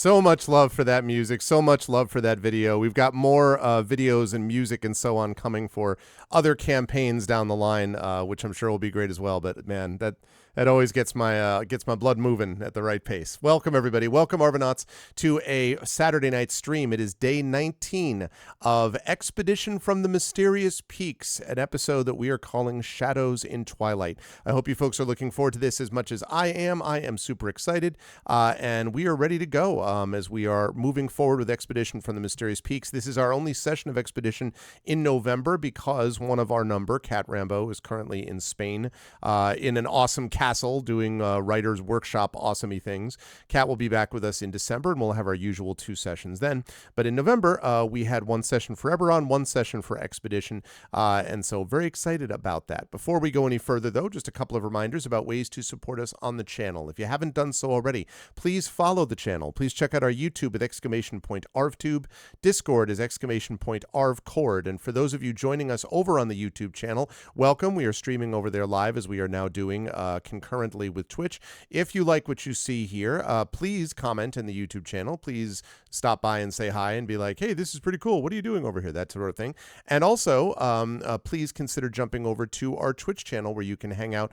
So much love for that music. So much love for that video. We've got more videos and music and so on coming for other campaigns down the line, which I'm sure will be great as well. But man, that always gets my blood moving at the right pace. Welcome everybody. Welcome Arvanauts to a Saturday night stream. It is day 19 of Expedition from the Mysterious Peaks, an episode that we are calling Shadows in Twilight. I hope you folks are looking forward to this as much as I am. I am super excited, and we are ready to go as we are moving forward with Expedition from the Mysterious Peaks. This is our only session of Expedition in November because one of our number, Cat Rambo, is currently in Spain in an awesome castle doing writer's workshop awesomey things. Cat will be back with us in December, and we'll have our usual 2 sessions then. But in November, we had 1 session for Eberron, 1 session for Expedition, and so very excited about that. Before we go any further, though, just a couple of reminders about ways to support us on the channel. If you haven't done so already, please follow the channel. Please check out our YouTube with !ArvTube. Discord is !ArvCord. And for those of you joining us over on the YouTube channel, welcome. We are streaming over there live as we are now doing concurrently with Twitch. If you like what you see here, please comment in the YouTube channel. Please stop by and say hi and be like, hey, this is pretty cool. What are you doing over here? That sort of thing. And also, please consider jumping over to our Twitch channel where you can hang out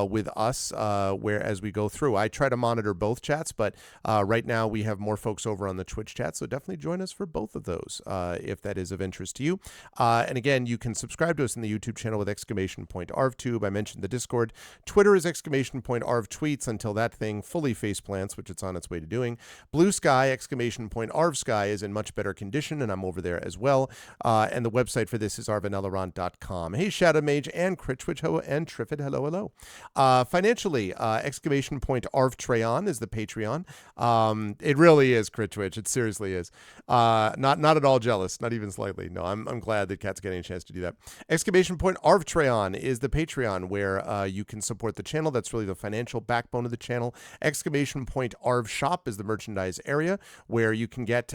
with us as we go through. I try to monitor both chats, but right now we have more folks over on the Twitch chat, so definitely join us for both of those if that is of interest to you. And again, you can subscribe to us in the YouTube channel with !ArvTube. I mentioned the Discord. Twitter is !ArvTweets until that thing fully faceplants, which it's on its way to doing. Blue Sky, !ArvSky is in much better condition, and I'm over there as well. And the website for this is arvanellarant.com. Hey, Shadow Mage and Critchwitch and Triffid, hello. Financially, !ArvTreon is the Patreon. It really is, Critchwitch. It seriously is. Not at all jealous, not even slightly. No, I'm glad that Cat's getting a chance to do that. !ArvTreon is the Patreon where you can support the channel. That's really the financial backbone of the channel. !ArvShop is the merchandise area where you can get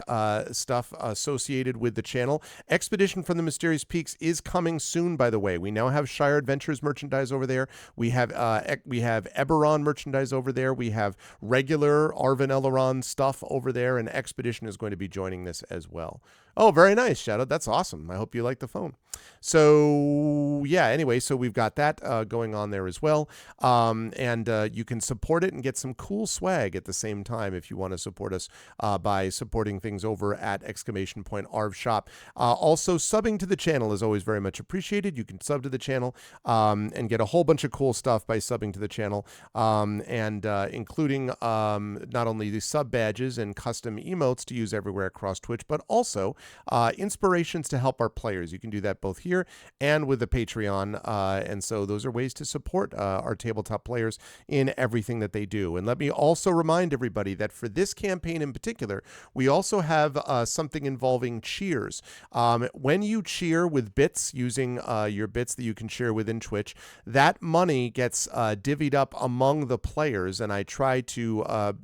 stuff associated with the channel. Expedition from the Mysterious Peaks is coming soon, by the way. We now have Shire Adventures merchandise over there. We have Eberron merchandise over there. We have regular Arvan Elrond stuff over there, and Expedition is going to be joining this as well. Oh, very nice, Shadow. That's awesome. I hope you like the phone. So, yeah, anyway, so we've got that going on there as well. And you can support it and get some cool swag at the same time if you want to support us by supporting things over at !ArvShop. Also, subbing to the channel is always very much appreciated. You can sub to the channel and get a whole bunch of cool stuff by subbing to the channel, and including not only the sub badges and custom emotes to use everywhere across Twitch, but also inspirations to help our players. You can do that both here and with the Patreon, and so those are ways to support our tabletop players in everything that they do. And let me also remind everybody that for this campaign in particular, we also have something involving cheers. When you cheer with bits, using your bits that you can share within Twitch, that money gets divvied up among the players, and I try to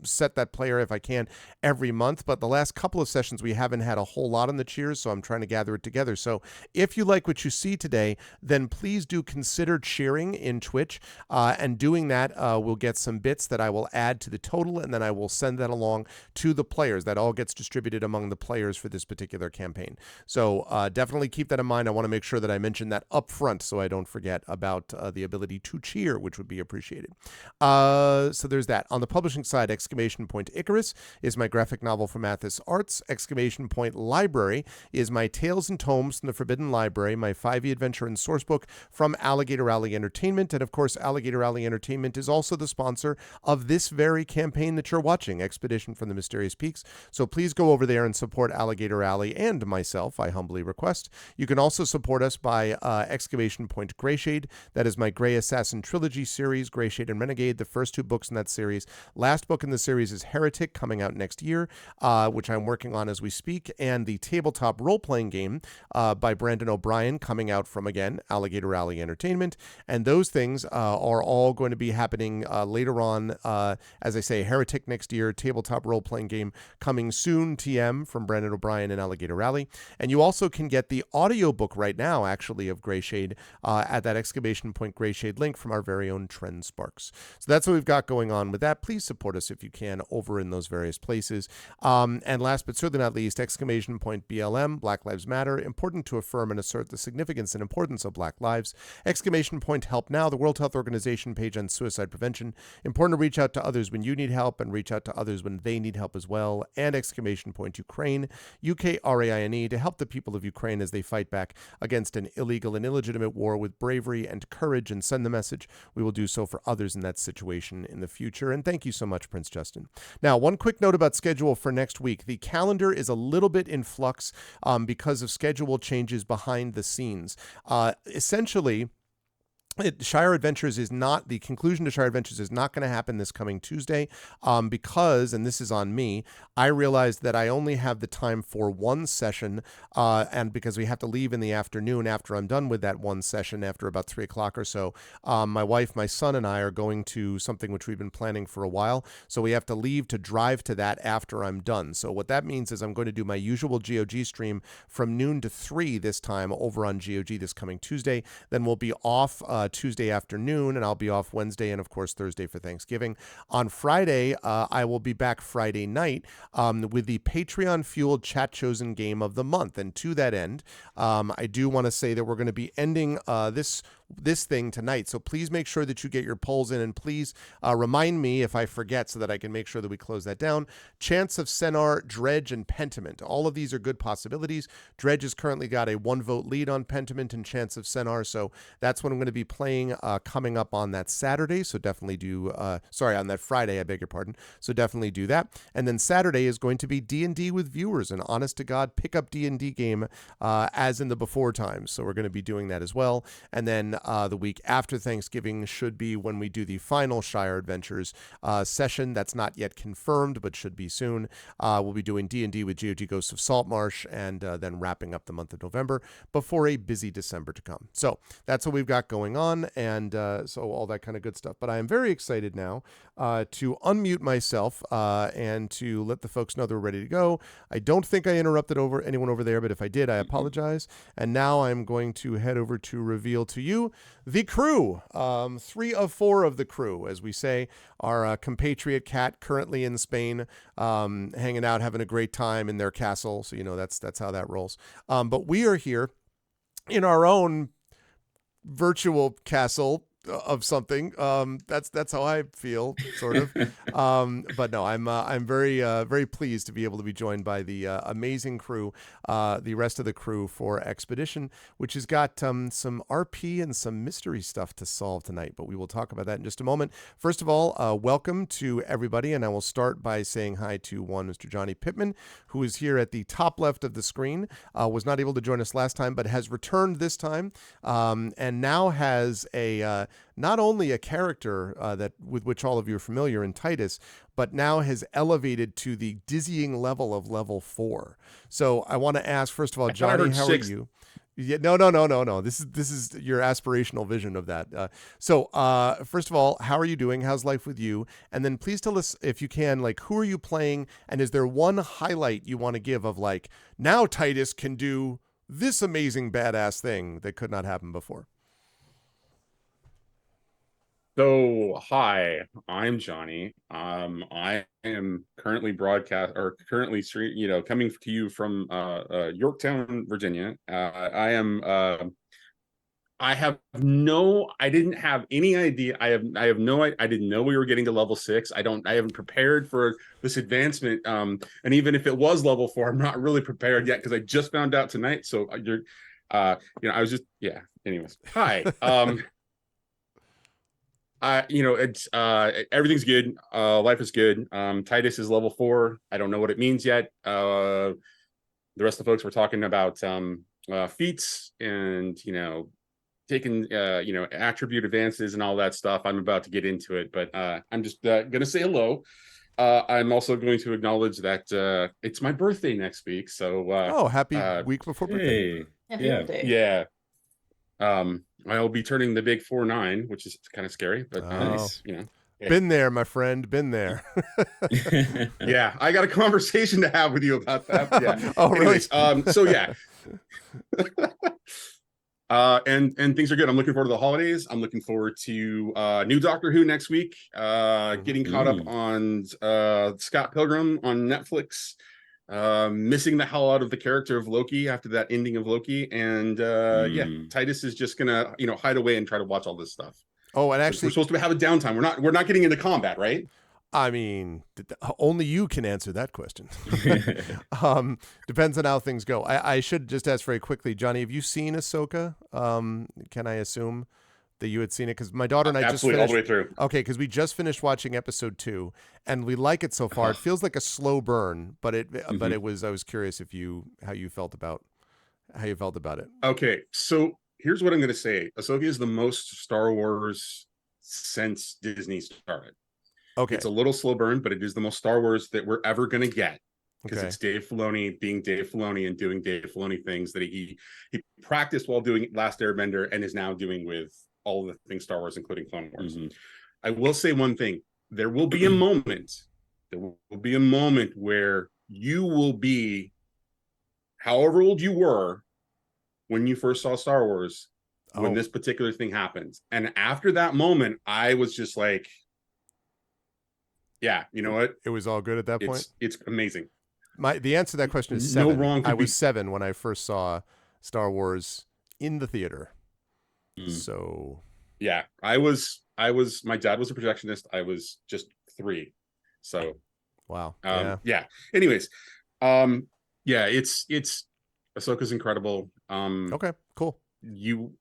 set that player if I can every month, but the last couple of sessions we haven't had a whole lot on the cheers, so I'm trying to gather it together. So if you like what you see today, then please do consider cheering in Twitch, and doing that will get some bits that I will add to the total, and then I will send that along to the players. That all gets distributed among the players for this particular campaign. So definitely keep that in mind. I want to make sure that I mention that up front so I don't forget about the ability to cheer, which would be appreciated. So there's that. On the publishing side, Icarus is my graphic novel from Athos Arts. Library is my Tales and Tomes from the Forbidden Library, my 5e adventure and sourcebook from Alligator Alley Entertainment. And of course, Alligator Alley Entertainment is also the sponsor of this very campaign that you're watching, Expedition from the Mysterious Peaks. So please go over there and support Alligator Alley and myself, I humbly request. You can also support us by Greyshade. That is my Grey Assassin Trilogy series, Greyshade and Renegade, the first 2 books in that series. Last book in the series is Heretic, coming out next year, which I'm working on as we speak. week, and the tabletop role-playing game by Brandon O'Brien coming out from, again, Alligator Alley Entertainment. And those things are all going to be happening later on. As I say, Heretic next year, tabletop role-playing game coming soon, TM, from Brandon O'Brien and Alligator Alley. And you also can get the audiobook right now, actually, of Greyshade at that exclamation point Greyshade link from our very own Trend Sparks. So that's what we've got going on with that. Please support us if you can over in those various places. And last but certainly not least, exclamation point BLM, Black Lives Matter, important to affirm and assert the significance and importance of Black lives. Exclamation point Help Now, the World Health Organization page on suicide prevention. Important to reach out to others when you need help and reach out to others when they need help as well. And exclamation point Ukraine, UKRAINE, to help the people of Ukraine as they fight back against an illegal and illegitimate war with bravery and courage, and send the message. We will do so for others in that situation in the future. And thank you so much, Prince Justin. Now, one quick note about schedule for next week. The calendar is a little bit in flux because of schedule changes behind the scenes. Essentially, Shire Adventures is not, the conclusion to Shire Adventures is not going to happen this coming Tuesday because, and this is on me, I realized that I only have the time for one session, and because we have to leave in the afternoon after I'm done with that one session after about 3 o'clock or so, my wife, my son, and I are going to something which we've been planning for a while, so we have to leave to drive to that after I'm done. So what that means is I'm going to do my usual GOG stream from noon to 3 this time over on GOG this coming Tuesday. Then we'll be off Tuesday afternoon, and I'll be off Wednesday and, of course, Thursday for Thanksgiving. On Friday, I will be back Friday night with the Patreon-fueled Chat Chosen Game of the Month. And to that end, I do want to say that we're going to be ending this thing tonight. So please make sure that you get your polls in, and please remind me if I forget so that I can make sure that we close that down. Chants of Sennar, Dredge, and Pentiment. All of these are good possibilities. Dredge has currently got a 1-vote lead on Pentiment and Chants of Sennar, so that's what I'm going to be playing coming up on that Saturday. So definitely do, on that Friday, I beg your pardon. So definitely do that. And then Saturday is going to be D&D with viewers, an honest-to-God pick-up D&D game as in the before times. So we're going to be doing that as well. And then the week after Thanksgiving should be when we do the final Shire Adventures session. That's not yet confirmed, but should be soon. We'll be doing D&D with GOG Ghosts of Saltmarsh, and then wrapping up the month of November before a busy December to come. So that's what we've got going on, and so all that kind of good stuff. But I am very excited now to unmute myself and to let the folks know that we're ready to go. I don't think I interrupted anyone over there, but if I did, I apologize. And now I'm going to head over to reveal to you the crew. 3 of 4 of the crew, as we say. Our compatriot Cat, currently in Spain, hanging out, having a great time in their castle. So, that's how that rolls. But we are here in our own virtual castle of something. That's how I feel, sort of. But no, I'm very pleased to be able to be joined by the amazing crew, the rest of the crew for Expedition, which has got some RP and some mystery stuff to solve tonight. But we will talk about that in just a moment. First of all, welcome to everybody, and I will start by saying hi to Mr. Johnny Pittman, who is here at the top left of the screen. Was not able to join us last time, but has returned this time, and now has a not only a character that with which all of you are familiar in Titus, but now has elevated to the dizzying level of level 4. So I want to ask, first of all, Johnny, how are you? Yeah, no. This is your aspirational vision of that. So first of all, how are you doing? How's life with you? And then please tell us, if you can, like, who are you playing? And is there one highlight you want to give of, like, now Titus can do this amazing badass thing that could not happen before? So, hi, I'm Johnny. I am currently coming to you from Yorktown, Virginia. I didn't have any idea. I didn't know we were getting to level 6. I haven't prepared for this advancement. And even if it was level 4, I'm not really prepared yet because I just found out tonight. So anyways, hi. It's everything's good. Life is good. Titus is level 4. I don't know what it means yet. The rest of the folks were talking about feats and taking attribute advances and all that stuff. I'm about to get into it, but I'm just gonna say hello. I'm also going to acknowledge that it's my birthday next week. So Oh, happy uh, week before birthday. Hey, Happy yeah. birthday. yeah, I'll be turning the big 4-9, which is kind of scary, but Oh. Nice. you know. Been there, my friend. Been there. Yeah, I got a conversation to have with you about that. Yeah. Oh, really? Anyways, so yeah. And things are good. I'm looking forward to the holidays. I'm looking forward to new Doctor Who next week. Getting caught up on Scott Pilgrim on Netflix. Missing the hell out of the character of Loki after that ending of Loki. And yeah, Titus is just gonna, hide away and try to watch all this stuff. Oh, and We're actually, supposed to have a downtime. We're not getting into combat, right? I mean, only you can answer that question. Depends on how things go. I should just ask very quickly, Johnny, have you seen Ahsoka? Can I assume that you had seen it? Because my daughter and I Absolutely, just all finished. the way through. Okay, because we just finished watching episode 2, and we like it so far. It feels like a slow burn, but it was. I was curious how you felt about it. Okay, so here's what I'm going to say. Ahsoka is the most Star Wars since Disney started. Okay, It's a little slow burn, but it is the most Star Wars that we're ever going to get, because okay. it's Dave Filoni being Dave Filoni and doing Dave Filoni things that he practiced while doing Last Airbender and is now doing with all the things Star Wars, including Clone Wars. I will say one thing. There will be a moment. There will be a moment where you will be, however old you were when you first saw Star Wars, when this particular thing happens. And after that moment, I was just like, yeah, you know what? It was all good at that point. It's amazing. The answer to that question is 7. I was 7 when I first saw Star Wars in the theater. So yeah, I was. My dad was a projectionist. I was just 3. So wow. Yeah. Anyways, yeah, it's Ahsoka's incredible. Okay, cool. You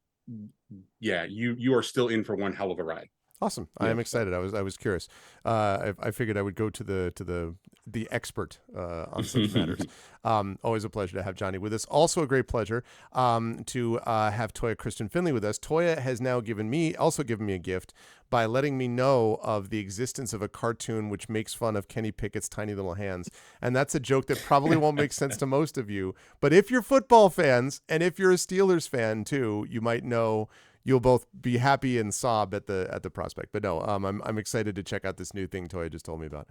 are still in for one hell of a ride. Awesome. I am excited. I was curious. I figured I would go to the expert on such matters. Always a pleasure to have Johnny with us. Also a great pleasure to have Toya Kristen Finley with us. Toya has now given me a gift by letting me know of the existence of a cartoon which makes fun of Kenny Pickett's tiny little hands. And that's a joke that probably won't make sense to most of you. But if you're football fans, and if you're a Steelers fan too, you might know. You'll both be happy and sob at the prospect. But no, I'm excited to check out this new thing Toya just told me about.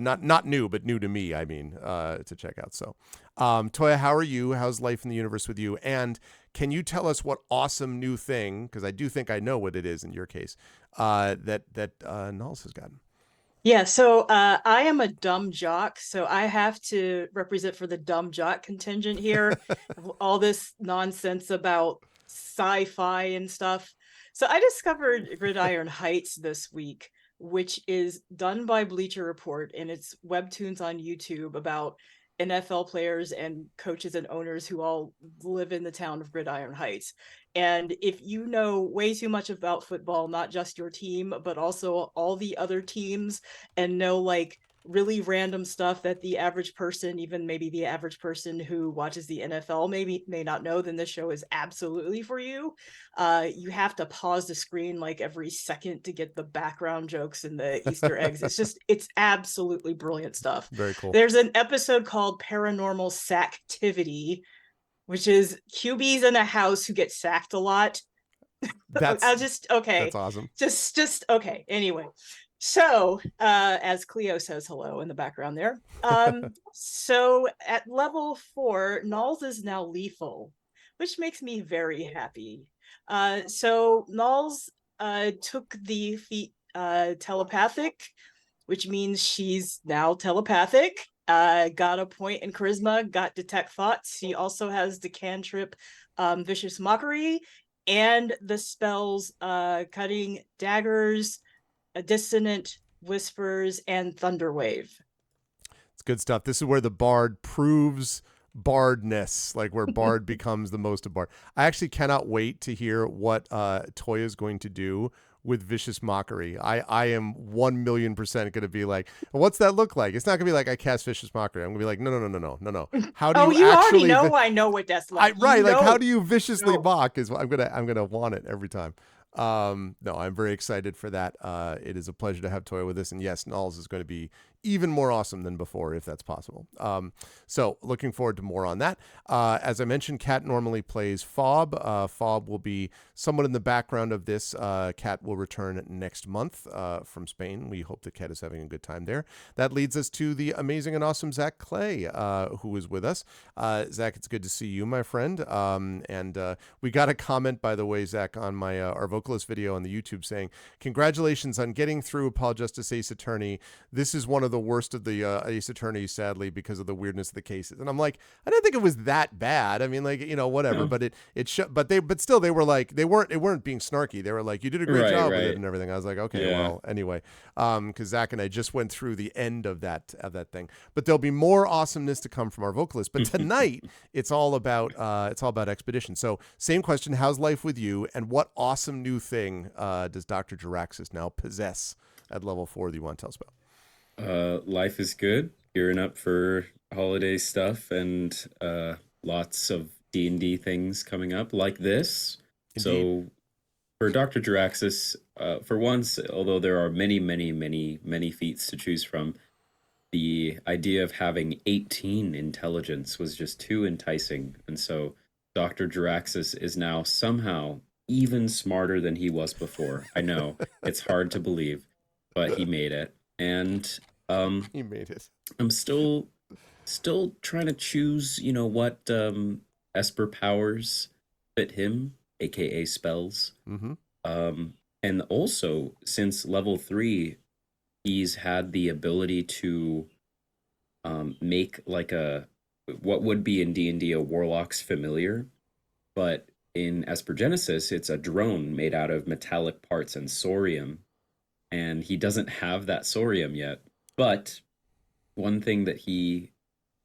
Not new, but new to me, I mean, to check out. So, Toya, how are you? How's life in the universe with you? And can you tell us what awesome new thing, because I do think I know what it is in your case, that Nulls has gotten? Yeah, so I am a dumb jock, so I have to represent for the dumb jock contingent here. All this nonsense about sci-fi and stuff. So I discovered Gridiron Heights this week, which is done by Bleacher Report, and it's webtoons on YouTube about NFL players and coaches and owners who all live in the town of Gridiron Heights. And if you know way too much about football, not just your team, but also all the other teams, and know like really random stuff that the average person, even maybe the average person who watches the NFL may not know, then this show is absolutely for you. You have to pause the screen like every second to get the background jokes and the Easter eggs. It's absolutely brilliant stuff. Very cool. There's an episode called Paranormal Sacktivity, which is QBs in a house who get sacked a lot. That's okay. That's awesome. Just okay. Anyway. So, as Cleo says hello in the background there. So at level 4, Nulls is now lethal, which makes me very happy. So Nulls took the feat telepathic, which means she's now telepathic. Got a point in charisma, got detect thoughts. She also has the cantrip Vicious Mockery and the spells cutting daggers, a dissonant whispers, and thunderwave. It's good stuff. This is where the bard proves bardness, like where bard becomes the most of bard. I actually cannot wait to hear what Toya is going to do with Vicious Mockery. I am 1,000,000% going to be like, what's that look like? It's not going to be like I cast Vicious Mockery. I'm going to be like, no. How do you actually already know I know what that's like. Right, like how do you viciously mock is what I'm going to want it every time. No, I'm very excited for that. It is a pleasure to have Toya with us, and yes, Nulls is going to be even more awesome than before, if that's possible. So looking forward to more on that. As I mentioned, Kat normally plays Fob. Fob will be somewhat in the background of this. Kat will return next month from Spain. We hope that Kat is having a good time there. That leads us to the amazing and awesome Zach Clay, who is with us. Zach, it's good to see you, my friend. And we got a comment, by the way, Zach, on my our vocalist video on the YouTube saying, "Congratulations on getting through Apollo Justice Ace Attorney. This is one of the worst of the Ace Attorneys, sadly, because of the weirdness of the cases." And I'm like, I didn't think it was that bad. I mean, like, whatever. No. But but still, they were like, they weren't being snarky. They were like, you did a great job with it and everything. I was like, okay, well, anyway, because Zach and I just went through the end of that thing. But there'll be more awesomeness to come from our vocalist. But tonight, it's all about Expedition. So same question: how's life with you, and what awesome new thing does Dr. Jaraxxus now possess at level 4 that you want to tell us about? Life is good. Gearing up for holiday stuff and lots of D&D things coming up like this. Indeed. So for Dr. Jaraxxus, for once, although there are many, many, many, many feats to choose from, the idea of having 18 intelligence was just too enticing. And so Dr. Jaraxxus is now somehow even smarter than he was before. I know, it's hard to believe, but he made it. And He made it. I'm still trying to choose, what Esper powers fit him, aka spells. Mm-hmm. And also, since level 3, he's had the ability to make like what would be in D&D a warlock's familiar, but in Esper Genesis, it's a drone made out of metallic parts and sorium. And he doesn't have that sorium yet. But one thing that he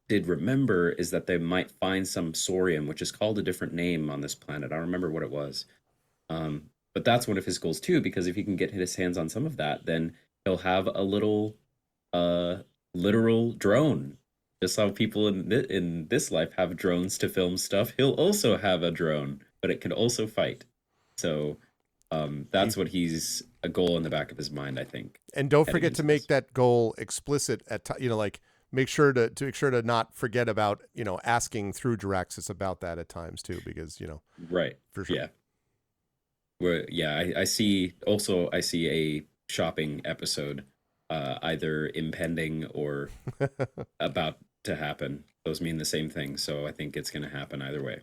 did remember is that they might find some sorium, which is called a different name on this planet. I don't remember what it was. But that's one of his goals too, because if he can get his hands on some of that, then he'll have a little literal drone. Just how people in this life have drones to film stuff, he'll also have a drone, but it can also fight. So that's what he's a goal in the back of his mind, I think. And don't forget to make that goal explicit at like make sure to not forget about asking through Jaraxxus about that at times too, because right, for sure. Yeah. Well, yeah, I see a shopping episode either impending or about to happen. Those mean the same thing, so I think it's going to happen either way.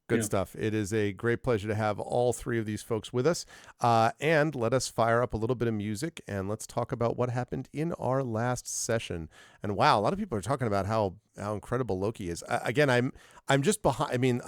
Good stuff. It is a great pleasure to have all 3 of these folks with us. And let us fire up a little bit of music and let's talk about what happened in our last session. And wow, a lot of people are talking about how incredible Loki is. Again, I'm just behind. I mean,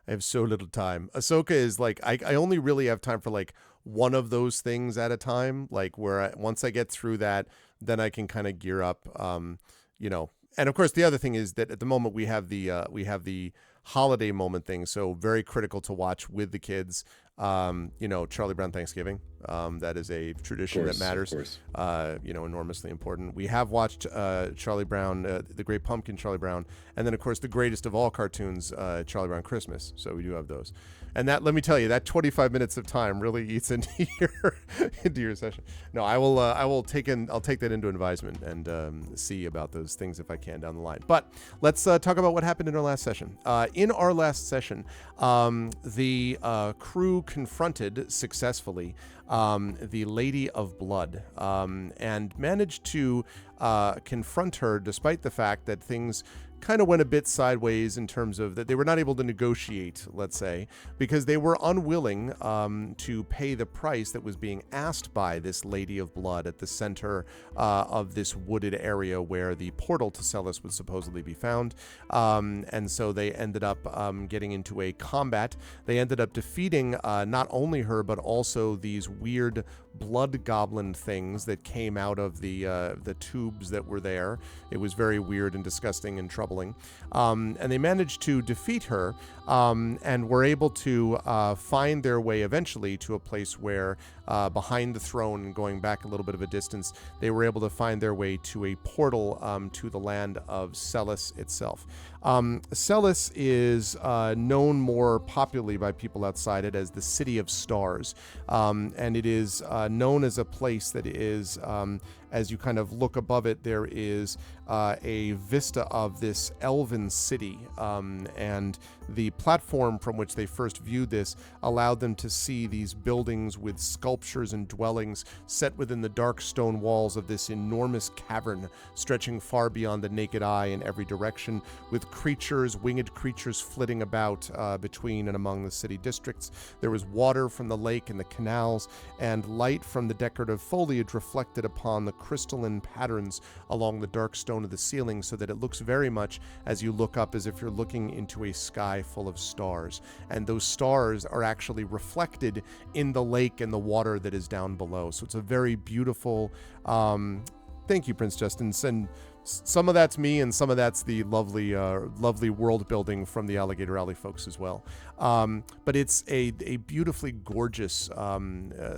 I have so little time. Ahsoka is like, I only really have time for like one of those things at a time. Like where once I get through that, then I can kind of gear up, And of course, the other thing is that at the moment we have the holiday moment thing, so very critical to watch with the kids. Charlie Brown Thanksgiving. That is a tradition that matters. Enormously important. We have watched Charlie Brown, the Great Pumpkin, Charlie Brown, and then of course the greatest of all cartoons, Charlie Brown Christmas. So we do have those. And that, let me tell you, that 25 minutes of time really eats into your session. No, I'll take that into advisement and see about those things if I can down the line. But let's talk about what happened in our last session. In our last session, the crew confronted successfully the Lady of Blood and managed to confront her despite the fact that things kind of went a bit sideways in terms of that they were not able to negotiate, let's say, because they were unwilling to pay the price that was being asked by this Lady of Blood at the center of this wooded area where the portal to Celis would supposedly be found. And so they ended up getting into a combat. They ended up defeating not only her, but also these weird blood goblin things that came out of the tubes that were there. It was very weird and disgusting and troubling. And they managed to defeat her and were able to find their way eventually to a place where behind the throne, going back a little bit of a distance, they were able to find their way to a portal to the land of Celis itself. Celis is known more popularly by people outside it as the City of Stars, and it is known as a place that is, as you kind of look above it, there is a vista of this elven city, and the platform from which they first viewed this allowed them to see these buildings with sculptures and dwellings set within the dark stone walls of this enormous cavern stretching far beyond the naked eye in every direction, with creatures, winged creatures flitting about between and among the city districts. There was water from the lake and the canals, and light from the decorative foliage reflected upon the crystalline patterns along the dark stone of the ceiling, so that it looks very much, as you look up, as if you're looking into a sky full of stars. And those stars are actually reflected in the lake and the water that is down below. So it's a very beautiful, thank you, Prince Justin. And some of that's me, and some of that's the lovely world building from the Alligator Alley folks as well. But it's a beautifully gorgeous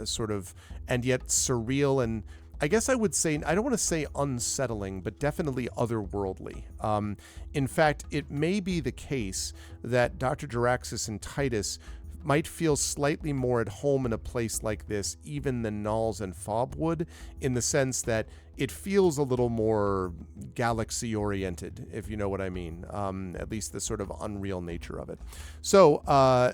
sort of, and yet surreal, and I guess I would say, I don't want to say unsettling, but definitely otherworldly. In fact, it may be the case that Dr. Jaraxxus and Titus might feel slightly more at home in a place like this even than Nals and Fob would, in the sense that it feels a little more galaxy-oriented, if you know what I mean, at least the sort of unreal nature of it. So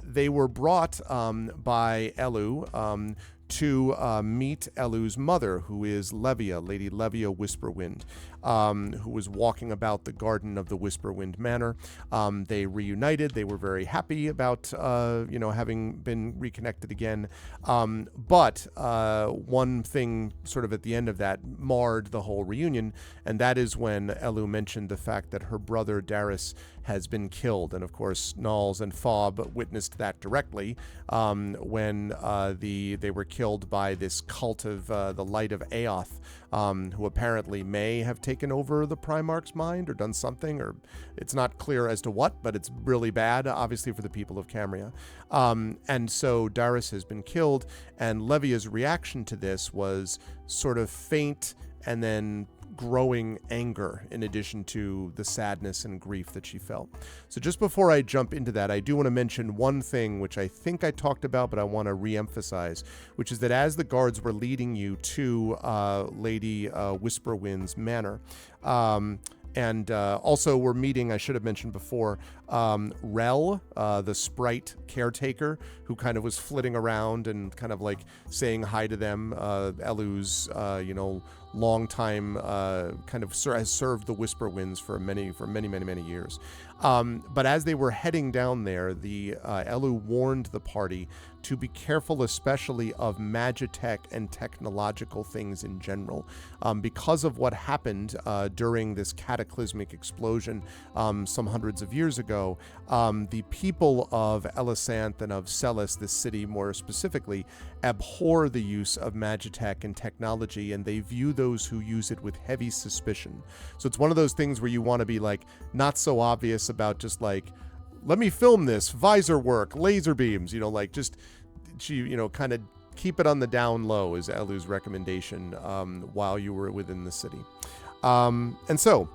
they were brought by Elu to meet Elu's mother, who is Levia, Lady Levia Whisperwind, who was walking about the garden of the Whisperwind Manor. They reunited. They were very happy about, having been reconnected again. But one thing sort of at the end of that marred the whole reunion, and that is when Elu mentioned the fact that her brother Darius has been killed. And of course, Nals and Fob witnessed that directly when they were killed by this cult of the Light of Aoth, who apparently may have taken over the Primarch's mind or done something, or it's not clear as to what, but it's really bad, obviously, for the people of Camria. And so Darius has been killed, and Levia's reaction to this was sort of faint and then growing anger, in addition to the sadness and grief that she felt. So just before I jump into that, I do want to mention one thing which I think I talked about, but I want to re-emphasize, which is that as the guards were leading you to Lady Whisperwind's manor, and also we're meeting, I should have mentioned before, Rel, the sprite caretaker, who kind of was flitting around and kind of like saying hi to them. Elu's, long time kind of has served the Whisperwinds for many years. But as they were heading down there, the Elu warned the party to be careful, especially of magitech and technological things in general, because of what happened during this cataclysmic explosion some hundreds of years ago. The people of Elisanth and of Celis, this city more specifically, abhor the use of magitech and technology, and they view those who use it with heavy suspicion. So it's one of those things where you want to be like not so obvious about just like, let me film this, visor work, laser beams, just kind of keep it on the down low is Elu's recommendation while you were within the city. And so,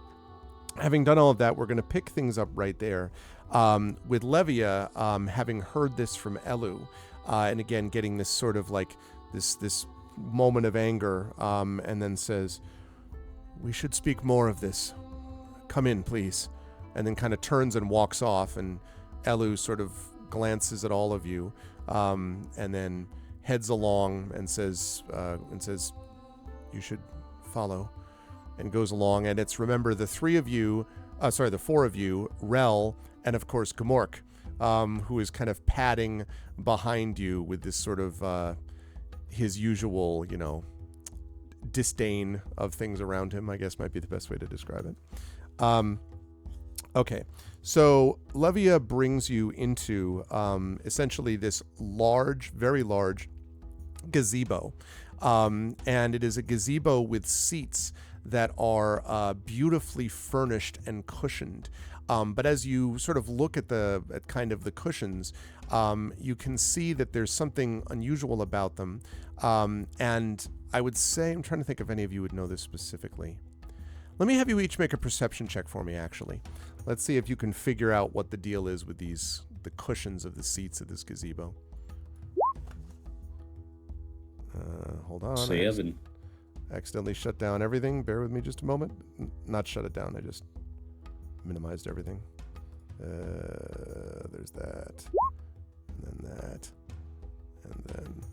having done all of that, we're going to pick things up right there with Levia having heard this from Elu, and again getting this sort of like this moment of anger, and then says, "We should speak more of this. Come in, please." And then kind of turns and walks off, and Elu sort of glances at all of you, and then heads along and says, "You should follow," and goes along. And it's, remember, the four of you, Rel, and of course Gamork, who is kind of padding behind you with this sort of his usual, disdain of things around him, I guess might be the best way to describe it. Okay, so Levia brings you into essentially this large, very large gazebo. And it is a gazebo with seats that are beautifully furnished and cushioned. But as you sort of look at kind of the cushions, you can see that there's something unusual about them. And I would say, I'm trying to think if any of you would know this specifically. Let me have you each make a perception check for me, actually. Let's see if you can figure out what the deal is with the cushions of the seats of this gazebo. Hold on. 7. Accidentally shut down everything. Bear with me just a moment. Not shut it down. I just minimized everything. There's that. And then that. And then...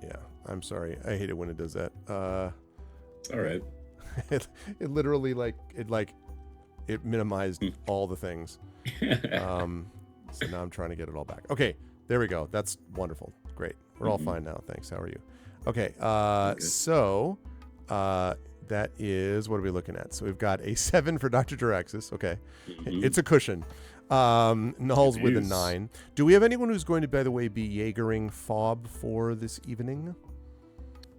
yeah, I'm sorry. I hate it when it does that. It's all right. it literally it minimized all the things. So now I'm trying to get it all back. Okay, there we go. That's wonderful. Great. We're all fine now. Thanks. How are you? Okay. So that is, what are we looking at? So we've got a 7 for Dr. Jaraxxus. Okay. It's a cushion. Null's with a 9. Do we have anyone who's going to, by the way, be Jaegering Fob for this evening?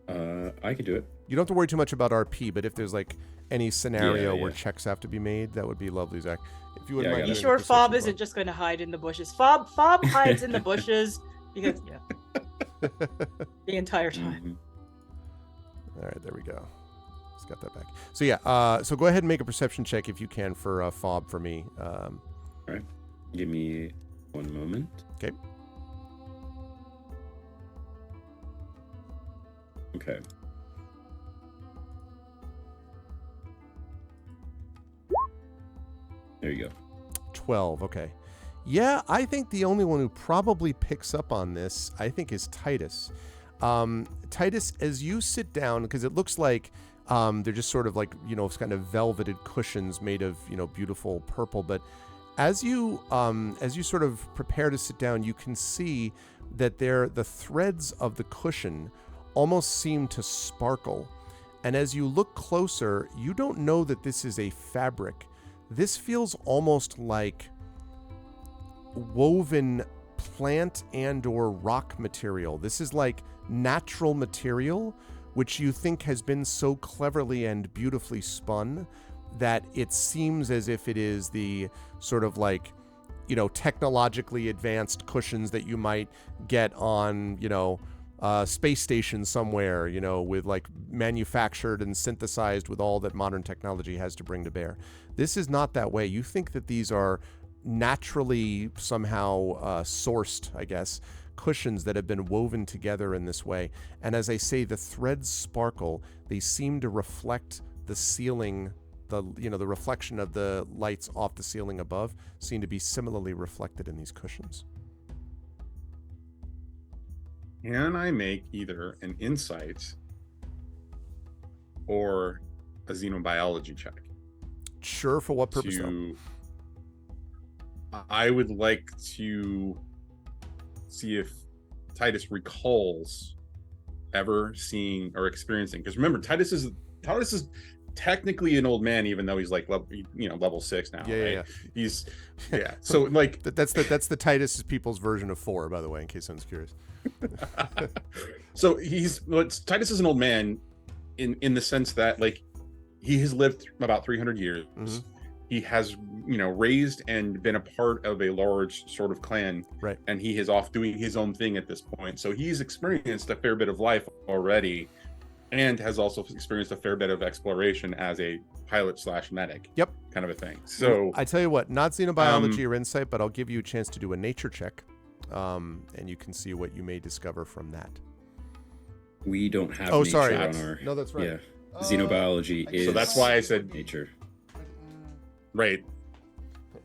I could do it. You don't have to worry too much about RP, but if there's like any scenario where checks have to be made, that would be lovely, Zach. If you wouldn't mind. Are you sure Fob isn't just going to hide in the bushes? Fob hides in the bushes because the entire time. All right, there we go. Just got that back. So yeah, so go ahead and make a perception check if you can for Fob for me. All right, give me 1 moment. Okay. Okay. There you go. 12. Okay. Yeah, I think the only one who probably picks up on this, I think, is Titus. Titus, as you sit down, because it looks like they're just sort of like, kind of velveted cushions made of, beautiful purple. But as you sort of prepare to sit down, you can see that the threads of the cushion almost seem to sparkle. And as you look closer, you don't know that this is a fabric. This feels almost like woven plant and or rock material. This is like natural material, which you think has been so cleverly and beautifully spun that it seems as if it is the sort of like, technologically advanced cushions that you might get on, space station somewhere, with like manufactured and synthesized with all that modern technology has to bring to bear. This is not that way. You think that these are naturally somehow sourced, I guess, cushions that have been woven together in this way. And as I say, the threads sparkle. They seem to reflect the ceiling. The reflection of the lights off the ceiling above seem to be similarly reflected in these cushions. Can I make either an insight or a xenobiology check? Sure, for what purpose though? I would like to see if Titus recalls ever seeing or experiencing, because remember, Titus is technically an old man, even though he's like level 6 now. Yeah. He's So like that's the Titus people's version of 4, by the way, in case someone's curious. So Titus is an old man in the sense that like he has lived about 300 years. Mm-hmm. He has raised and been a part of a large sort of clan, right? And he is off doing his own thing at this point. So he's experienced a fair bit of life already, and has also experienced a fair bit of exploration as a pilot/medic. Yep, kind of a thing. So I tell you what, not xenobiology or insight, but I'll give you a chance to do a nature check, and you can see what you may discover from that. We don't have. Oh, sorry. On our, no, that's right. Yeah, xenobiology is. So that's why I said nature. Right.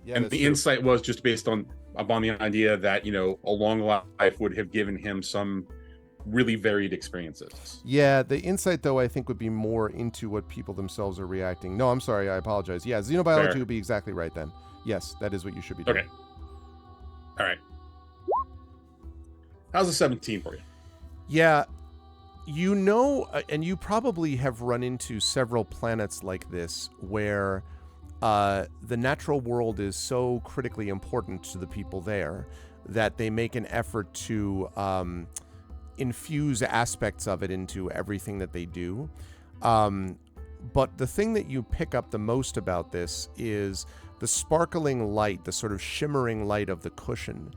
Yeah, and the insight was just based upon the idea that a long life would have given him some really varied experiences. Yeah, the insight though I think would be more into what people themselves are reacting. No, I'm sorry, I apologize. Yeah, xenobiology would be exactly right then. Yes, that is what you should be doing. Okay. All right. How's a 17 for you? Yeah, and you probably have run into several planets like this where the natural world is so critically important to the people there that they make an effort to infuse aspects of it into everything that they do. But the thing that you pick up the most about this is the sparkling light, the sort of shimmering light of the cushion.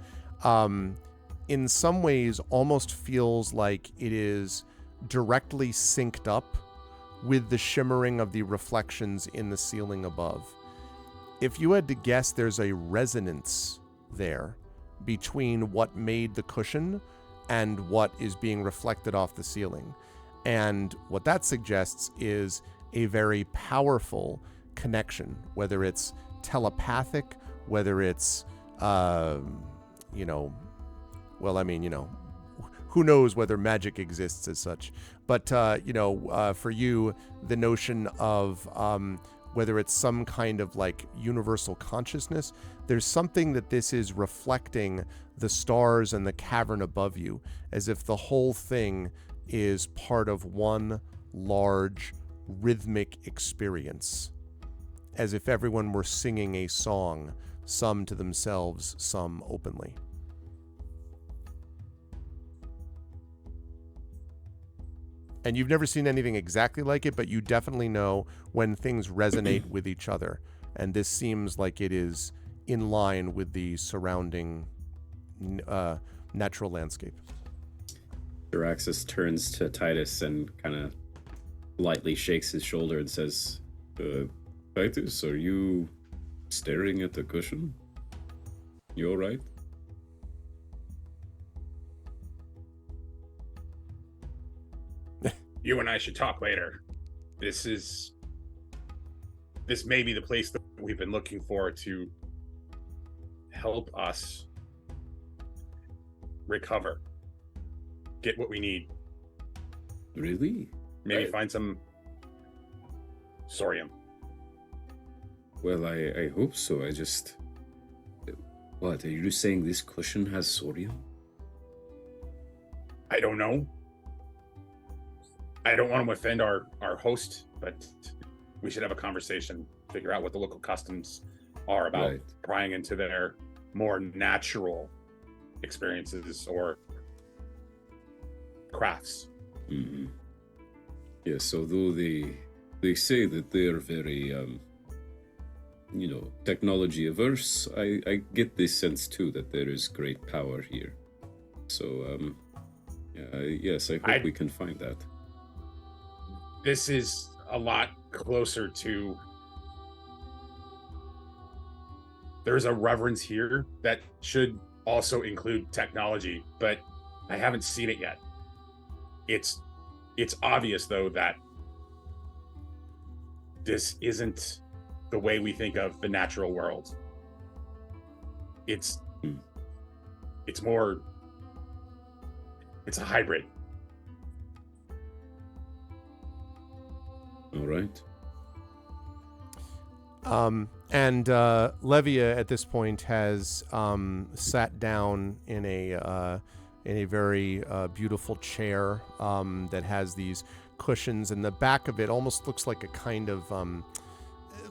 in some ways almost feels like it is directly synced up with the shimmering of the reflections in the ceiling above. If you had to guess, there's a resonance there between what made the cushion and what is being reflected off the ceiling. And what that suggests is a very powerful connection, whether it's telepathic, whether it's, who knows whether magic exists as such. But, for you, the notion of whether it's some kind of like universal consciousness, there's something that this is reflecting the stars and the cavern above you, as if the whole thing is part of one large rhythmic experience, as if everyone were singing a song, some to themselves, some openly. And you've never seen anything exactly like it, but you definitely know when things resonate with each other. And this seems like it is in line with the surrounding natural landscape. Jaraxxus turns to Titus and kind of lightly shakes his shoulder and says, Titus, are you staring at the cushion? You all right? You and I should talk later. This may be the place that we've been looking for to help us recover, get what we need. Really? Maybe find some Sorium. Well, I hope so. What, are you saying this cushion has Sorium? I don't know. I don't want to offend our host, but we should have a conversation, figure out what the local customs are about prying into their more natural experiences or crafts. Mm-hmm. Yes, although they say that they're very, technology averse, I get this sense too that there is great power here. So, yes, I hope we can find that. This is a lot closer to... There's a reverence here that should also include technology, but I haven't seen it yet. It's obvious, though, that this isn't the way we think of the natural world. It's more... It's a hybrid. All right. And Levia at this point has sat down in a very beautiful chair that has these cushions, and the back of it almost looks like a kind of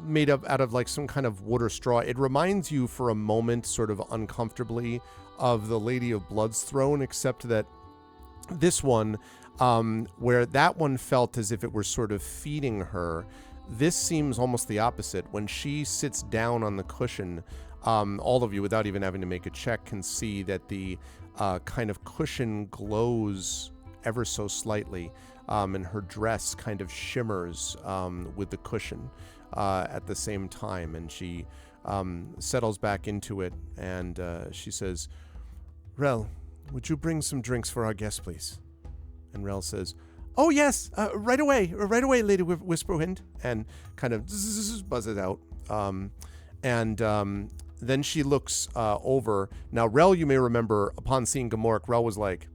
made up out of like some kind of wood or straw. It reminds you for a moment, sort of uncomfortably, of the Lady of Blood's throne, except that this one, where that one felt as if it were sort of feeding her, this seems almost the opposite. When she sits down on the cushion, all of you, without even having to make a check, can see that the kind of cushion glows ever so slightly, and her dress kind of shimmers with the cushion at the same time. And she settles back into it, and she says, "Rel, would you bring some drinks for our guests, please?" And Rel says, "Oh, yes, right away, Lady Whisperwind," and kind of buzzes out. Then she looks over. Now, Rel, you may remember, upon seeing Gamork, Rel was like,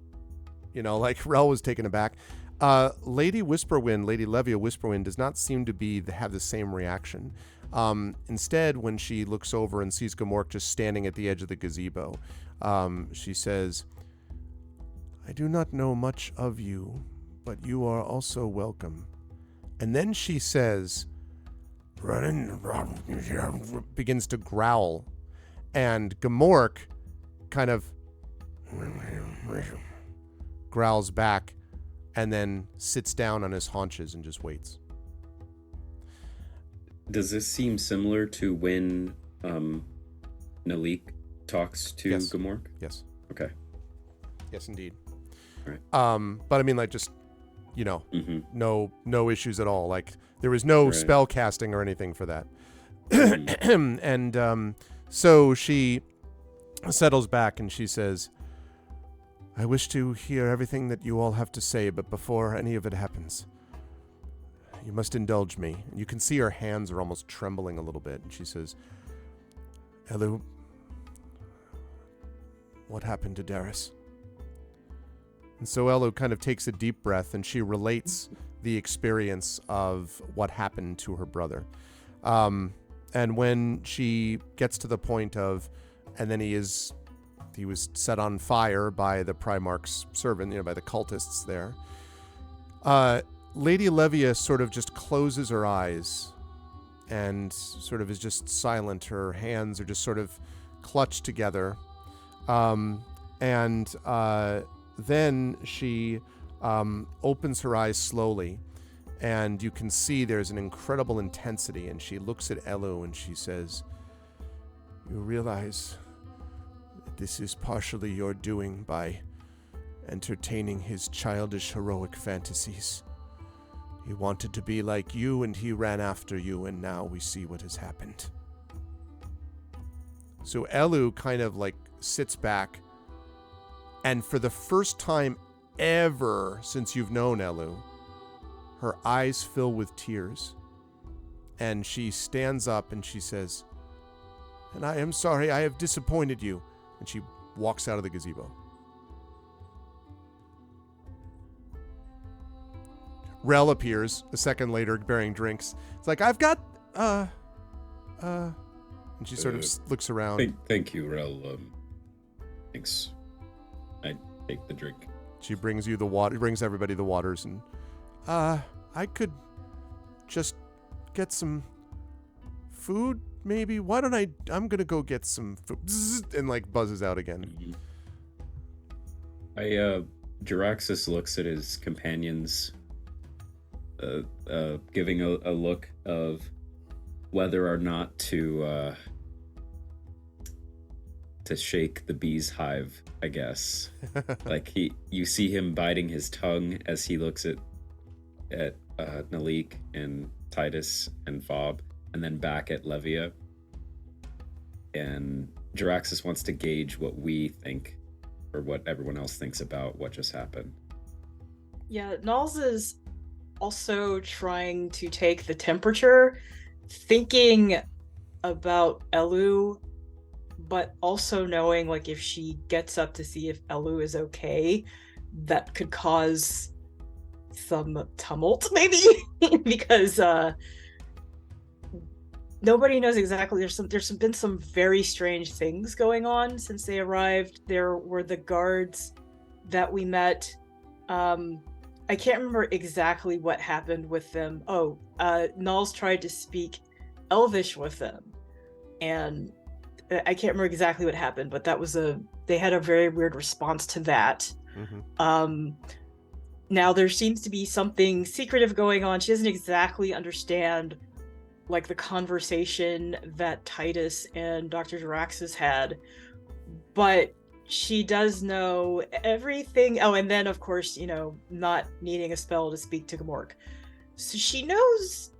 Rel was taken aback. Lady Whisperwind, Lady Levia Whisperwind, does not seem to have the same reaction. Instead, when she looks over and sees Gamork just standing at the edge of the gazebo, she says, "I do not know much of you, but you are also welcome." And then she says, begins to growl, and Gamork kind of growls back and then sits down on his haunches and just waits. Does this seem similar to when Nalik talks to Yes. Gamork? Yes. Okay. Yes, indeed. Right. But I mean, like, just, you know, Mm-hmm. no issues at all. Like, there was no Right. spell casting or anything for that. Mhm. And so she settles back and she says, I wish to hear everything that you all have to say, but before any of it happens, you must indulge me. And you can see her hands are almost trembling a little bit. And she says, Elu, what happened to Darius? And so Elu kind of takes a deep breath and she relates the experience of what happened to her brother. And when she gets to the point of, and then he was set on fire by the Primarch's servant, by the cultists there. Lady Levia sort of just closes her eyes and sort of is just silent. Her hands are just sort of clutched together. And then she opens her eyes slowly, and you can see there's an incredible intensity, and she looks at Elu and she says, you realize that this is partially your doing by entertaining his childish heroic fantasies. He wanted to be like you and he ran after you, and now we see what has happened. So Elu kind of like sits back, and for the first time ever since you've known Elu, her eyes fill with tears, and she stands up and she says, and I am sorry I have disappointed you. And she walks out of the gazebo. Rel appears a second later bearing drinks. It's like, I've got, and she sort of looks around. Thank you, Rel. Thanks. I take the drink. She brings you the water, brings everybody the waters, and, I could just get some food, maybe. Why don't I'm gonna go get some food. Bzzz, and like buzzes out again. Jaraxxus looks at his companions, giving a look of whether or not to shake the bee's hive, I guess. Like you see him biting his tongue as he looks at Nalik and Titus and Fob, and then back at Levia. And Jaraxxus wants to gauge what we think, or what everyone else thinks about what just happened. Yeah, Nalls is also trying to take the temperature, thinking about Elu, but also knowing, like, if she gets up to see if Elu is okay, that could cause some tumult, maybe, because nobody knows exactly. There's been some very strange things going on since they arrived. There were the guards that we met. I can't remember exactly what happened with them. Nalls tried to speak Elvish with them, and I can't remember exactly what happened, but they had a very weird response to that. Mm-hmm. Now there seems to be something secretive going on. She doesn't exactly understand, like, the conversation that Titus and Dr. Jaraxxus had, but she does know everything. Oh, and then of course, not needing a spell to speak to Gamork. So she knows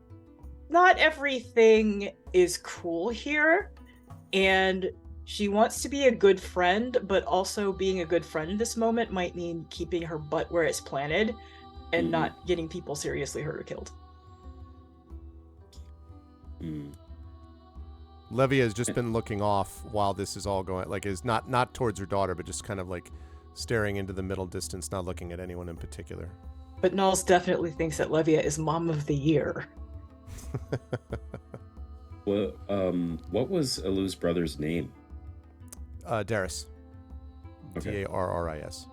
not everything is cool here, and she wants to be a good friend, but also being a good friend in this moment might mean keeping her butt where it's planted and not getting people seriously hurt or killed. Levia has just been looking off while this is all going, like, is not towards her daughter, but just kind of like staring into the middle distance, not looking at anyone in particular. But Nalls definitely thinks that Levia is Mom of the Year. Well, what was Elu's brother's name? Darius. Okay. Darris.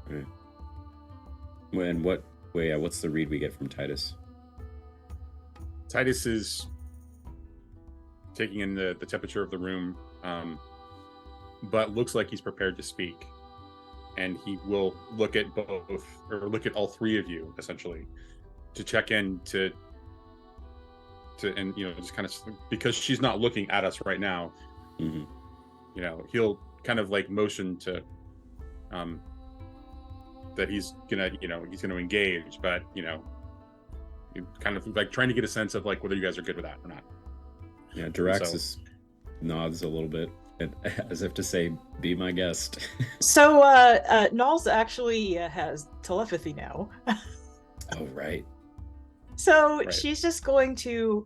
Right. And what's the read we get from Titus? Titus is taking in the temperature of the room, but looks like he's prepared to speak, and he will look at all three of you essentially to check in to and just kind of, because she's not looking at us right now. He'll kind of like motion to that he's gonna engage, but kind of like trying to get a sense of like whether you guys are good with that or not. Yeah, Daraxis nods a little bit as if to say, "Be my guest." So Nulls actually has telepathy now. Oh, right. So Right. she's just going to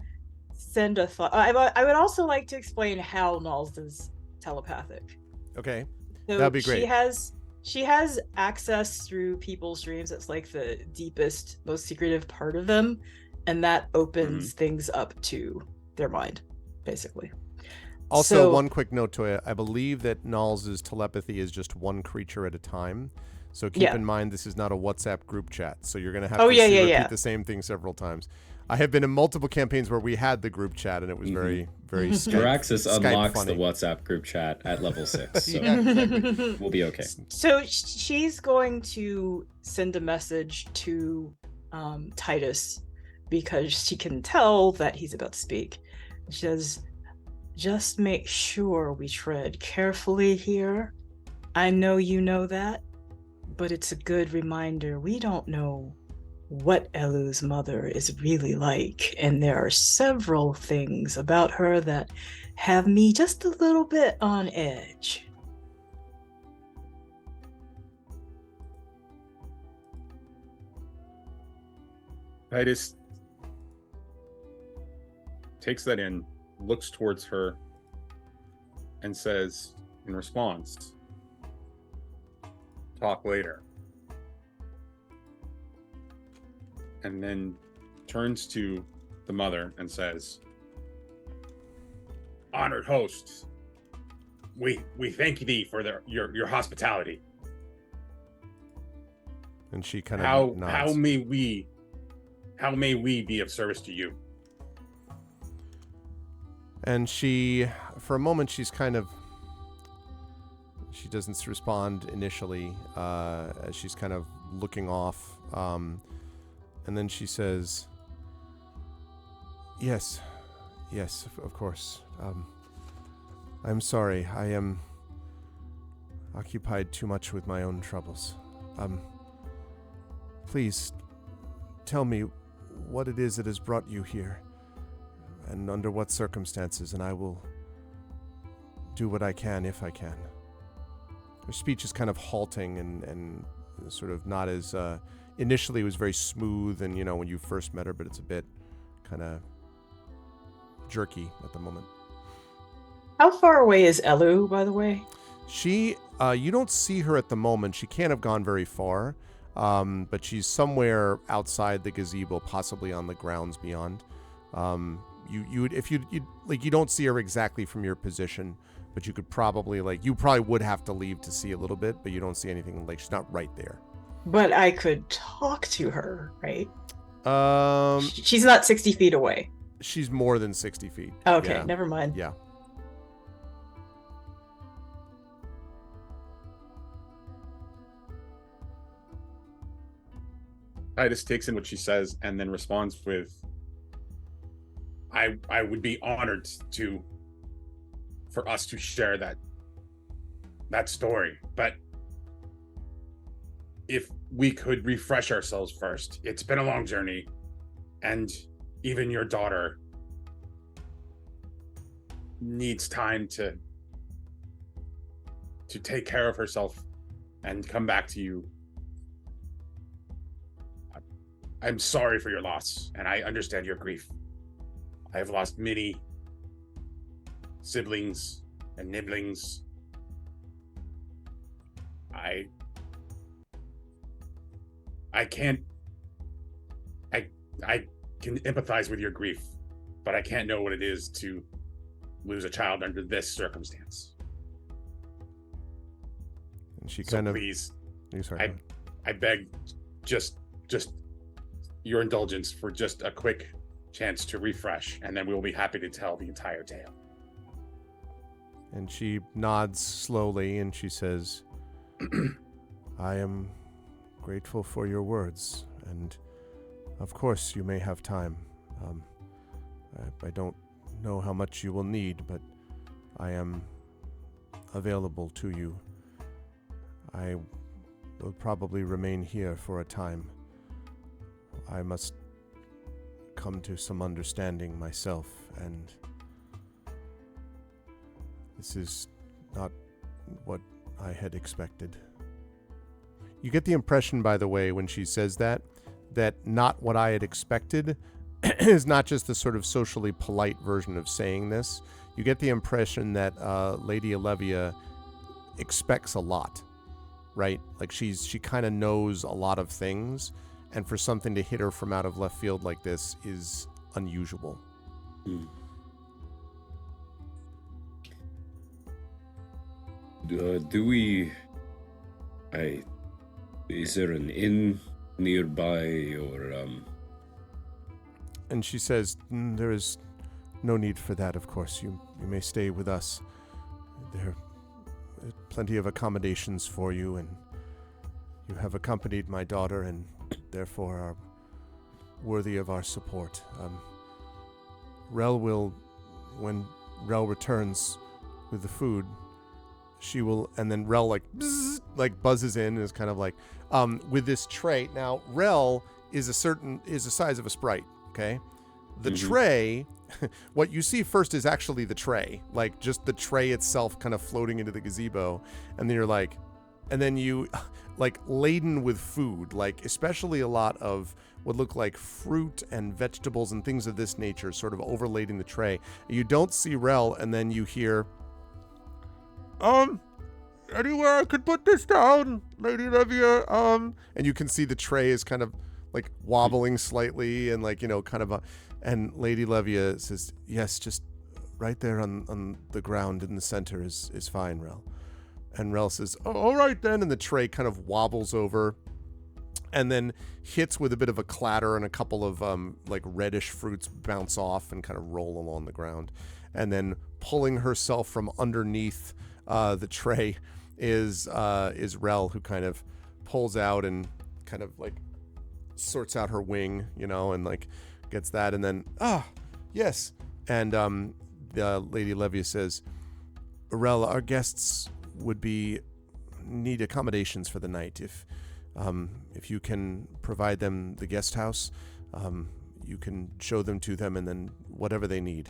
send a thought. I would also like to explain how Nulls is telepathic. Okay. So That'd be great. She has access through people's dreams. It's like the deepest, most secretive part of them, and that opens things up to their mind, basically. Also, So- one quick note to it. I believe that Nulls' telepathy is just one creature at a time. So keep Yeah. in mind this is not a WhatsApp group chat. So you're going to have Oh, to yeah, repeat yeah. the same thing several times. I have been in multiple campaigns where we had the group chat and it was very, very Daraxis Skype unlocks funny. the WhatsApp group chat at level 6, so Yeah, exactly. we'll be okay. So she's going to send a message to Titus because she can tell that he's about to speak. She says, "Just make sure we tread carefully here. I know you know that, but it's a good reminder we don't know what Elu's mother is really like, and there are several things about her that have me just a little bit on edge." Titus takes that in, looks towards her, and says in response, "Talk later." And then turns to the mother and says, "Honored hosts, we thank thee for your hospitality. And she kind How of nods. how may we be of service to you?" And she, for a moment, she doesn't respond initially, as she's kind of looking off. And then she says, yes, of course. I'm sorry. I am occupied too much with my own troubles. Please tell me what it is that has brought you here and under what circumstances, and I will do what I can if I can. Her speech is kind of halting and sort of not as initially it was very smooth and when you first met her, but it's a bit kind of jerky at the moment. How far away is Elu, by the way? She you don't see her at the moment. She can't have gone very far, but she's somewhere outside the gazebo, possibly on the grounds beyond. You don't see her exactly from your position, but you could probably you probably would have to leave to see a little bit, but you don't see anything, she's not right there. But I could talk to her, right? Um, She's not 60 feet away. she's more than 60 feet. Okay, Yeah. never mind. Yeah. Titus takes in what she says and then responds with, I would be honored for us to share that story, but if we could refresh ourselves first. It's been a long journey, and even your daughter needs time to take care of herself and come back to you. I'm sorry for your loss, and I understand your grief. I have lost many siblings and nibblings. I can empathize with your grief, but I can't know what it is to lose a child under this circumstance. And she So kind of please, sorry. I beg just your indulgence for just a quick chance to refresh, and then we will be happy to tell the entire tale. And she nods slowly and she says, I am grateful for your words, and of course you may have time. I don't know how much you will need, but I am available to you. I will probably remain here for a time. I must come to some understanding myself, and this is not what I had expected. You get the impression, by the way, when she says that not what I had expected is not just the sort of socially polite version of saying this. You get the impression that Lady Olivia expects a lot, right? Like she kind of knows a lot of things, and for something to hit her from out of left field like this is unusual. Is there an inn nearby, or And she says, there is no need for that, of course. You may stay with us. There are plenty of accommodations for you, and you have accompanied my daughter and therefore are worthy of our support. Rel will, when Rel returns with the food, she will, and then Rel like buzzes in and is kind of like, with this tray. Now, Rel is the size of a sprite, okay? The tray, what you see first is actually the tray, like just the tray itself kind of floating into the gazebo. And then you're like, and then you like laden with food, like especially a lot of what look like fruit and vegetables and things of this nature sort of overladen the tray. You don't see Rel, and then you hear, anywhere I could put this down, Lady Olivia, and you can see the tray is kind of like wobbling slightly and like, kind of and Lady Olivia says, yes, just right there on the ground in the center is fine, Rel. And Rel says, oh, all right then, and the tray kind of wobbles over and then hits with a bit of a clatter, and a couple of like reddish fruits bounce off and kind of roll along the ground. And then pulling herself from underneath the tray is Rel, who kind of pulls out and kind of like sorts out her wing, and like gets that, and then yes, and the Lady Olivia says, Rel, our guests would need accommodations for the night. If you can provide them the guest house, you can show them to them, and then whatever they need,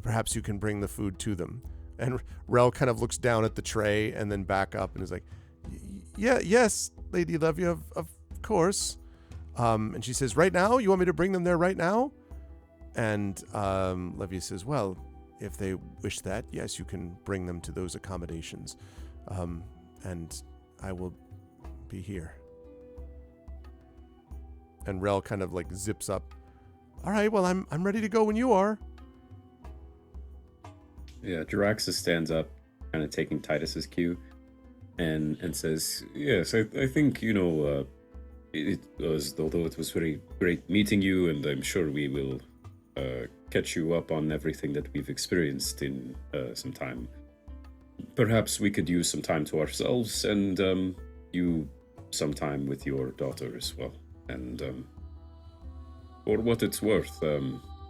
perhaps you can bring the food to them. And Rel kind of looks down at the tray and then back up and is like, yes, Lady Olivia, of course. And she says, right now? You want me to bring them there right now? And Olivia says, well, if they wish that, yes, you can bring them to those accommodations. And I will be here. And Rel kind of like zips up. All right, well, I'm ready to go when you are. Yeah, Jaraxus stands up, kind of taking Titus's cue, and says, yes, I think, it was, although it was very great meeting you, and I'm sure we will catch you up on everything that we've experienced in some time. Perhaps we could use some time to ourselves, and you some time with your daughter as well. And for what it's worth,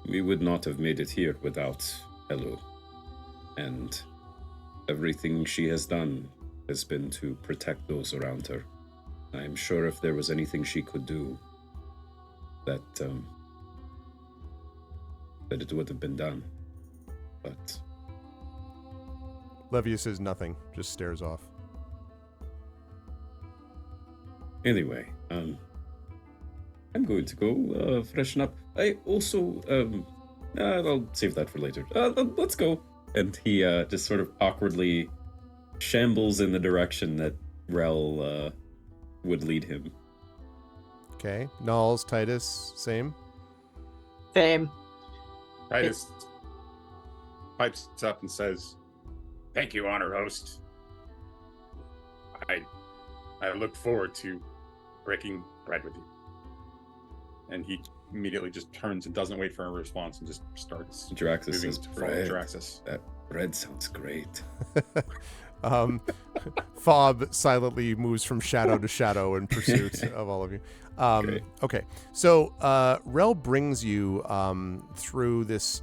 we would not have made it here without Elu. And everything she has done has been to protect those around her. I'm sure if there was anything she could do, that it would have been done. But Olivia says nothing, just stares off. anyway, I'm going to go freshen up. I also I'll save that for later. Let's go. And he just sort of awkwardly shambles in the direction that Rel would lead him. Okay. Nulls, Titus, same. Same. Titus pipes up and says, "Thank you, honor host. I look forward to breaking bread with you." And he immediately just turns and doesn't wait for a response and just starts Jaraxus moving says, to follow "Bread. Jaraxus. That bread sounds great." Fob silently moves from shadow to shadow in pursuit of all of you. Great. Okay, so Rel brings you through this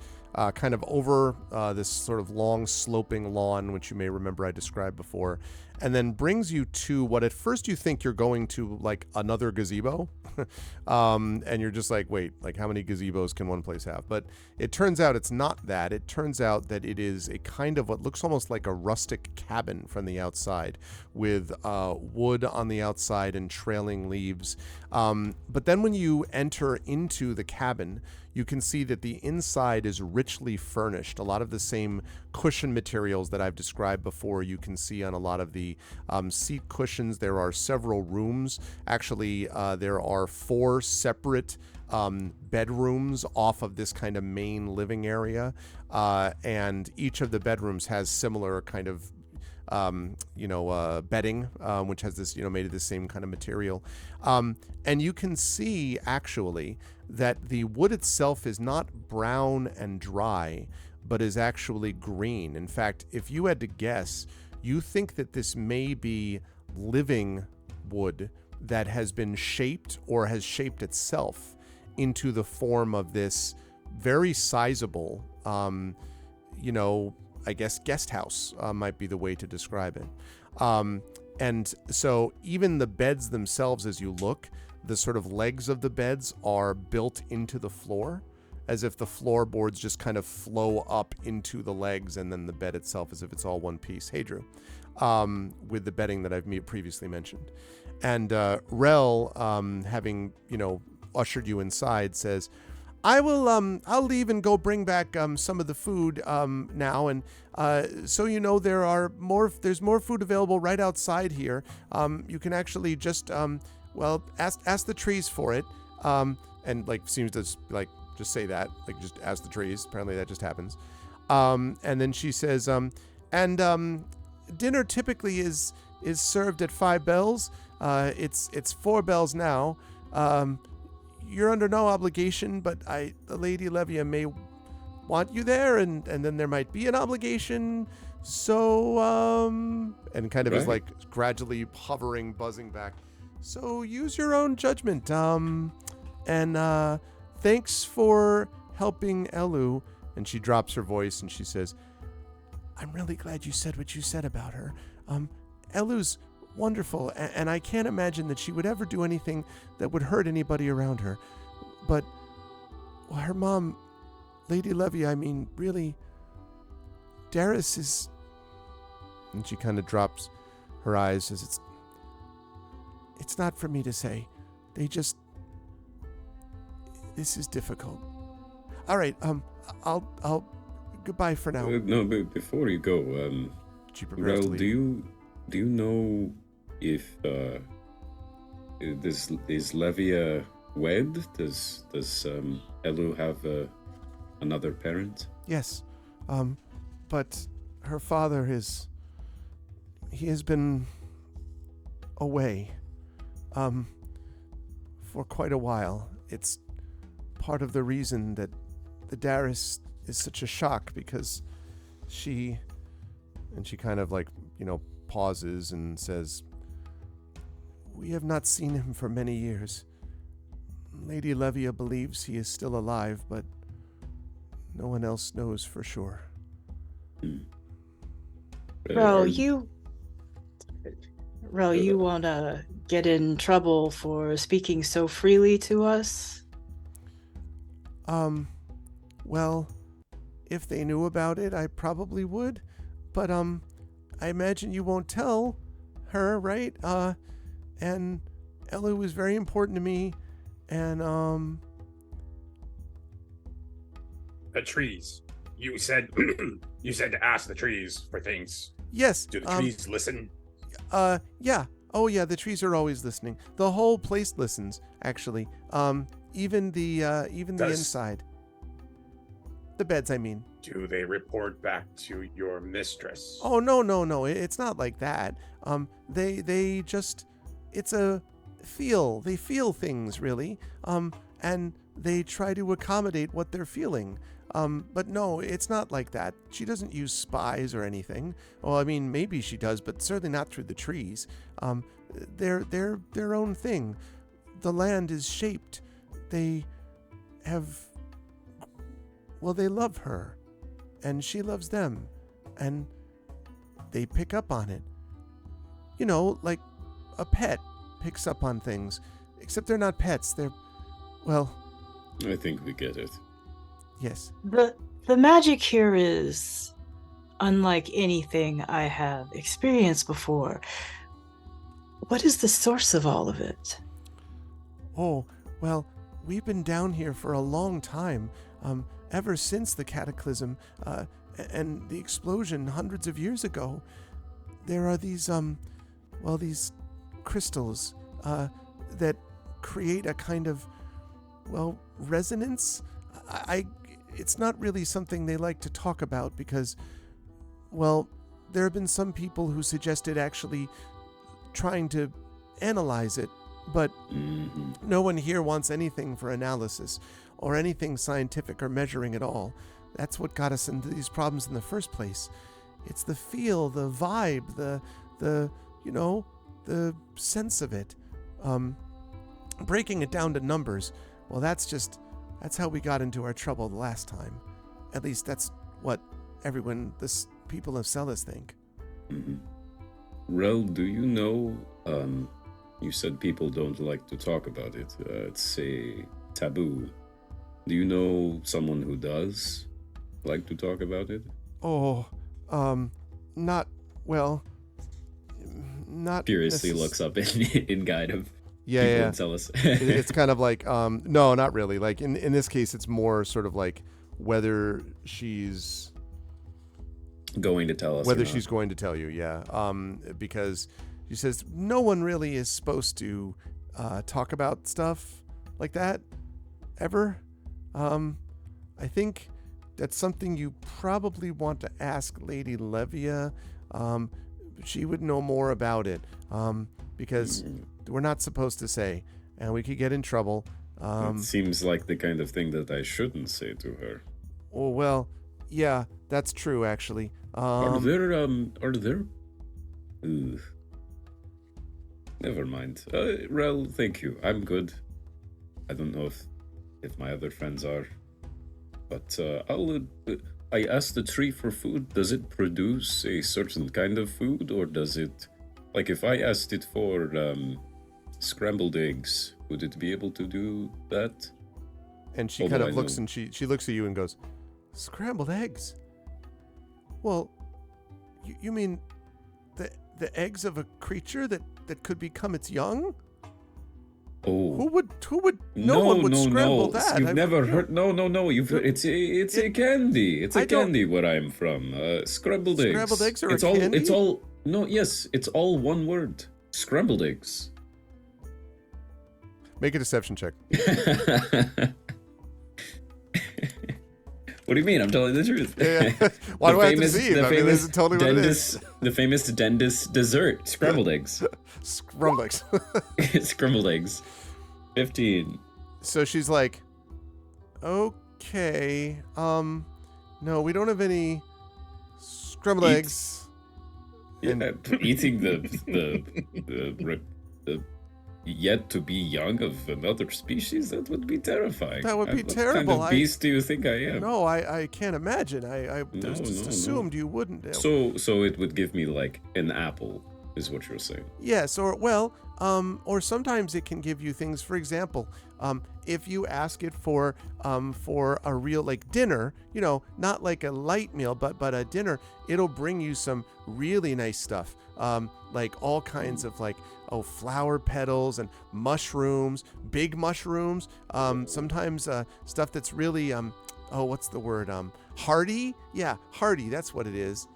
kind of over this sort of long sloping lawn, which you may remember I described before, and then brings you to what at first you think you're going to like another gazebo. And you're just like, wait, like how many gazebos can one place have? But it turns out it's not that. It turns out that it is a kind of what looks almost like a rustic cabin from the outside with wood on the outside and trailing leaves. But then when you enter into the cabin, you can see that the inside is richly furnished. A lot of the same cushion materials that I've described before you can see on a lot of the seat cushions. There are several rooms. Actually, there are 4 separate bedrooms off of this kind of main living area. And each of the bedrooms has similar kind of bedding, which has this, made of the same kind of material. And you can see actually that the wood itself is not brown and dry, but is actually green. In fact, if you had to guess, you think that this may be living wood that has been shaped or has shaped itself into the form of this very sizable, I guess guest house might be the way to describe it. And so even the beds themselves, as you look, the sort of legs of the beds are built into the floor, as if the floorboards just kind of flow up into the legs, and then the bed itself as if it's all one piece. Hey, Drew, with the bedding that I've previously mentioned. And Rel, having, ushered you inside, says, I'll leave and go bring back some of the food now, and so there's more food available right outside here. You can actually just ask the trees for it, and like seems to like just say that, like just ask the trees. Apparently that just happens. And then she says, dinner typically is served at 5 bells. It's 4 bells now. You're under no obligation, but the Lady Levia may want you there, and then there might be an obligation. So, and kind of is like gradually hovering, buzzing back. So use your own judgment. And thanks for helping Elu. And she drops her voice and she says, I'm really glad you said what you said about her. Elu's wonderful, and I can't imagine that she would ever do anything that would hurt anybody around her. But her mom, Lady Levy, I mean, really, Darius is... And she kind of drops her eyes as it's not for me to say. This is difficult. All right, I'll goodbye for now. No, but before you go, she prepares to leave. Do you know if is Levia wed? Does Elu have another parent? Yes, but her father has been away for quite a while. It's part of the reason that the Darius is such a shock, because she kind of like, pauses and says, we have not seen him for many years. Lady Levia believes he is still alive, but no one else knows for sure. Ro, you want to get in trouble for speaking so freely to us? Well, if they knew about it, I probably would, but I imagine you won't tell her, right? And Elu was very important to me, and The trees. You said to ask the trees for things. Yes. Do the trees listen? Yeah. Oh yeah, the trees are always listening. The whole place listens, actually. Even the inside. The beds, I mean. Do they report back to your mistress? Oh no. It's not like that. They just, it's a feel. They feel things, really. And they try to accommodate what they're feeling. But no, it's not like that. She doesn't use spies or anything. Well, I mean, maybe she does, but certainly not through the trees. They're their own thing. The land is shaped. They love her, and she loves them, and they pick up on it. you know, like a pet picks up on things. Except they're not pets. They're, well, I think we get it. yes. The magic here is unlike anything I have experienced before. What is the source of all of it? Oh, well, we've been down here for a long time, ever since the cataclysm, and the explosion hundreds of years ago. There are these, these crystals, that create a kind of, resonance. It's not really something they like to talk about because, there have been some people who suggested actually trying to analyze it, but no one here wants anything for analysis or anything scientific or measuring at all. That's what got us into these problems in the first place. It's the feel, the vibe, the sense of it. Breaking it down to numbers, that's how we got into our trouble the last time. At least that's what people of Celis think. Mm-hmm. Rel, do you know, you said people don't like to talk about it. It's a taboo. Do you know someone who does like to talk about it? Oh, not Curiously looks up in guide of yeah, people yeah. in Celis. It's kind of like, no, not really. Like in this case, it's more sort of like whether she's going to tell us. Whether she's going to tell you, yeah. Because she says no one really is supposed to talk about stuff like that ever. I think that's something you probably want to ask Lady Levia. She would know more about it. Because we're not supposed to say, and we could get in trouble. It seems like the kind of thing that I shouldn't say to her. Oh, well, yeah, that's true, actually. Are there? Ugh. Never mind. Rel, thank you. I'm good. I don't know if my other friends are, but I asked the tree for food. Does it produce a certain kind of food, or does it? Like, if I asked it for scrambled eggs, would it be able to do that? And she kind of looks, and she looks at you and goes, "Scrambled eggs? Well, you mean the eggs of a creature that could become its young? Oh, who would? No one would scramble that. You've never heard? No. It's a candy. It's a candy where I'm from. Scrambled eggs. Scrambled eggs are it's a all. candy? It's all. No. Yes. It's all one word. Scrambled eggs. Make a deception check." What do you mean? I'm telling the truth. Yeah. Why do I have to deceive? I mean, this is totally what it is. The famous Dendis dessert, scrambled eggs. Scrambled eggs. Scrambled eggs. 15. So she's like, "Okay, no, we don't have any scrambled eggs." Yeah, eating the yet to be young of another species, that would be terrifying. That would be terrible. What kind of beast do you think I am? No, I can't imagine. I just assumed you wouldn't. So it would give me like an apple, is what you're saying. Yes, or sometimes it can give you things. For example, if you ask it for a real like dinner, not like a light meal, but a dinner, it'll bring you some really nice stuff. Like all kinds of like flower petals and mushrooms, big mushrooms. Sometimes stuff that's really what's the word? Hardy? Yeah, hardy. That's what it is.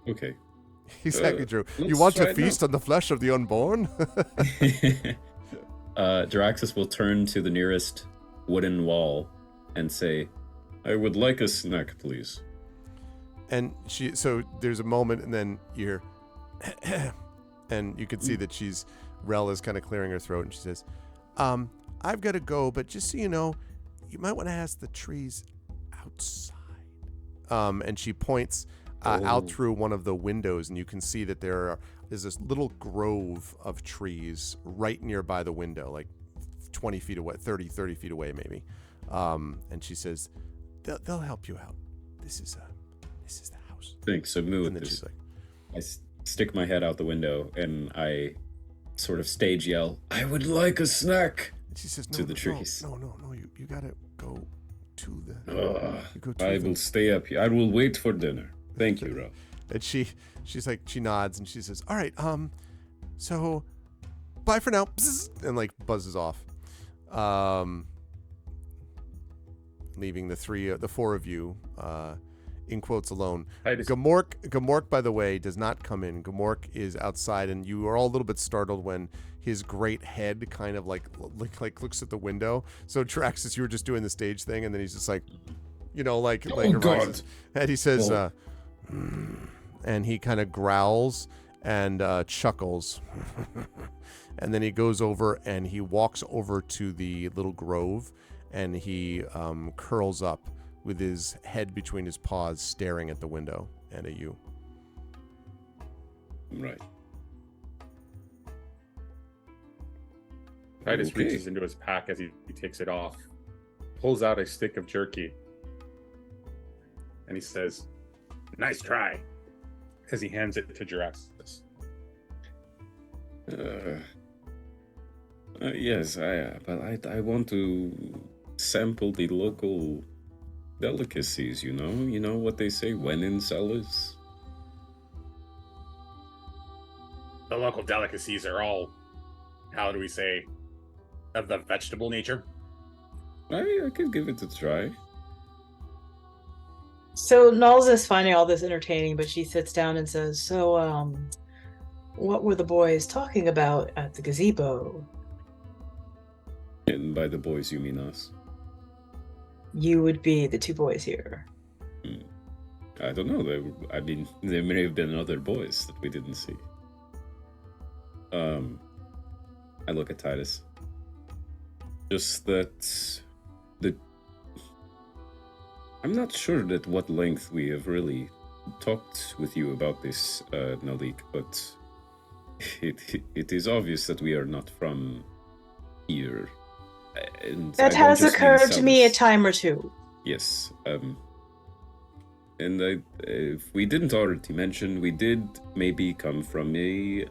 Okay. Exactly, Drew. You want to feast on the flesh of the unborn? Jaraxxus will turn to the nearest wooden wall and say, "I would like a snack, please." And so there's a moment, and then you hear, and you can see that Rel is kind of clearing her throat, and she says, "I've got to go, but just so you know, you might want to ask the trees outside." And she points out through one of the windows, and you can see that there's this little grove of trees right nearby the window, like 20 feet away, 30 feet away maybe. And she says, they'll help you out. This is the house. Thanks. So move And then this. she's like, stick my head out the window and I sort of stage yell, "I would like a snack!" And she says, no, to the no, trees. No, you gotta go to the. You go I the- will stay up here. I will wait for dinner. Thank you, Ralph. And she's like, she nods and she says, all right, so bye for now. Bzzz, and like buzzes off. Leaving the four of you, in quotes alone. Titus, Gamork, by the way, does not come in. Gamork is outside, and you are all a little bit startled when his great head kind of like looks at the window. So Traxxas, you were just doing the stage thing, and then he's just like, like arises. And he says, and he kind of growls and chuckles, and then he goes over and he walks over to the little grove, and he curls up with his head between his paws, staring at the window and at you. Right. Titus Okay. reaches into his pack as he takes it off, pulls out a stick of jerky, and he says, "Nice try," as he hands it to Juraxis. Yes, but I want to sample the local delicacies. You know what they say when in cellars. The local delicacies are all, how do we say, of the vegetable nature. I could give it a try. So Nulls is finding all this entertaining, but she sits down and says, "So, what were the boys talking about at the gazebo?" And by the boys, you mean us? You would be the two boys here. I don't know. There may have been other boys that we didn't see. I look at Titus. Just that I'm not sure at what length we have really talked with you about this, Nalik, but it is obvious that we are not from here. And That I don't has just mean occurred to me a Celis. time or two. Yes. And if we didn't already mention, we did maybe come from a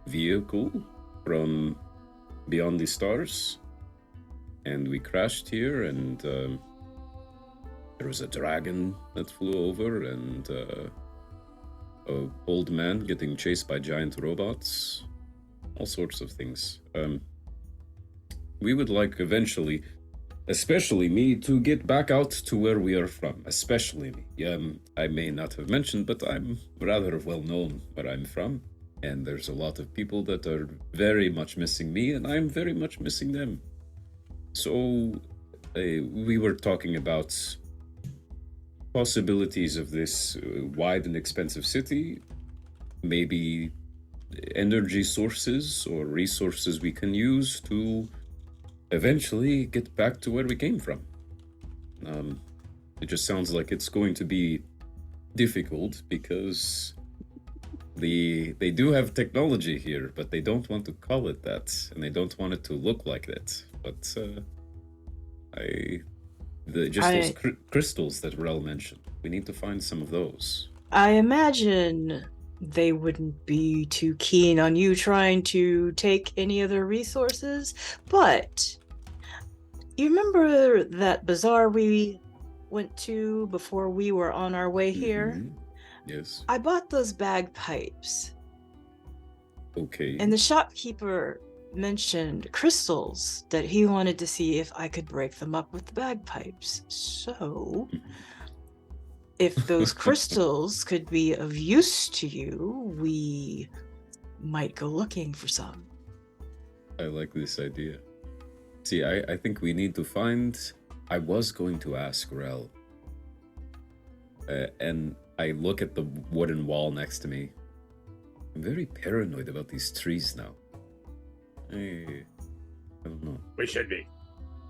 vehicle from beyond the stars, and we crashed here, and there was a dragon that flew over, and a old man getting chased by giant robots, all sorts of things. We would like eventually, especially me, to get back out to where we are from. Especially me. I may not have mentioned, but I'm rather well known where I'm from. And there's a lot of people that are very much missing me, and I'm very much missing them. So we were talking about possibilities of this wide and expensive city, maybe energy sources or resources we can use to eventually get back to where we came from. It just sounds like it's going to be difficult because they do have technology here, but they don't want to call it that, and they don't want it to look like that. But those crystals that Rel mentioned, we need to find some of those. I imagine they wouldn't be too keen on you trying to take any of their resources, but you remember that bazaar we went to before we were on our way here? Mhm. Yes. I bought those bagpipes, Okay. and the shopkeeper mentioned crystals that he wanted to see if I could break them up with the bagpipes. So, if those crystals could be of use to you, we might go looking for some. I like this idea. See, I think we need to find... I was going to ask Rel. And I look at the wooden wall next to me. I'm very paranoid about these trees now. I don't know. We should be.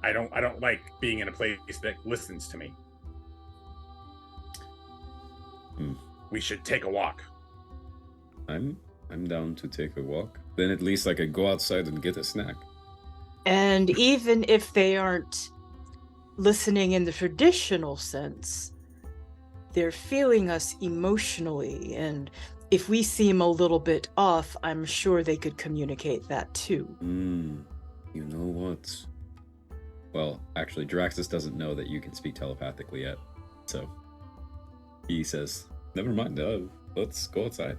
I don't like being in a place that listens to me. We should take a walk. I'm down to take a walk. Then at least I could go outside and get a snack. And even if they aren't listening in the traditional sense, they're feeling us emotionally, and if we seem a little bit off, I'm sure they could communicate that too. You know what? Well, actually, Draxus doesn't know that you can speak telepathically yet, so he says, "Never mind. Let's go outside."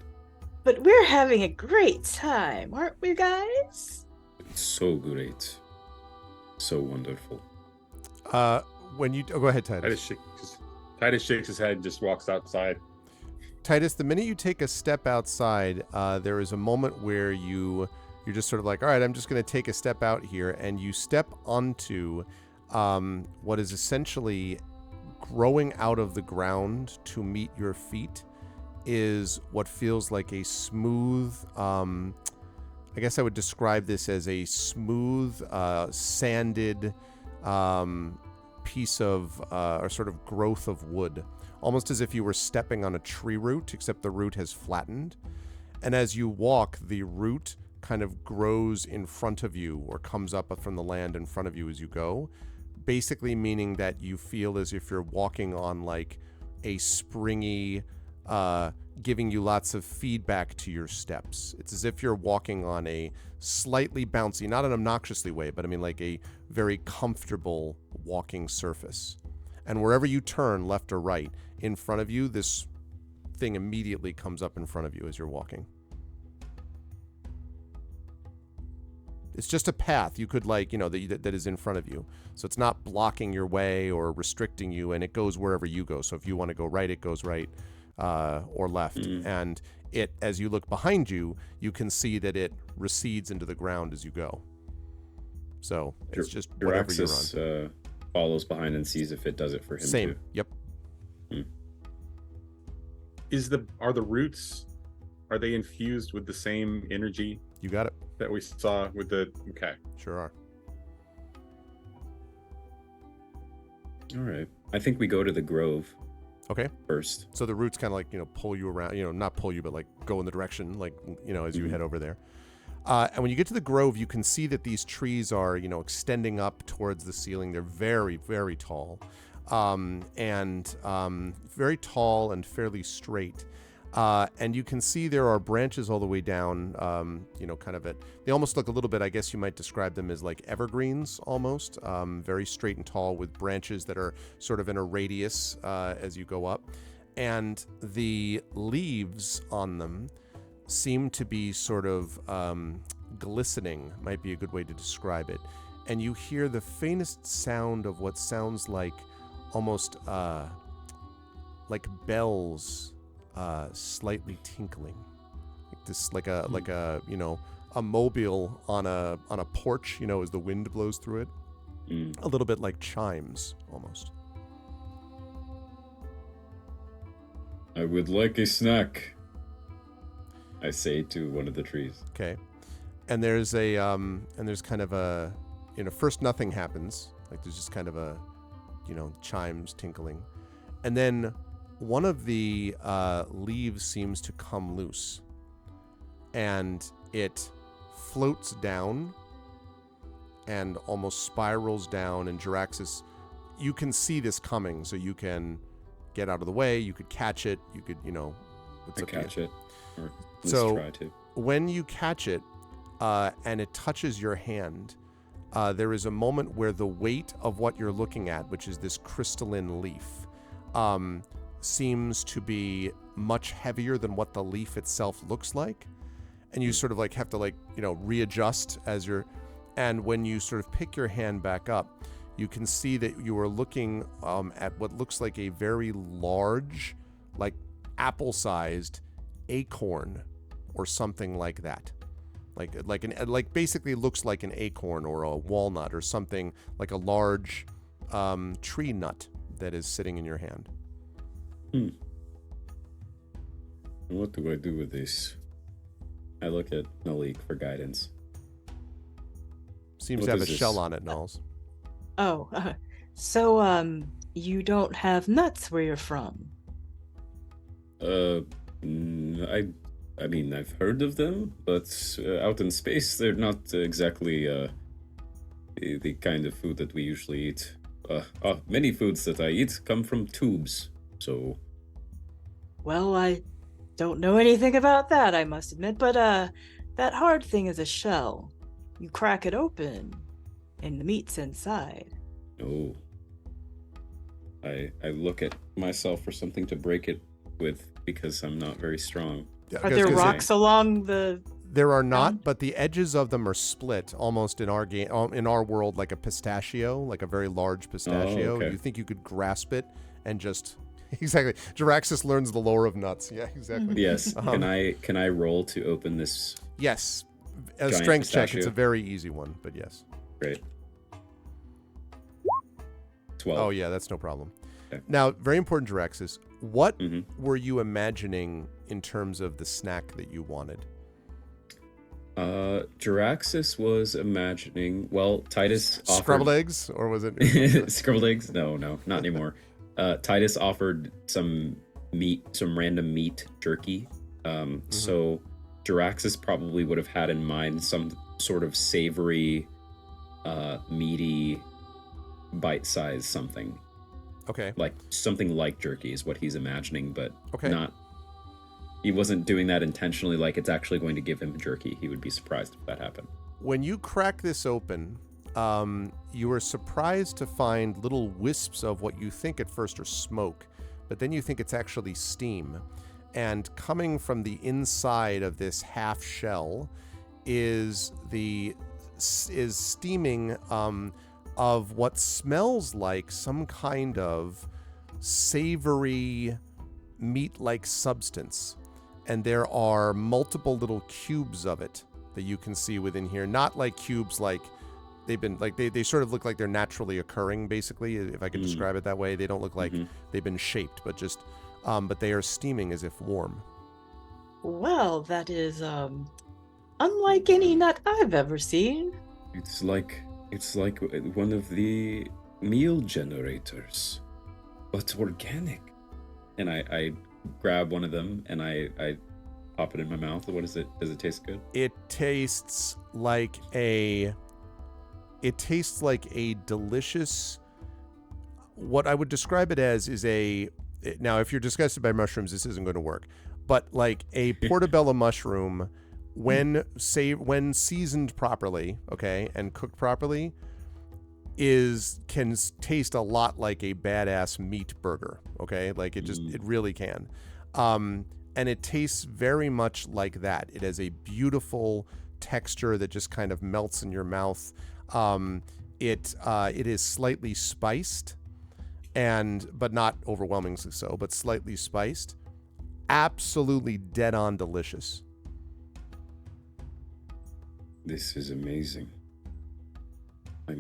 But we're having a great time, aren't we, guys? It's so great, so wonderful. When you go ahead, Titus. Titus shakes his head and just walks outside. Titus, the minute you take a step outside, there is a moment where you're just sort of like, all right, I'm just going to take a step out here, and you step onto what is essentially growing out of the ground to meet your feet is what feels like a smooth, I guess I would describe this as a smooth, sanded piece of, or sort of growth of wood, almost as if you were stepping on a tree root, except the root has flattened. And as you walk, the root kind of grows in front of you or comes up from the land in front of you as you go, basically meaning that you feel as if you're walking on like a springy, giving you lots of feedback to your steps. It's as if you're walking on a slightly bouncy, not an obnoxiously way, but I mean like a very comfortable walking surface. And wherever you turn, left or right, in front of you, this thing immediately comes up in front of you as you're walking. It's just a path you could that is in front of you. So it's not blocking your way or restricting you, and it goes wherever you go. So if you want to go right, it goes right or left. And it, as you look behind you, you can see that it recedes into the ground as you go. So it's just whatever you're on. Follows behind and sees if it does it for him. Same. Too. Yep. Are the roots, are they infused with the same energy You got it. that we saw with the, okay. Sure are. All right. I think we go to the grove. Okay. First. So the roots kind of like, pull you around, not pull you, but like go in the direction, like, as you head over there. And when you get to the grove, you can see that these trees are, extending up towards the ceiling. They're very, very tall, and very tall and fairly straight. And you can see there are branches all the way down, kind of they almost look a little bit, I guess you might describe them as like evergreens almost, very straight and tall with branches that are sort of in a radius as you go up. And the leaves on them seem to be sort of glistening, might be a good way to describe it. And you hear the faintest sound of what sounds like almost like bells slightly tinkling, like this, like a mobile on a porch, as the wind blows through it, a little bit like chimes almost. I would like a snack, I say to one of the trees. Okay. And there's kind of a, first nothing happens, like there's just kind of a, chimes tinkling, and then one of the leaves seems to come loose, and it floats down and almost spirals down. And Jaraxxus, you can see this coming, so you can get out of the way. You could catch it. You could, I catch it, or at least So try to. when you catch it and it touches your hand, there is a moment where the weight of what you're looking at, which is this crystalline leaf, seems to be much heavier than what the leaf itself looks like. And you sort of like have to readjust as you're, and when you sort of pick your hand back up, you can see that you are looking at what looks like a very large, like apple-sized acorn or something like that. Like basically looks like an acorn or a walnut or something, like a large tree nut that is sitting in your hand. What do I do with this? I look at Nalik for guidance. Seems What to have a is this? shell on it, Knowles. Oh, so you don't have nuts where you're from? I mean, I've heard of them, but out in space, they're not exactly the kind of food that we usually eat. Many foods that I eat come from tubes, so Well, I don't know anything about that, I must admit, but that hard thing is a shell. You crack it open, and the meat's inside. Oh. I look at myself for something to break it with because I'm not very strong. Yeah, Are I was there gonna say, rocks along the? There are not, ground? but the edges of them are split almost in our game, in our world, like a pistachio, like a very large pistachio. okay. You think you could grasp it and just exactly. Jaraxxus learns the lore of nuts. Yeah, exactly. Yes. Um, Can I roll to open this? Yes, a Giant strength check. It's pistachio. a very easy one, but yes. Great. 12. Oh yeah, that's no problem. Okay. Now, very important, Jaraxxus. What Mhm. were you imagining in terms of the snack that you wanted? Jaraxxus was imagining. Well, Titus offered Scrambled eggs, or was it? scrambled eggs. No, not anymore. Titus offered some random meat jerky. So Jaraxxus probably would have had in mind some sort of savory, meaty, bite-sized something. Okay. Like something like jerky is what he's imagining, but Okay. not. He wasn't doing that intentionally. Like it's actually going to give him jerky. He would be surprised if that happened. When you crack this open, you are surprised to find little wisps of what you think at first are smoke, but then you think it's actually steam. And coming from the inside of this half shell is steaming of what smells like some kind of savory meat-like substance. And there are multiple little cubes of it that you can see within here. Not like cubes like they've been like they sort of look like they're naturally occurring, basically, if I could describe it that way. They don't look like they've been shaped, but just but they are steaming as if warm. Well, that is unlike any nut I've ever seen. It's like one of the meal generators, but organic. And I grab one of them and I pop it in my mouth. What is it? Does it taste good? It tastes like a delicious, what I would describe it as is now if you're disgusted by mushrooms, this isn't going to work, but like a portobello mushroom when seasoned properly, okay, and cooked properly, can taste a lot like a badass meat burger, okay? Like it really can. And it tastes very much like that. It has a beautiful texture that just kind of melts in your mouth. It is slightly spiced, but not overwhelmingly so, but slightly spiced. Absolutely dead on delicious. This is amazing. I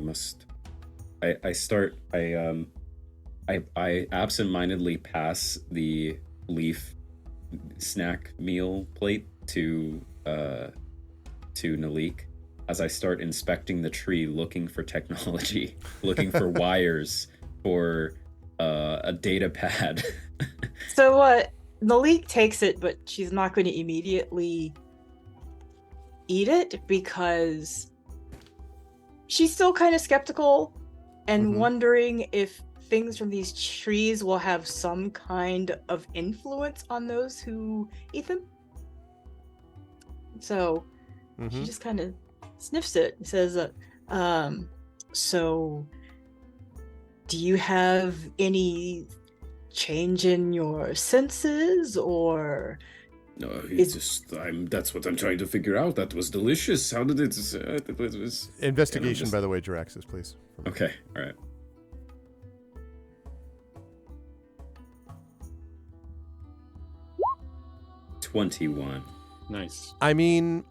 absentmindedly pass the leaf snack meal plate to Nalik as I start inspecting the tree, looking for technology, looking for wires, for a data pad. So Nalik takes it, but she's not going to immediately eat it because she's still kind of skeptical and wondering if things from these trees will have some kind of influence on those who eat them. So she just kind of sniffs it and says, so do you have any change in your senses, or No, that's what I'm trying to figure out. That was delicious. How did it was Investigation, by the way, Jaraxxus, please. Okay, all right. $21. Nice. I mean,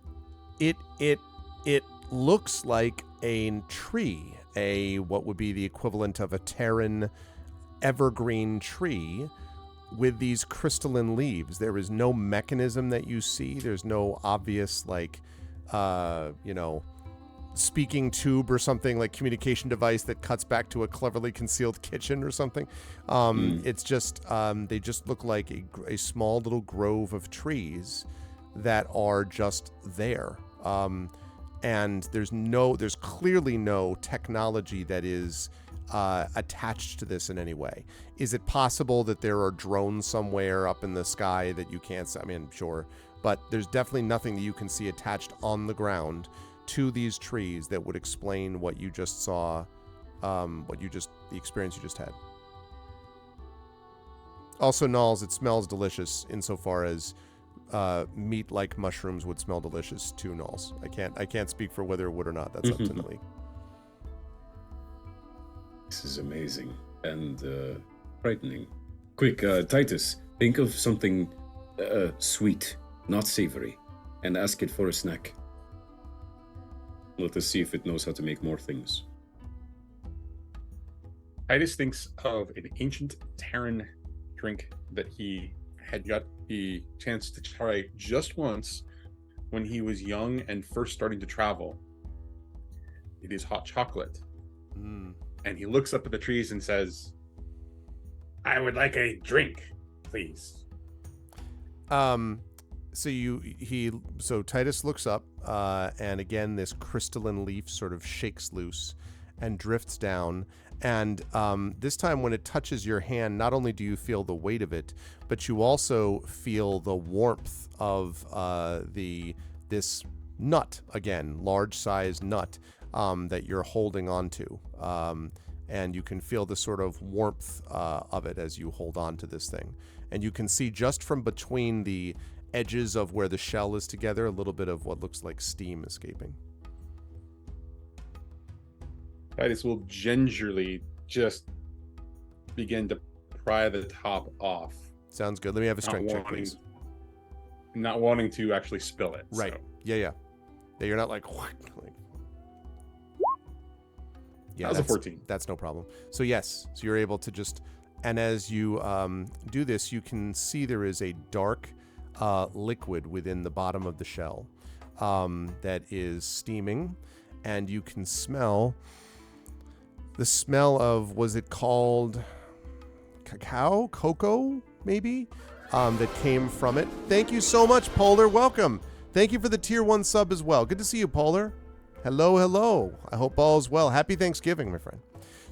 it looks like a tree, what would be the equivalent of a Terran evergreen tree with these crystalline leaves. There is no mechanism that you see. There's no obvious speaking tube or something, like communication device that cuts back to a cleverly concealed kitchen or something. It's just they just look like a small little grove of trees that are just there. And there's clearly no technology that is attached to this in any way. Is it possible that there are drones somewhere up in the sky that you can't see? I mean, sure, but there's definitely nothing that you can see attached on the ground to these trees that would explain what you just saw, the experience you just had. Also, Nalls, it smells delicious insofar as meat like mushrooms would smell delicious to Nalls. I can't speak for whether it would or not. That's up to Nalik. This is amazing and frightening. Quick, Titus, think of something sweet, not savory, and ask it for a snack. Let us see if it knows how to make more things. Titus thinks of an ancient Terran drink that he had got the chance to try just once when he was young and first starting to travel. It is hot chocolate. And he looks up at the trees and says, "I would like a drink, please." So Titus looks up, and again this crystalline leaf sort of shakes loose and drifts down. And this time when it touches your hand, not only do you feel the weight of it, but you also feel the warmth of this nut, again, large size nut that you're holding onto. And you can feel the sort of warmth of it as you hold on to this thing. And you can see just from between the edges of where the shell is together, a little bit of what looks like steam escaping. Titus will gingerly just begin to pry the top off. Sounds good. Let me have a strength check, wanting- please. Not wanting to actually spill it. Right. So. Yeah. You're not like yeah, That was a 14. That's no problem. So yes, so you're able to just, and as you do this, you can see there is a dark liquid within the bottom of the shell that is steaming, and you can smell the smell of, was it called cocoa, maybe, that came from it. Thank you so much, Polar. Welcome. Thank you for the tier 1 sub as well. Good to see you, Polar. Hello. I hope all is well. Happy Thanksgiving, my friend.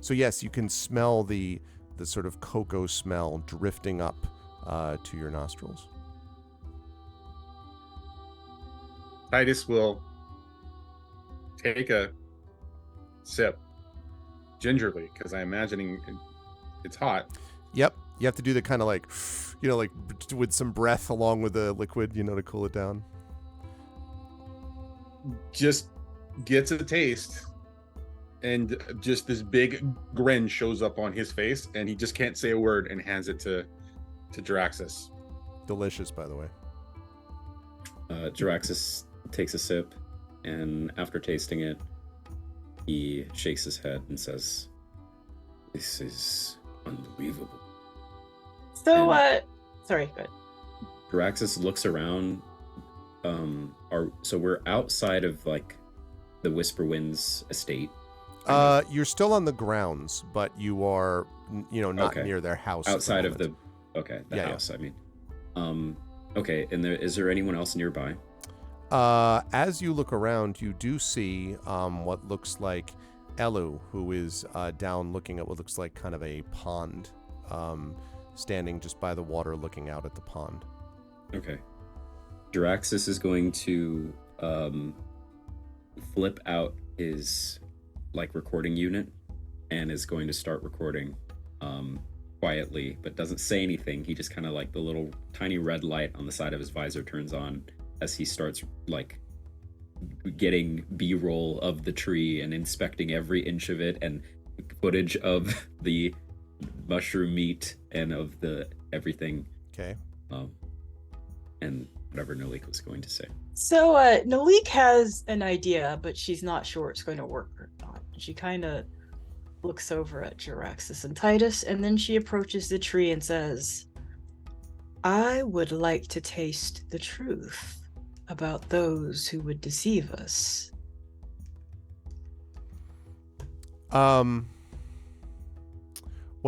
So yes, you can smell the sort of cocoa smell drifting up to your nostrils. Titus will take a sip gingerly, because I'm imagining it's hot. Yep. You have to do the kind of like, like with some breath along with the liquid, to cool it down. Just gets a taste, and just this big grin shows up on his face, and he just can't say a word and hands it to Jaraxxus. Delicious, by the way. Jaraxxus takes a sip, and after tasting it, he shakes his head and says, "This is unbelievable." So, sorry, go ahead. Jaraxxus looks around. So we're outside of like the Whisperwinds estate. You're still on the grounds, but you are, not Okay. near their house. Outside of moment. the Yeah. house. I mean, okay. And is there anyone else nearby? As you look around, you do see what looks like Elu, who is down looking at what looks like kind of a pond, standing just by the water looking out at the pond. Okay. Jaraxxus is going to flip out his recording unit and is going to start recording quietly, but doesn't say anything. He just kind of the little tiny red light on the side of his visor turns on as he starts getting B-roll of the tree and inspecting every inch of it, and footage of the mushroom meat and of the everything. Okay. And whatever Nalik was going to say. So, Nalik has an idea, but she's not sure it's going to work or not. She kind of looks over at Jaraxxus and Titus, and then she approaches the tree and says, "I would like to taste the truth about those who would deceive us." What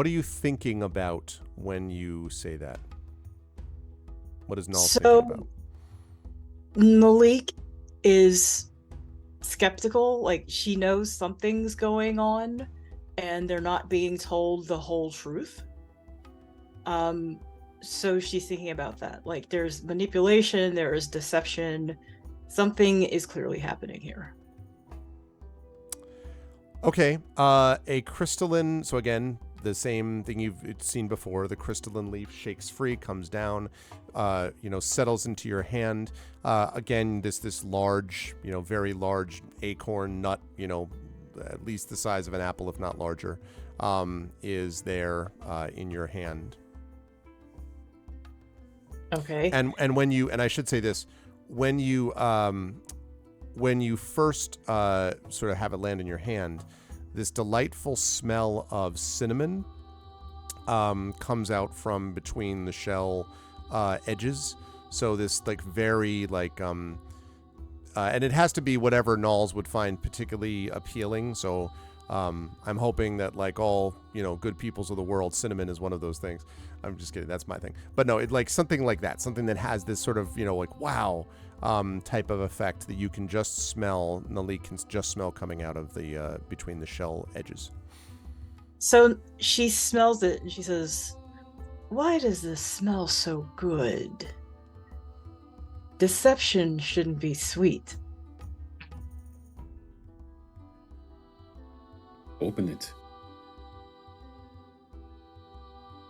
are you thinking about when you say that? What is Null So, thinking about? Nalik is skeptical, she knows something's going on, and they're not being told the whole truth. So she's thinking about that. Like, there's manipulation, there is deception. Something is clearly happening here. Okay. A crystalline. So again, the same thing you've seen before. The crystalline leaf shakes free, comes down, settles into your hand. Again, this large, very large acorn nut, at least the size of an apple, if not larger, is there in your hand. Okay. And when you, and I should say this, when you first sort of have it land in your hand, this delightful smell of cinnamon comes out from between the shell edges. So this like very like and it has to be whatever Nalls would find particularly appealing. So I'm hoping that like all good peoples of the world, cinnamon is one of those things. I'm just kidding. That's my thing. But no, it like something like that, something that has this sort of like wow type of effect that you can just smell. Nalik can just smell coming out of the between the shell edges. So she smells it and she says, "Why does this smell so good? Deception shouldn't be sweet." Open it.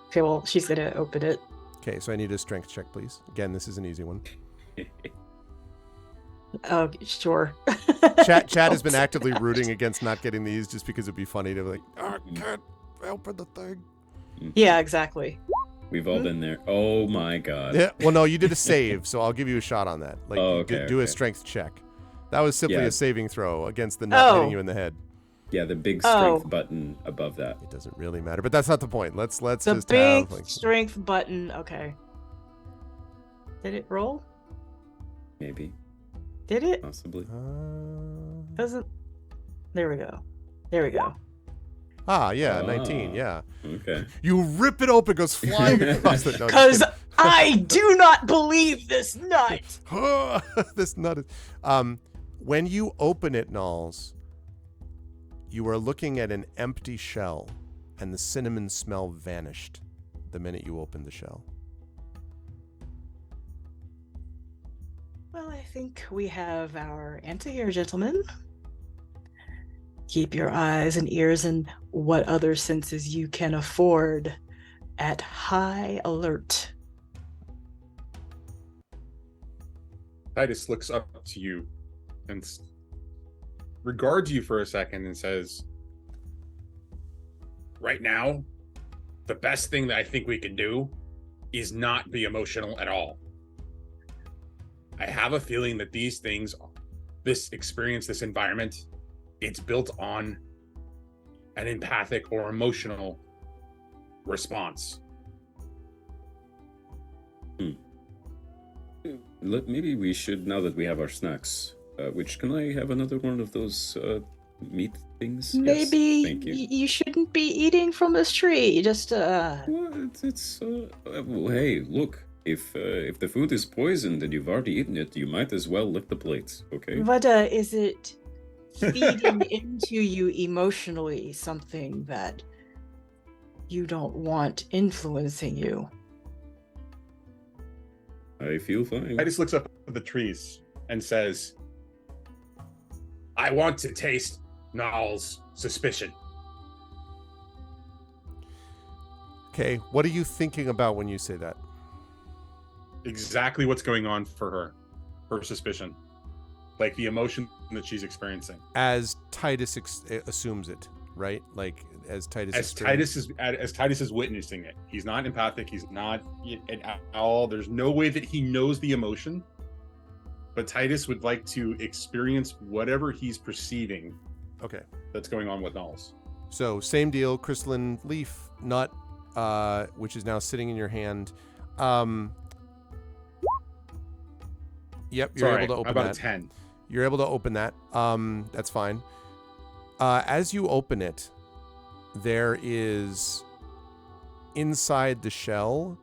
Okay, well, she's gonna open it. Okay, so I need a strength check, please. Again, this is an easy one. Oh, sure. Chad has been actively rooting against not getting these just because it'd be funny to be like, oh, I can't open the thing. Yeah, exactly. We've all been there. Oh my god. Yeah. Well, no, you did a save, so I'll give you a shot on that. Like, do a okay. strength check. That was simply Yeah. a saving throw against the nut hitting Oh. you in the head. Yeah, the big Oh. strength button above that. It doesn't really matter, but that's not the point. Let's The just big have like, strength button. Okay. Did it roll? Maybe. Did it? Possibly. Doesn't. There we go. There we go. Yeah, Ah. 19, yeah. Okay. You rip it open, goes flying across the nut. Because I do not believe this nut. This nut is. When you open it, Nalls, you are looking at an empty shell, and the cinnamon smell vanished the minute you opened the shell. Well, I think we have our answer here, gentlemen. Keep your eyes and ears and what other senses you can afford at high alert. Titus looks up to you and regards you for a second and says, "Right now, the best thing that I think we can do is not be emotional at all. I have a feeling that these things, this experience, this environment, it's built on an empathic or emotional response." Maybe we should, now that we have our snacks, can I have another one of those meat things? Maybe Yes, thank you. you shouldn't be eating from this tree. Just Well, well, hey, look. If the food is poisoned and you've already eaten it, you might as well lick the plates, okay? But is it feeding into you emotionally something that you don't want influencing you? I feel fine. Titus looks up at the trees and says, "I want to taste Nal's suspicion." Okay, what are you thinking about when you say that? Exactly what's going on for her suspicion, like the emotion that she's experiencing. As Titus assumes it, right? Like as Titus. As Titus is witnessing it, he's not empathic. He's not at all. There's no way that he knows the emotion, but Titus would like to experience whatever he's perceiving. Okay. That's going on with Nalls. So same deal, crystalline leaf nut, which is now sitting in your hand. Yep, you're Sorry, able to open about that. a 10. You're able to open that. That's fine. As you open it, there is inside the shell,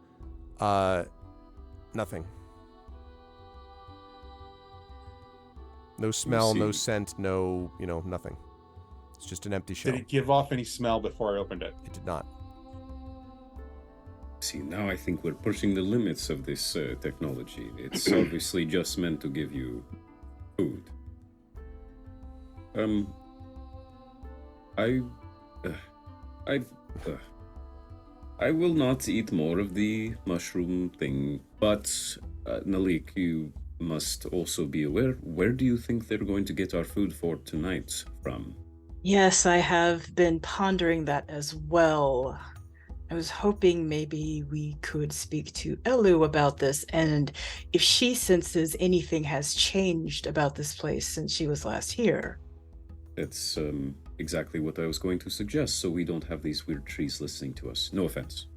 nothing. No smell, no see. scent, no, nothing. It's just an empty shell. Did it give off any smell before I opened it? It did not. See, now I think we're pushing the limits of this technology. It's obviously just meant to give you food. I will not eat more of the mushroom thing, but Nalik, you must also be aware. Where do you think they're going to get our food for tonight from? Yes, I have been pondering that as well. I was hoping maybe we could speak to Elu about this, and if she senses anything has changed about this place since she was last here. That's exactly what I was going to suggest, so we don't have these weird trees listening to us. No offense.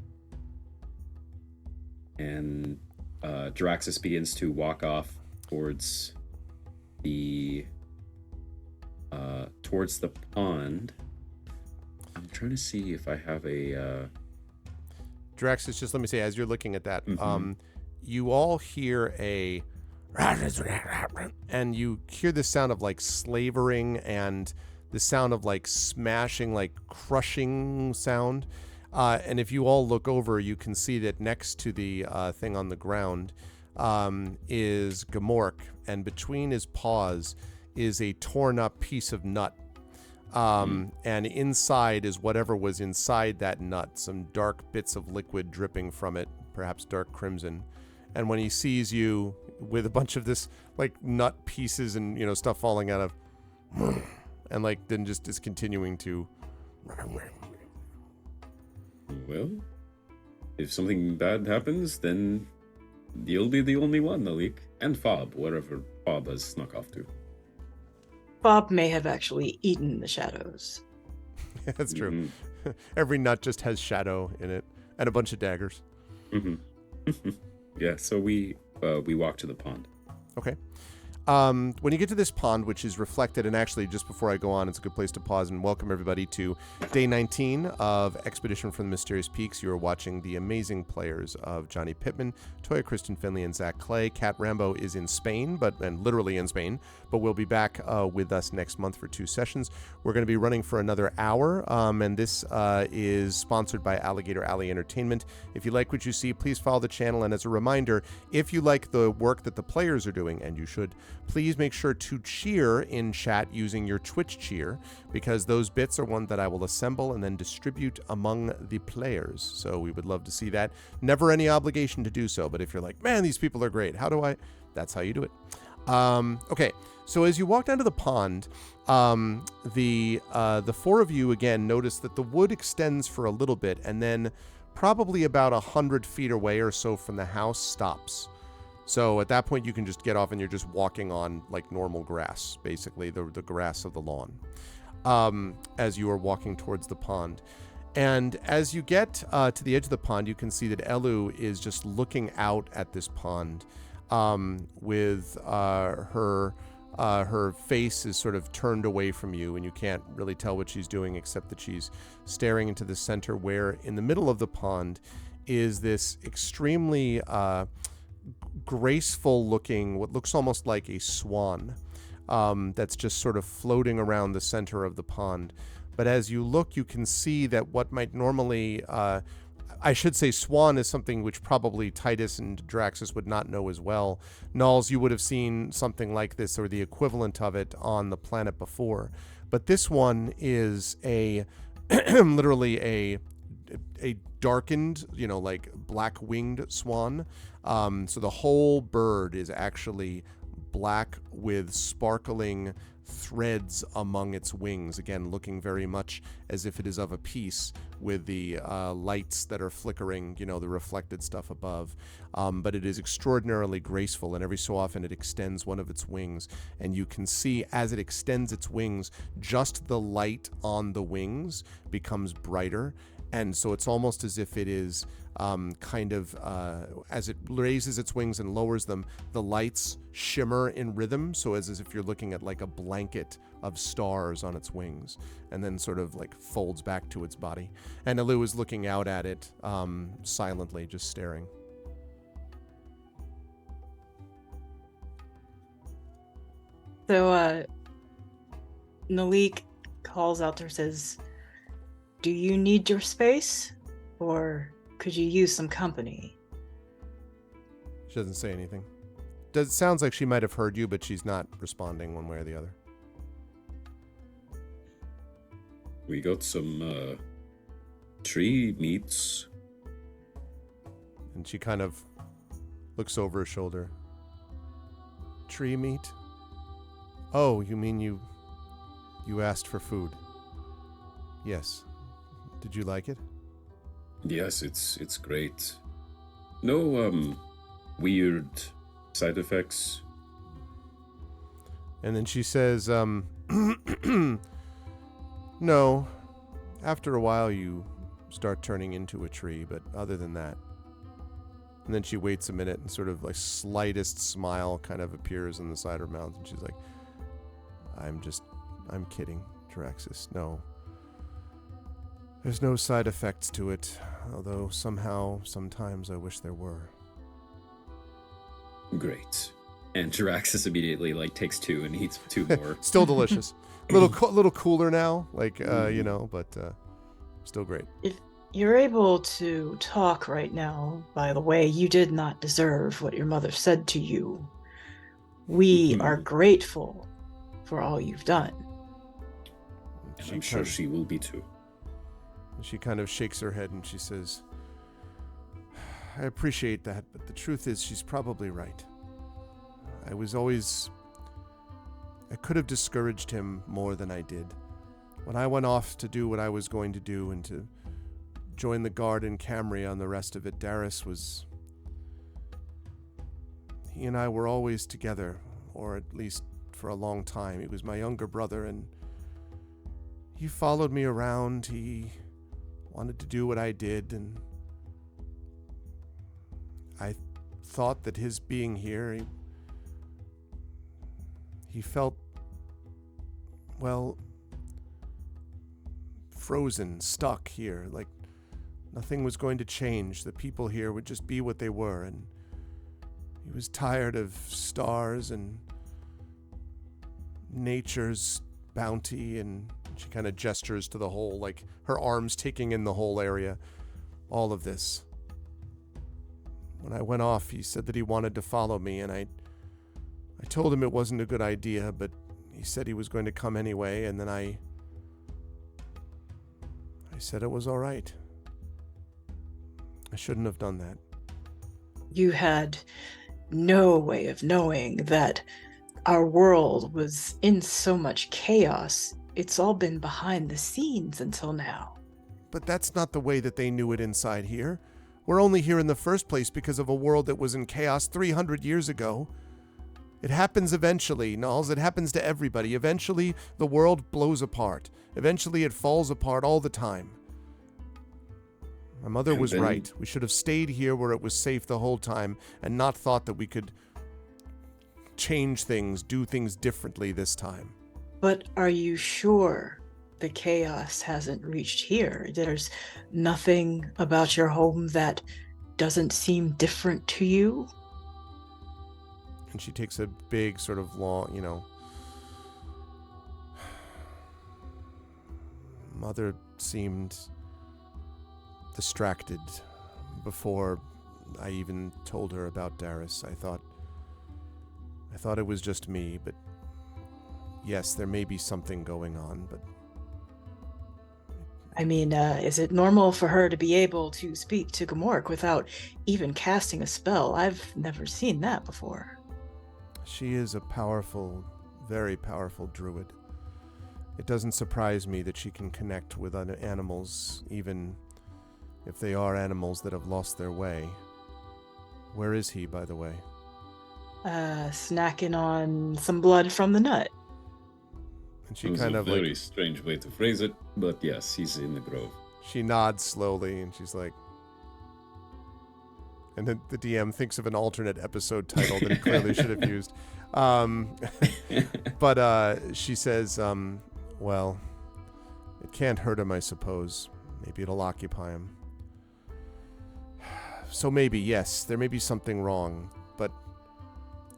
And Draxus begins to walk off towards the pond. I'm trying to see if I have a Draxus, just let me say, as you're looking at that, Mhm. you all hear and you hear the sound of like slavering and the sound of like smashing, like crushing sound. And if you all look over, you can see that next to the thing on the ground is Gamork, and between his paws is a torn up piece of nut. And inside is whatever was inside that nut, some dark bits of liquid dripping from it, perhaps dark crimson. And when he sees you with a bunch of this like nut pieces and, you know, stuff falling out of, and like then just is continuing to. Well, if something bad happens, then you'll be the only one, Nalik. And Fob, wherever Fob has snuck off to. Bob may have actually eaten the shadows. That's true. Mhm. Every nut just has shadow in it and a bunch of daggers. Mhm. Yeah, so we walk to the pond. Okay. When you get to this pond, which is reflected, and actually just before I go on, it's a good place to pause and welcome everybody to day 19 of Expedition from the Mysterious Peaks. You are watching the amazing players of Johnny Pittman, Toya Kristen Finley, and Zach Clay. Kat Rambo is in Spain, and literally in Spain, but will be back with us next month for 2 sessions. We're going to be running for another hour, and this is sponsored by Alligator Alley Entertainment. If you like what you see, please follow the channel, and as a reminder, if you like the work that the players are doing, and you should, please make sure to cheer in chat using your Twitch cheer, because those bits are one that I will assemble and then distribute among the players. So we would love to see that. Never any obligation to do so, but if you're like, man, these people are great, how do I? That's how you do it. Okay, so as you walk down to the pond, the 4 of you again notice that the wood extends for a little bit, and then probably about 100 feet away or so from the house stops. So at that point, you can just get off and you're just walking on like normal grass, basically the grass of the lawn, as you are walking towards the pond. And as you get to the edge of the pond, you can see that Elu is just looking out at this pond with her face is sort of turned away from you, and you can't really tell what she's doing except that she's staring into the center, where in the middle of the pond is this extremely graceful looking, what looks almost like a swan, that's just sort of floating around the center of the pond. But as you look, you can see that what might normally, I should say swan is something which probably Titus and Draxus would not know as well. Nulls, you would have seen something like this or the equivalent of it on the planet before. But this one is a literally a darkened, you know, like black-winged swan. So the whole bird is actually black with sparkling threads among its wings, again looking very much as if it is of a piece with the lights that are flickering, you know, the reflected stuff above. But it is extraordinarily graceful, and every so often it extends one of its wings, and you can see as it extends its wings, just the light on the wings becomes brighter. And so it's almost as if it is as it raises its wings and lowers them, the lights shimmer in rhythm. So as if you're looking at like a blanket of stars on its wings, and then sort of like folds back to its body. And Elu is looking out at it silently, just staring. So, Nalik, calls out to her, says, "Do you need your space? Or could you use some company?" She doesn't say anything. Sounds like she might have heard you, but she's not responding one way or the other. We got some tree meats. And she kind of looks over her shoulder. Tree meat? Oh, you mean you asked for food? Yes. Did you like it? Yes, it's great. No weird side effects. And then she says, no. After a while you start turning into a tree, but other than that. And then she waits a minute and sort of like slightest smile kind of appears on the side of her mouth. And she's like, I'm kidding, Jaraxxus. No. There's no side effects to it. Although sometimes I wish there were. Great. And Jaraxxus immediately takes 2 and eats 2 more. Still delicious. little cooler now, but still great. If you're able to talk right now, by the way, you did not deserve what your mother said to you. We are grateful for all you've done. And I'm sure she will be too. She kind of shakes her head and she says, I appreciate that, but the truth is she's probably right. I could have discouraged him more than I did. When I went off to do what I was going to do and to join the guard in Camria and the rest of it, Darius he and I were always together, or at least for a long time. He was my younger brother, and he followed me around. He wanted to do what I did, and I thought that his being here, he felt, well, frozen, stuck here, like nothing was going to change. The people here would just be what they were, and he was tired of stars and nature's bounty, and she kind of gestures to the whole, like her arms taking in the whole area, all of this. When I went off, he said that he wanted to follow me, and I told him it wasn't a good idea, but he said he was going to come anyway, and then I said it was all right. I shouldn't have done that. You had no way of knowing that our world was in so much chaos. It's all been behind the scenes until now. But that's not the way that they knew it inside here. We're only here in the first place because of a world that was in chaos 300 years ago. It happens eventually, Nulls. It happens to everybody. Eventually, the world blows apart. Eventually, it falls apart all the time. My mother was right. We should have stayed here where it was safe the whole time and not thought that we could change things, do things differently this time. But are you sure the chaos hasn't reached here? There's nothing about your home that doesn't seem different to you? And she takes a big sort of long, Mother seemed distracted before I even told her about Darius. I thought it was just me, but yes, there may be something going on, but I mean, is it normal for her to be able to speak to Gamork without even casting a spell? I've never seen that before. She is a powerful, very powerful druid. It doesn't surprise me that she can connect with other animals, even if they are animals that have lost their way. Where is he, by the way? Snacking on some blood from the nut. And she It was kind a of very strange way to phrase it, but yes, he's in the grove. she nods slowly, and she's like, and then the DM thinks of an alternate episode title that he clearly should have used. But she says, well, it can't hurt him, I suppose. Maybe it'll occupy him. So maybe, yes, there may be something wrong, but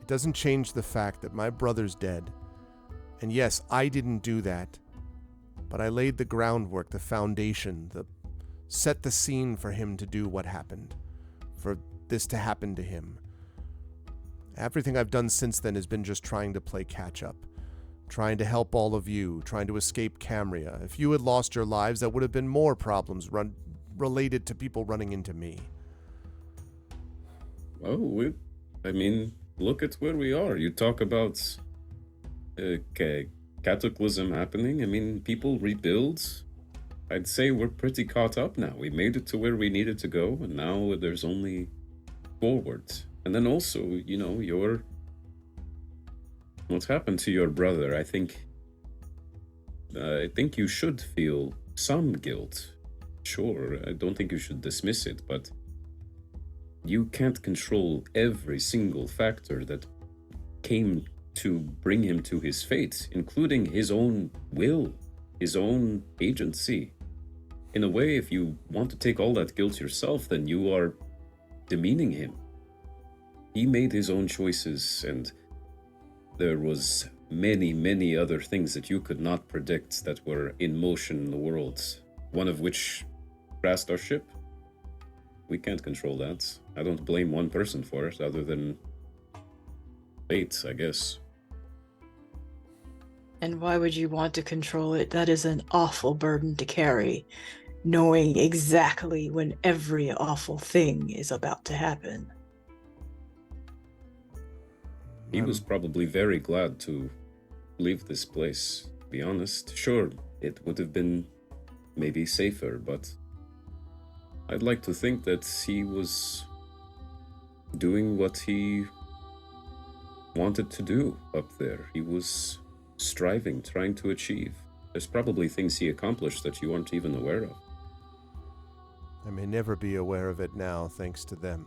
it doesn't change the fact that my brother's dead. And yes, I didn't do that. But I laid the groundwork, the foundation, set the scene for him to do what happened, for this to happen to him. Everything I've done since then has been just trying to play catch up, trying to help all of you, trying to escape Cambria. If you had lost your lives, there would have been more problems related to people running into me. Oh, I mean, look at where we are. You talk about cataclysm happening. I mean, people rebuild. I'd say we're pretty caught up now. We made it to where we needed to go, and now there's only forward. And then also, you know, what's happened to your brother, I think you should feel some guilt. Sure, I don't think you should dismiss it, but you can't control every single factor that came to bring him to his fate, including his own will, his own agency. In a way, if you want to take all that guilt yourself, then you are demeaning him. He made his own choices, and there was many, many other things that you could not predict that were in motion in the world, one of which crashed our ship. We can't control that. I don't blame one person for it, other than fate, I guess. And why would you want to control it? That is an awful burden to carry, knowing exactly when every awful thing is about to happen. He was probably very glad to leave this place, to be honest. Sure, it would have been maybe safer, but I'd like to think that he was doing what he wanted to do up there. He was striving, trying to achieve. There's probably things he accomplished that you aren't even aware of. I may never be aware of it now, thanks to them.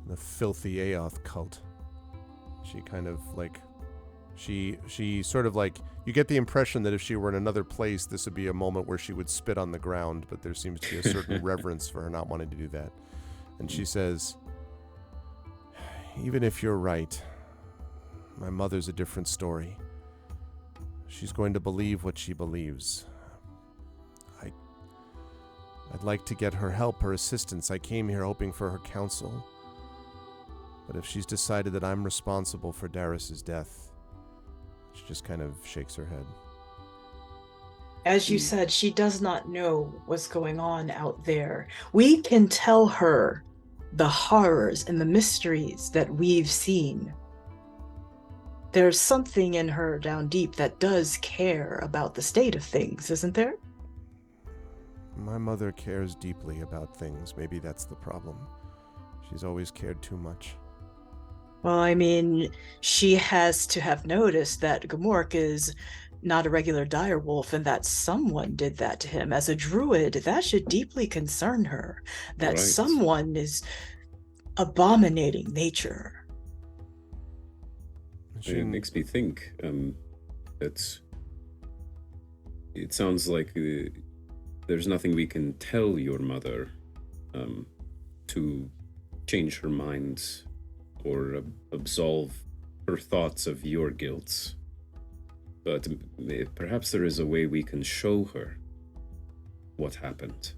The filthy Aoth cult. She kind of like, she sort of like, you get the impression that if she were in another place, this would be a moment where she would spit on the ground, but there seems to be a certain reverence for her not wanting to do that. And she says, even if you're right, my mother's a different story. She's going to believe what she believes. I'd like to get her help, her assistance. I came here hoping for her counsel. But if she's decided that I'm responsible for Darius's death, she just kind of shakes her head. As you said, she does not know what's going on out there. We can tell her the horrors and the mysteries that we've seen. There's something in her down deep that does care about the state of things, isn't there? My mother cares deeply about things. Maybe that's the problem. She's always cared too much. Well, I mean, she has to have noticed that Gamork is not a regular direwolf and that someone did that to him. As a druid, that should deeply concern her. That Right. someone is abominating nature. She, It makes me think that it sounds like there's nothing we can tell your mother to change her mind or absolve her thoughts of your guilt. But perhaps there is a way we can show her what happened,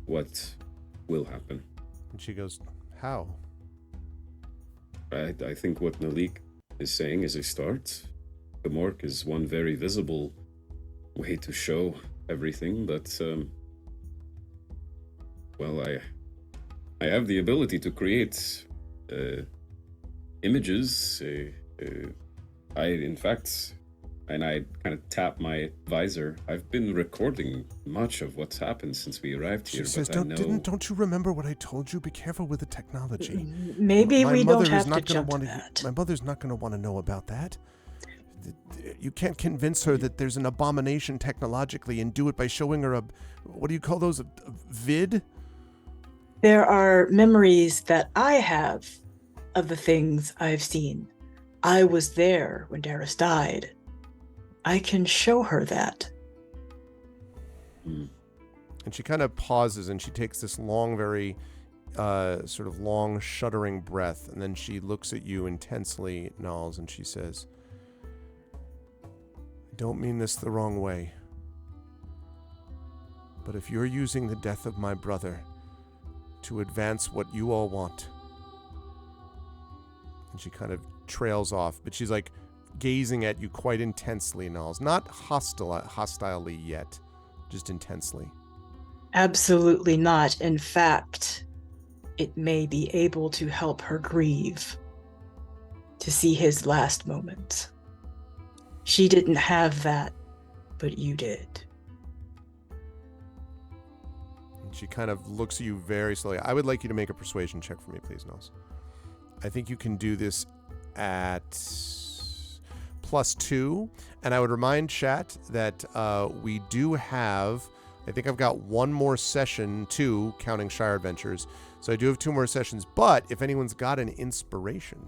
what will happen. and she goes, how? I think what Malik is saying is a start. Gamork is one very visible way to show everything, but well, I have the ability to create images. In fact, and I kind of tap my visor. I've been recording much of what's happened since we arrived She here, says, but I know. don't you remember what I told you? Be careful with the technology. Maybe My we mother don't is have to not gonna jump to wanna- that. My mother's not going to want to know about that. You can't convince her that there's an abomination technologically and do it by showing her what do you call those, a vid? There are memories that I have of the things I've seen. I was there when Darius died. I can show her that. And she kind of pauses and she takes this long, very sort of long, shuddering breath. And then she looks at you intensely, Knowles, and she says, I don't mean this the wrong way. But if you're using the death of my brother to advance what you all want. And she kind of trails off, but she's like gazing at you quite intensely, Nulls. Not hostilely yet, just intensely. Absolutely not. In fact, it may be able to help her grieve, to see his last moments. She didn't have that, but you did. And she kind of looks at you very slowly. I would like you to make a persuasion check for me, please, Nulls. I think you can do this at +2. And I would remind chat that we do have, I think I've got one more session too, counting Shire Adventures. So I do have 2 more sessions. But if anyone's got an inspiration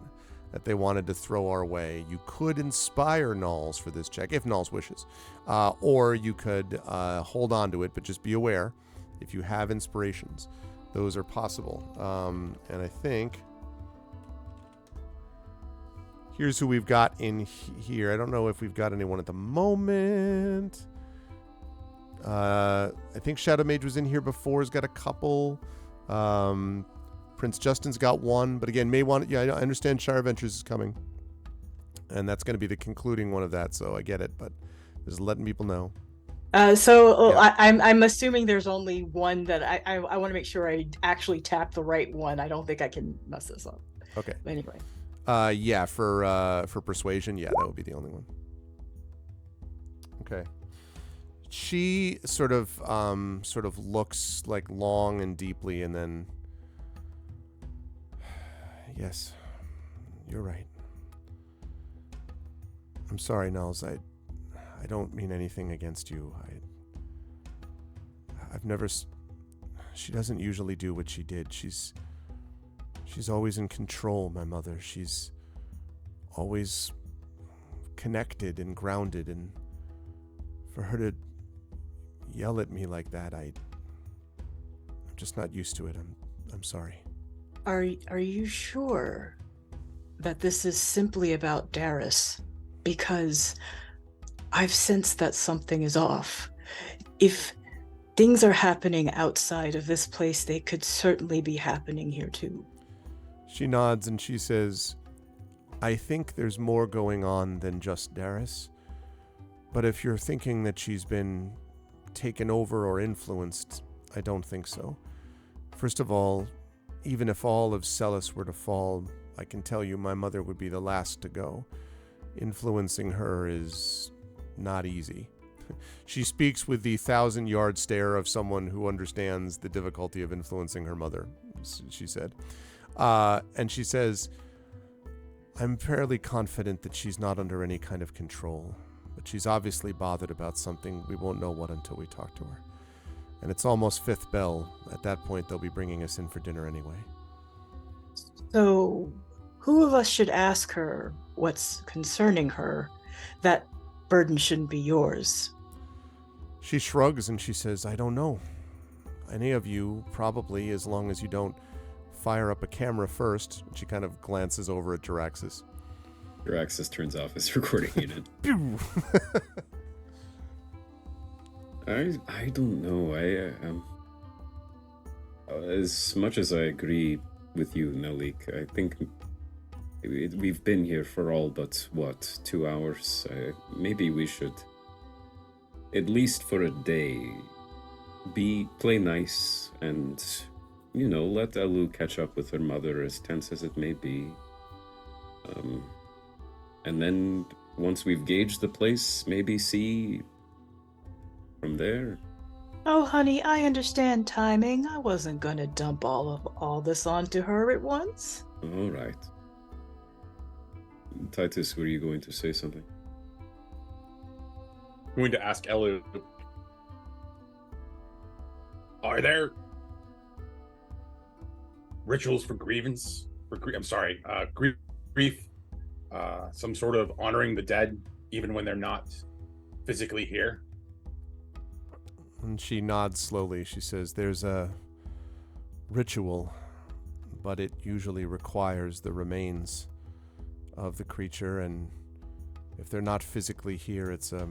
that they wanted to throw our way, you could inspire Nulls for this check, if Nulls wishes. Or you could hold on to it, but just be aware, if you have inspirations, those are possible. And I think... here's who we've got in here. I don't know if we've got anyone at the moment. I think Shadow Mage was in here before. Has got a couple. Prince Justin's got one. But again, may want... yeah, I understand Shire Adventures is coming. And that's going to be the concluding one of that. So I get it. But just letting people know. Yeah. I'm assuming there's only one that I want to make sure I actually tap the right one. I don't think I can mess this up. Okay. Anyway. Yeah, for persuasion, yeah, that would be the only one. Okay. She sort of looks like long and deeply, and then, yes, you're right. I'm sorry, Nulls. I don't mean anything against you. I've never. She doesn't usually do what she did. She's always in control, my mother. She's always connected and grounded, and for her to yell at me like that, I'm just not used to it. I'm sorry. Are you sure that this is simply about Darius? Because I've sensed that something is off. If things are happening outside of this place, they could certainly be happening here too. She nods and she says, I think there's more going on than just Darius. But if you're thinking that she's been taken over or influenced, I don't think so. First of all, even if all of Celis were to fall, I can tell you my mother would be the last to go. Influencing her is not easy. She speaks with the 1,000-yard stare of someone who understands the difficulty of influencing her mother, she said. And she says, I'm fairly confident that she's not under any kind of control, but she's obviously bothered about something. We won't know what until we talk to her. And it's almost 5th bell. At that point, they'll be bringing us in for dinner anyway. So, who of us should ask her what's concerning her? That burden shouldn't be yours. She shrugs and she says, I don't know. Any of you, probably, as long as you don't fire up a camera first. She kind of glances over at Jaraxxus. Jaraxxus turns off his recording unit. Pew! I don't know. As much as I agree with you, Nalik, I think we've been here for all but, 2 hours? Maybe we should, at least for a day, play nice and, let Alu catch up with her mother, as tense as it may be. And then, once we've gauged the place, maybe see from there. Oh, honey, I understand timing. I wasn't gonna dump all this onto her at once. All right. Titus, were you going to say something? I'm going to ask Elu, are there rituals for grievance? Grief? Some sort of honoring the dead, even when they're not physically here? And she nods slowly. She says, there's a ritual, but it usually requires the remains of the creature, and if they're not physically here, it's a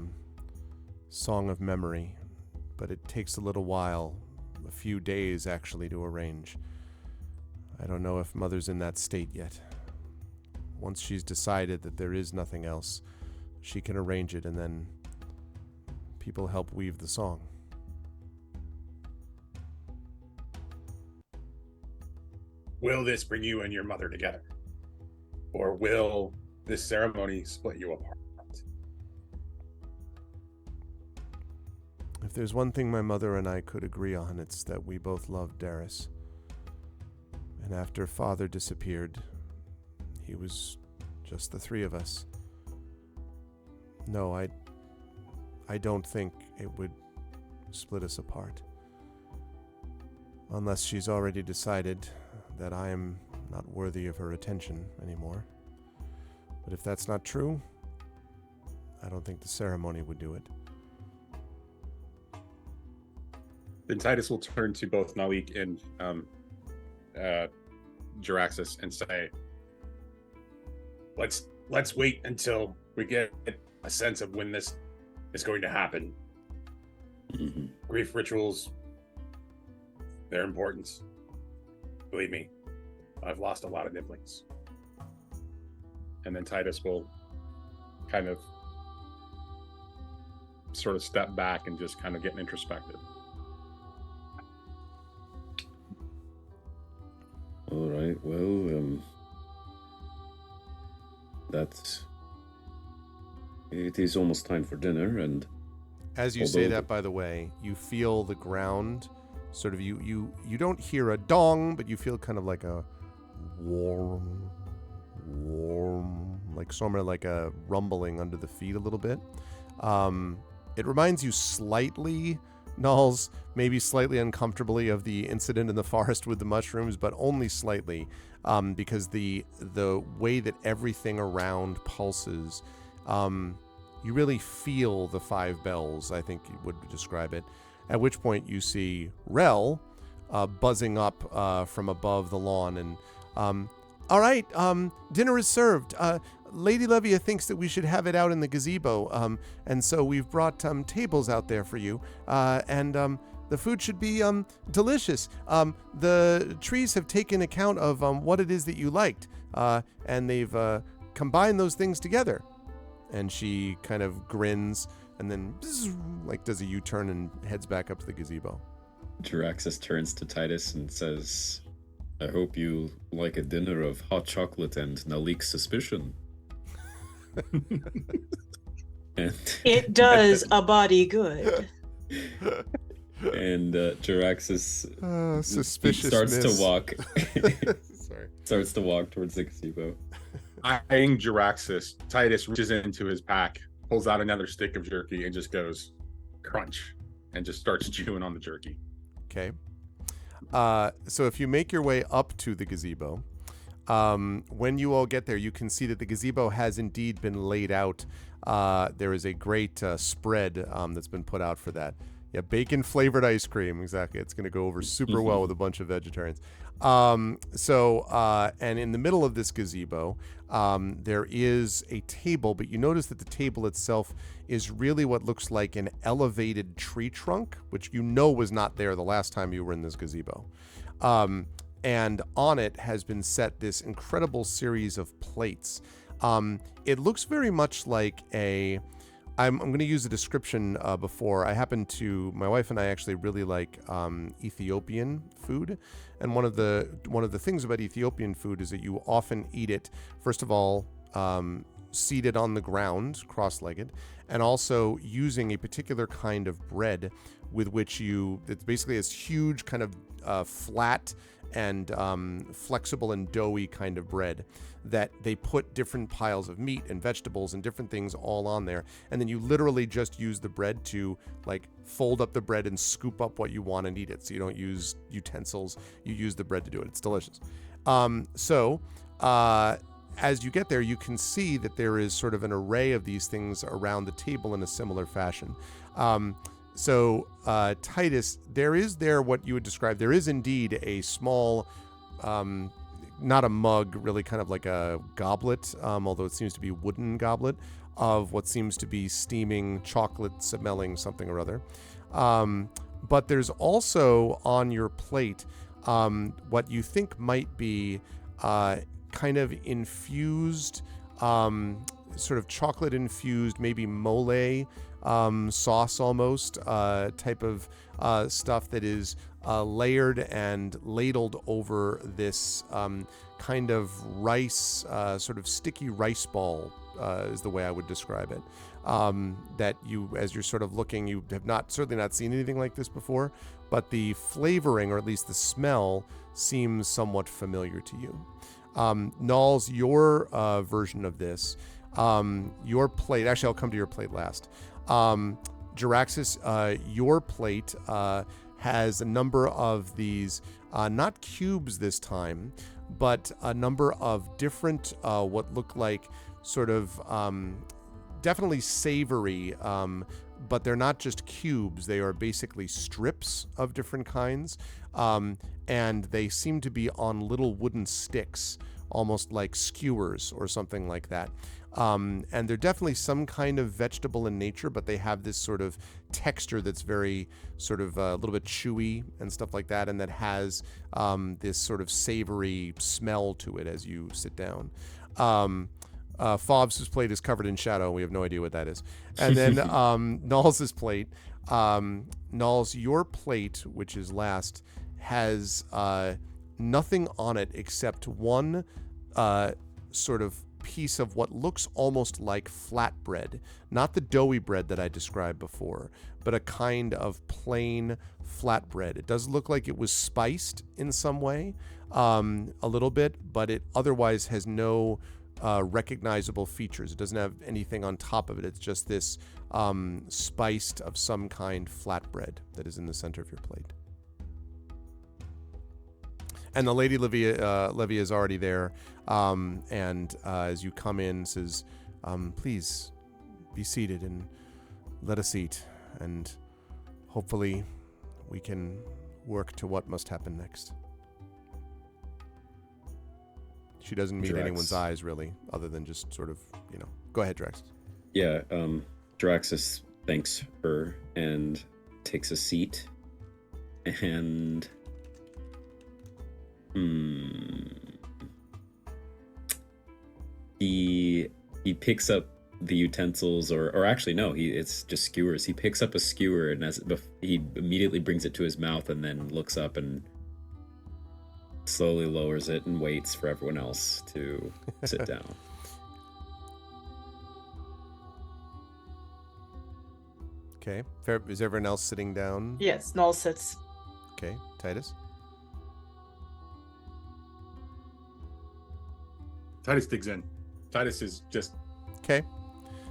song of memory. but it takes a little while, a few days actually, to arrange. I don't know if Mother's in that state yet. Once she's decided that there is nothing else, she can arrange it, and then people help weave the song. Will this bring you and your mother together? Or will this ceremony split you apart? If there's one thing my mother and I could agree on, it's that we both loved Darius. And after Father disappeared, he was just the three of us. No, I don't think it would split us apart. Unless she's already decided that I am not worthy of her attention anymore. But if that's not true, I don't think the ceremony would do it. Then Titus will turn to both Nalik and Jaraxxus and say, let's wait until we get a sense of when this is going to happen. Mm-hmm. Grief rituals, their importance. Believe me, I've lost a lot of nibblings. And then Titus will kind of sort of step back and just kind of get introspective. All right, well, it is almost time for dinner, and As you say that, by the way, you feel the ground sort of, you don't hear a dong, but you feel kind of like a warm, like somewhere like a rumbling under the feet a little bit. It reminds you slightly, Nulls, maybe slightly uncomfortably, of the incident in the forest with the mushrooms, but only slightly, because the way that everything around pulses, you really feel the five bells, I think you would describe it. At which point you see Rel buzzing up from above the lawn, and all right, dinner is served. Lady Levia thinks that we should have it out in the gazebo, and so we've brought tables out there for you, and the food should be delicious. The trees have taken account of what it is that you liked, and they've combined those things together. And she kind of grins, and then like does a U-turn and heads back up to the gazebo. Jaraxxus turns to Titus and says, I hope you like a dinner of hot chocolate and Nalik's suspicion. And It does a body good. and Jaraxxus Suspicious starts miss. to walk Sorry. starts to walk towards the gazebo. Eyeing Jaraxxus, Titus reaches into his pack, pulls out another stick of jerky, and just goes crunch, and just starts chewing on the jerky. Okay. So if you make your way up to the gazebo, when you all get there, you can see that the gazebo has indeed been laid out. There is a great spread that's been put out for that. Yeah, bacon flavored ice cream. Exactly. It's going to go over super well with a bunch of vegetarians. And in the middle of this gazebo, there is a table, but you notice that the table itself is really what looks like an elevated tree trunk, which you know was not there the last time you were in this gazebo. And on it has been set this incredible series of plates. It looks very much like a... I'm going to use a description before. My wife and I actually really like Ethiopian food. And one of the things about Ethiopian food is that you often eat it, first of all, seated on the ground, cross-legged, and also using a particular kind of bread with which it's basically this huge kind of flat and flexible and doughy kind of bread that they put different piles of meat and vegetables and different things all on there, and then you literally just use the bread to like fold up the bread and scoop up what you want and eat it. So you don't use utensils, you use the bread to do it. It's delicious. As you get there, you can see that there is sort of an array of these things around the table in a similar fashion. Titus, there is what you would describe, there is indeed a small, not a mug, really kind of like a goblet, although it seems to be a wooden goblet, of what seems to be steaming chocolate smelling something or other. But there's also on your plate what you think might be kind of infused, sort of chocolate infused, maybe mole sauce almost, type of stuff that is layered and ladled over this kind of rice, sort of sticky rice ball, is the way I would describe it. That you, as you're sort of looking, you have certainly not seen anything like this before, but the flavoring, or at least the smell, seems somewhat familiar to you. Nulls, your version of this, your plate, actually I'll come to your plate last. Jaraxxus, your plate has a number of these, not cubes this time, but a number of different, what look like sort of definitely savory, but they're not just cubes. They are basically strips of different kinds, and they seem to be on little wooden sticks, almost like skewers or something like that. And they're definitely some kind of vegetable in nature, but they have this sort of texture that's very sort of a little bit chewy and stuff like that, and that has this sort of savory smell to it as you sit down. Fobbs' plate is covered in shadow. We have no idea what that is. And then Nulls' plate. Nulls, your plate, which is last, has nothing on it except one sort of piece of what looks almost like flatbread. Not the doughy bread that I described before, but a kind of plain flatbread. It does look like it was spiced in some way, a little bit, but it otherwise has no recognizable features. It doesn't have anything on top of it. It's just this spiced of some kind flatbread that is in the center of your plate. And the Lady Livia is already there, and as you come in, says, please be seated and let us eat, and hopefully we can work to what must happen next. She doesn't meet anyone's eyes, really, other than just sort of, Go ahead, Drax. Yeah, Jaraxxus thanks her and takes a seat, and he picks up the utensils, or actually no, it's just skewers. He picks up a skewer, and he immediately brings it to his mouth, and then looks up and slowly lowers it and waits for everyone else to sit down. Okay. Fair. Is everyone else sitting down? Yes, Null sits. Okay. Titus? Titus digs in. Titus is just Okay.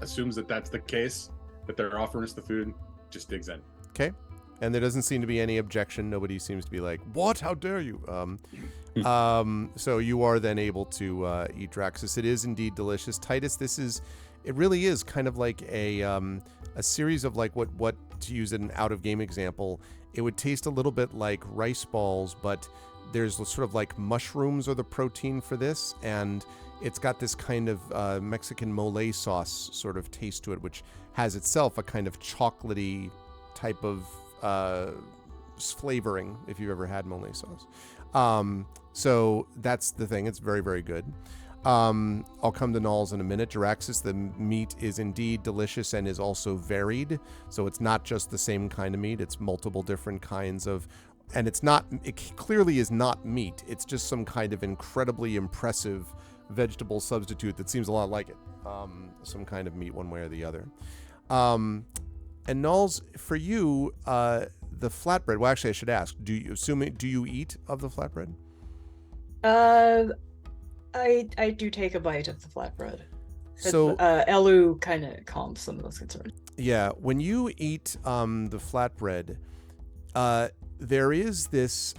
assumes that that's the case, that they're offering us the food, just digs in. Okay. And there doesn't seem to be any objection. Nobody seems to be like, what? How dare you? So you are then able to eat Draxus. It is indeed delicious. Titus, it really is kind of like a series of like what to use an out-of-game example, it would taste a little bit like rice balls, but there's sort of like mushrooms are the protein for this, and it's got this kind of Mexican mole sauce sort of taste to it, which has itself a kind of chocolatey type of flavoring, if you've ever had mole sauce. So that's the thing. It's very, very good. I'll come to Nulls in a minute. Jaraxxus, the meat is indeed delicious and is also varied. So it's not just the same kind of meat. It's multiple different kinds of, and it clearly is not meat. It's just some kind of incredibly impressive vegetable substitute that seems a lot like it. Some kind of meat one way or the other. And Nulls, for you, the flatbread, well, actually I should ask, do you eat of the flatbread? I do take a bite of the flatbread. So Elu kind of calms some of those concerns. Yeah, when you eat the flatbread, there is this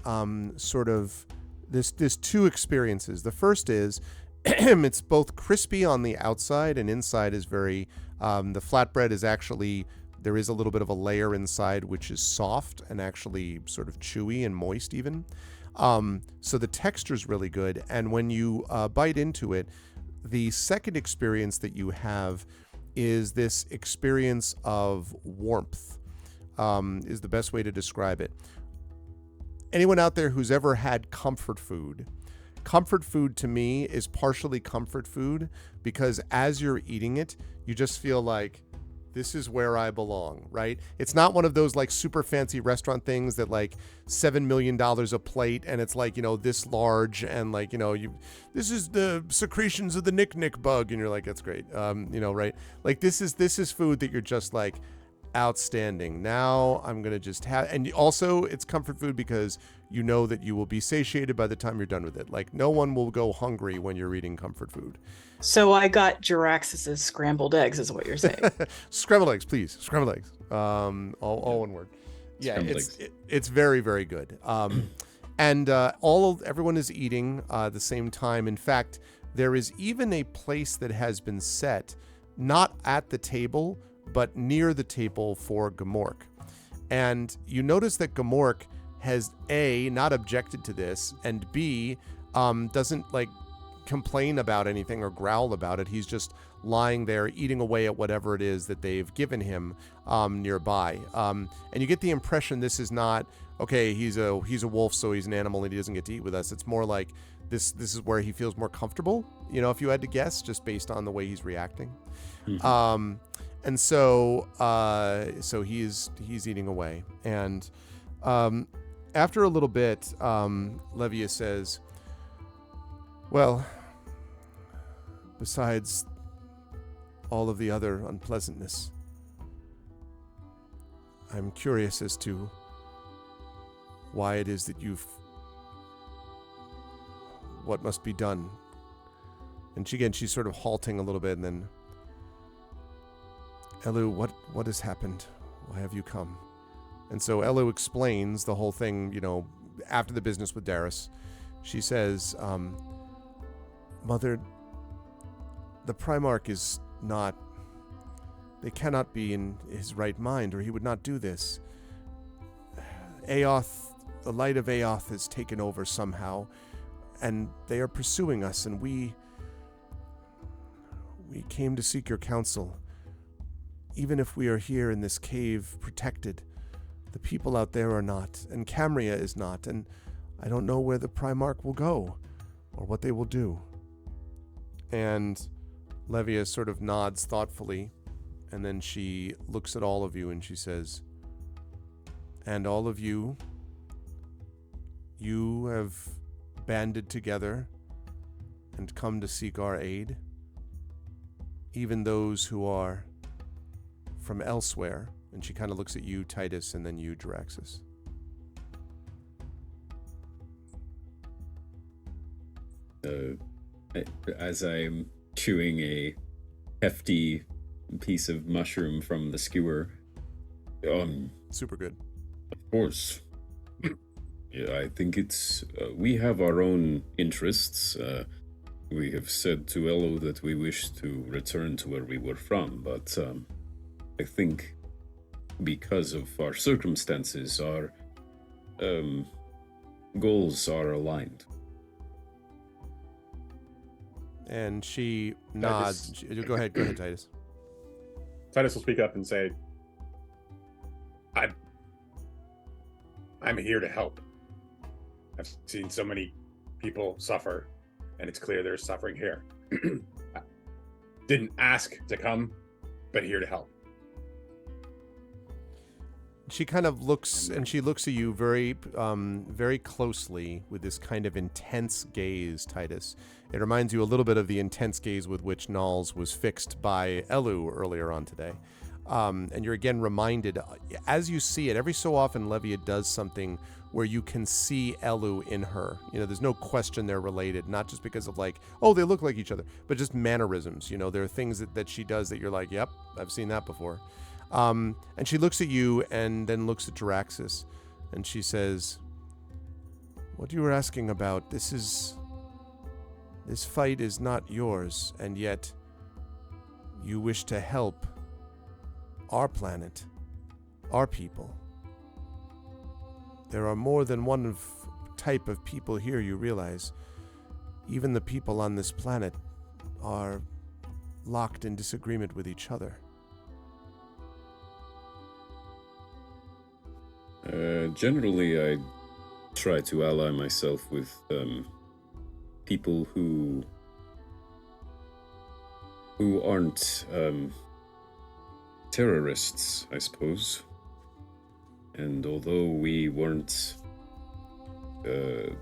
sort of this two experiences. The first is it's both crispy on the outside and inside is very the flatbread is actually, there is a little bit of a layer inside which is soft and actually sort of chewy and moist even. So the texture is really good, and when you bite into it, the second experience that you have is this experience of warmth. is the best way to describe it. Anyone out there who's ever had comfort food to me is partially comfort food because as you're eating it, you just feel like this is where I belong, right? It's not one of those like super fancy restaurant things that like $7 million a plate and it's like, this large and like, this is the secretions of the Nick bug. And you're like, that's great. Right. Like this is food that you're just like, outstanding. Now I'm going to just have, and also it's comfort food because you know that you will be satiated by the time you're done with it. Like no one will go hungry when you're eating comfort food. So I got Jiraxis's scrambled eggs is what you're saying. Scrambled eggs, please. Scrambled eggs. All one word. Yeah, it's very, very good. And everyone is eating the same time. In fact, there is even a place that has been set, not at the table, but near the table for Gamork. And you notice that Gamork has A, not objected to this, and B, doesn't like complain about anything or growl about it. He's just lying there eating away at whatever it is that they've given him nearby. And you get the impression this is not, okay, he's a wolf, so he's an animal and he doesn't get to eat with us. It's more like this is where he feels more comfortable, if you had to guess, just based on the way he's reacting. Mm-hmm. And so he's eating away. And after a little bit, Levia says, well, besides all of the other unpleasantness, I'm curious as to why it is that what must be done. And she's sort of halting a little bit and then, Elu, what has happened? Why have you come? And so Elu explains the whole thing, after the business with Darius. She says, Mother, the Primarch is not... They cannot be in his right mind, or he would not do this. Aoth, the light of Aoth has taken over somehow, and they are pursuing us, and we came to seek your counsel. Even if we are here in this cave protected, the people out there are not, and Camria is not, and I don't know where the Primarch will go, or what they will do. And Levia sort of nods thoughtfully, and then she looks at all of you and she says, and all of you have banded together and come to seek our aid, even those who are from elsewhere. And she kind of looks at you, Titus, and then you, Jiraxis. As I'm chewing a hefty piece of mushroom from the skewer, super good. Of course. Yeah, I think it's we have our own interests. We have said to Elo that we wish to return to where we were from, but I think because of our circumstances, our goals are aligned. And she nods. Go ahead, Titus. Titus will speak up and say, I'm here to help. I've seen so many people suffer, and it's clear there's suffering here. Didn't ask to come, but here to help. She kind of looks, and she looks at you very, very closely with this kind of intense gaze, Titus. It reminds you a little bit of the intense gaze with which Nals was fixed by Elu earlier on today. And you're again reminded, as you see it, every so often Levia does something where you can see Elu in her. There's no question they're related, not just because of like, oh, they look like each other, but just mannerisms. There are things that she does that you're like, yep, I've seen that before. And she looks at you and then looks at Jiraxis, and she says, what you were asking about, this fight is not yours, and yet you wish to help our planet, our people. There are more than one type of people here, you realize. Even the people on this planet are locked in disagreement with each other. Generally, I try to ally myself with people who aren't terrorists, I suppose. And although we weren't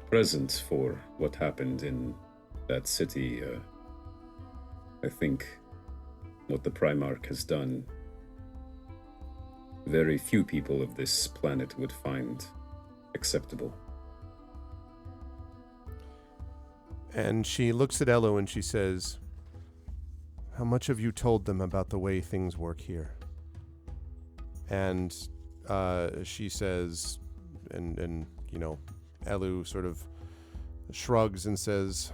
present for what happened in that city, I think what the Primarch has done, very few people of this planet would find acceptable. And she looks at Elu and she says, how much have you told them about the way things work here? And she says, and you know, Elu sort of shrugs and says,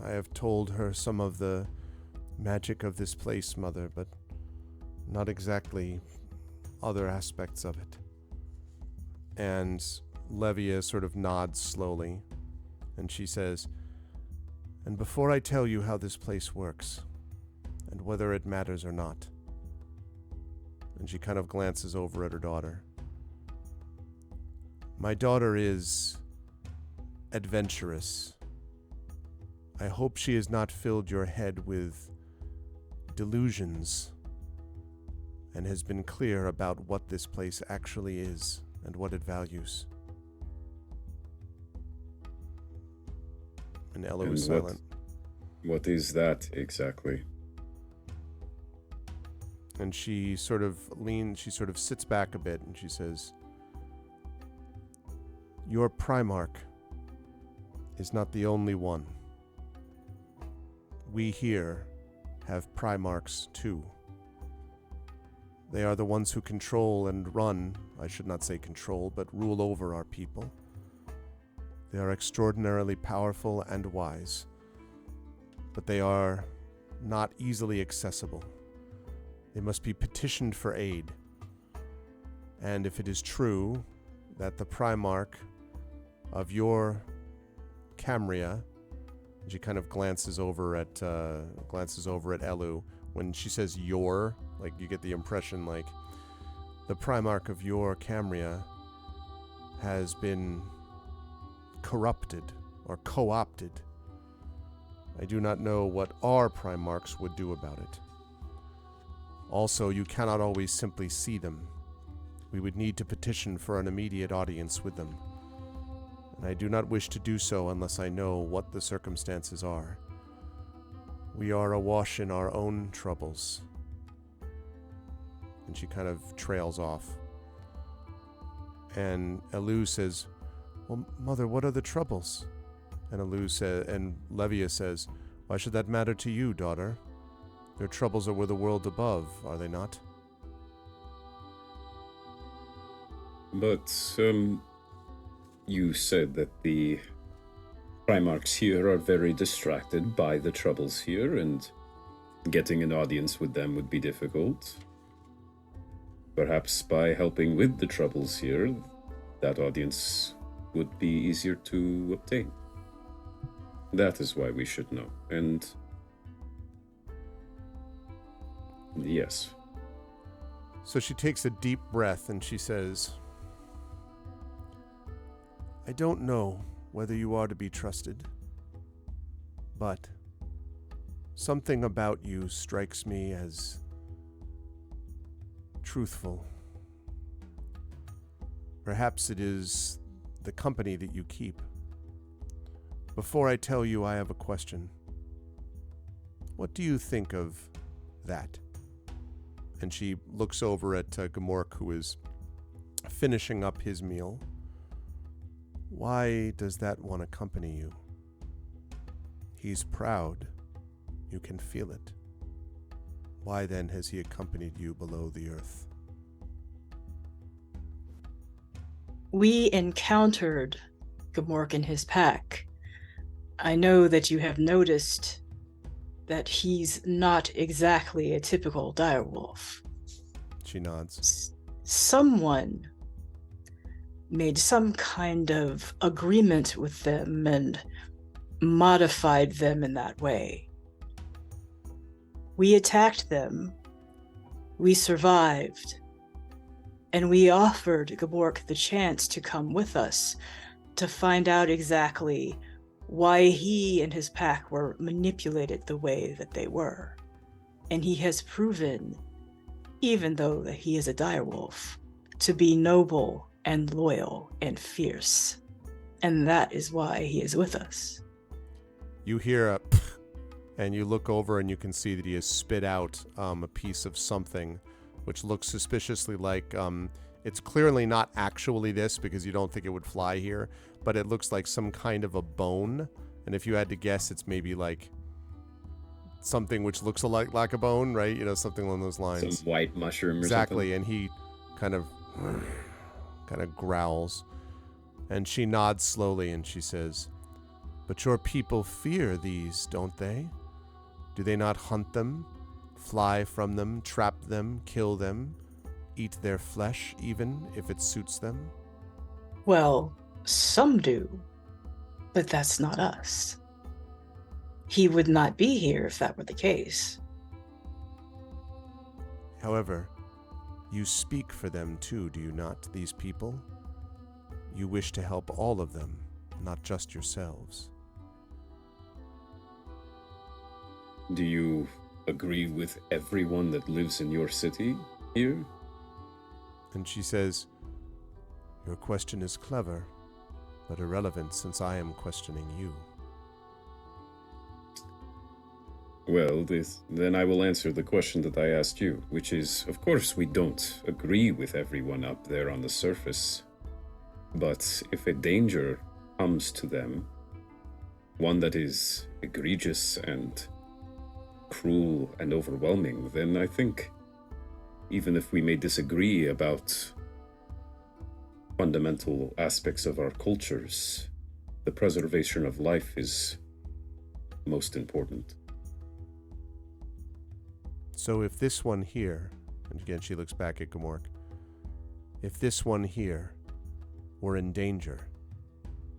I have told her some of the magic of this place, Mother, but not exactly other aspects of it. And Levia sort of nods slowly, and she says, and before I tell you how this place works, and whether it matters or not, and she kind of glances over at her daughter, my daughter is adventurous. I hope she has not filled your head with delusions and has been clear about what this place actually is and what it values. And Elu is silent. What is that exactly? And she sort of sits back a bit and she says, your Primarch is not the only one. We here have Primarchs too. They are the ones who control and run, I should not say control, but rule over our people. They are extraordinarily powerful and wise, but they are not easily accessible. They must be petitioned for aid. And if it is true that the Primarch of your Camria, she kind of glances over at Elu. When she says your, like, you get the impression like the Primarch of your Camria has been corrupted or co-opted. I do not know what our Primarchs would do about it. Also, you cannot always simply see them. We would need to petition for an immediate audience with them. And I do not wish to do so unless I know what the circumstances are. We are awash in our own troubles. And she kind of trails off. And Elu says, well, Mother, what are the troubles? And Levia says, why should that matter to you, daughter? Your troubles are with the world above, are they not? But, you said that the Primarchs here are very distracted by the troubles here, and getting an audience with them would be difficult. Perhaps by helping with the troubles here, that audience would be easier to obtain. That is why we should know. And yes. So she takes a deep breath and she says, I don't know whether you are to be trusted, but something about you strikes me as truthful. Perhaps it is the company that you keep. Before I tell you, I have a question. What do you think of that? And she looks over at Gamork, who is finishing up his meal. Why does that one accompany you? He's proud. You can feel it. Why then has he accompanied you below the earth? We encountered Gamork and his pack. I know that you have noticed that he's not exactly a typical direwolf. She nods. Someone made some kind of agreement with them and modified them in that way. We attacked them. We survived. And we offered Gabork the chance to come with us to find out exactly why he and his pack were manipulated the way that they were. And he has proven, even though that he is a direwolf, to be noble and loyal and fierce. And that is why he is with us. You hear a and you look over and you can see that he has spit out a piece of something which looks suspiciously like it's clearly not actually this because you don't think it would fly here, but it looks like some kind of a bone. And if you had to guess, it's maybe like something which looks like a bone, right? You know, something along those lines. Some white mushroom or Exactly. something. And he kind of growls. And she nods slowly and she says, "But your people fear these, don't they? Do they not hunt them, fly from them, trap them, kill them, eat their flesh even if it suits them?" Well, some do, but that's not us. He would not be here if that were the case. However, you speak for them too, do you not, these people? You wish to help all of them, not just yourselves. Do you agree with everyone that lives in your city here? And she says, "Your question is clever, but irrelevant since I am questioning you." Well, then I will answer the question that I asked you, which is, of course, we don't agree with everyone up there on the surface. But if a danger comes to them, one that is egregious and cruel and overwhelming, then I think, even if we may disagree about fundamental aspects of our cultures, the preservation of life is most important. So if this one here, and again she looks back at Gamork, if this one here were in danger,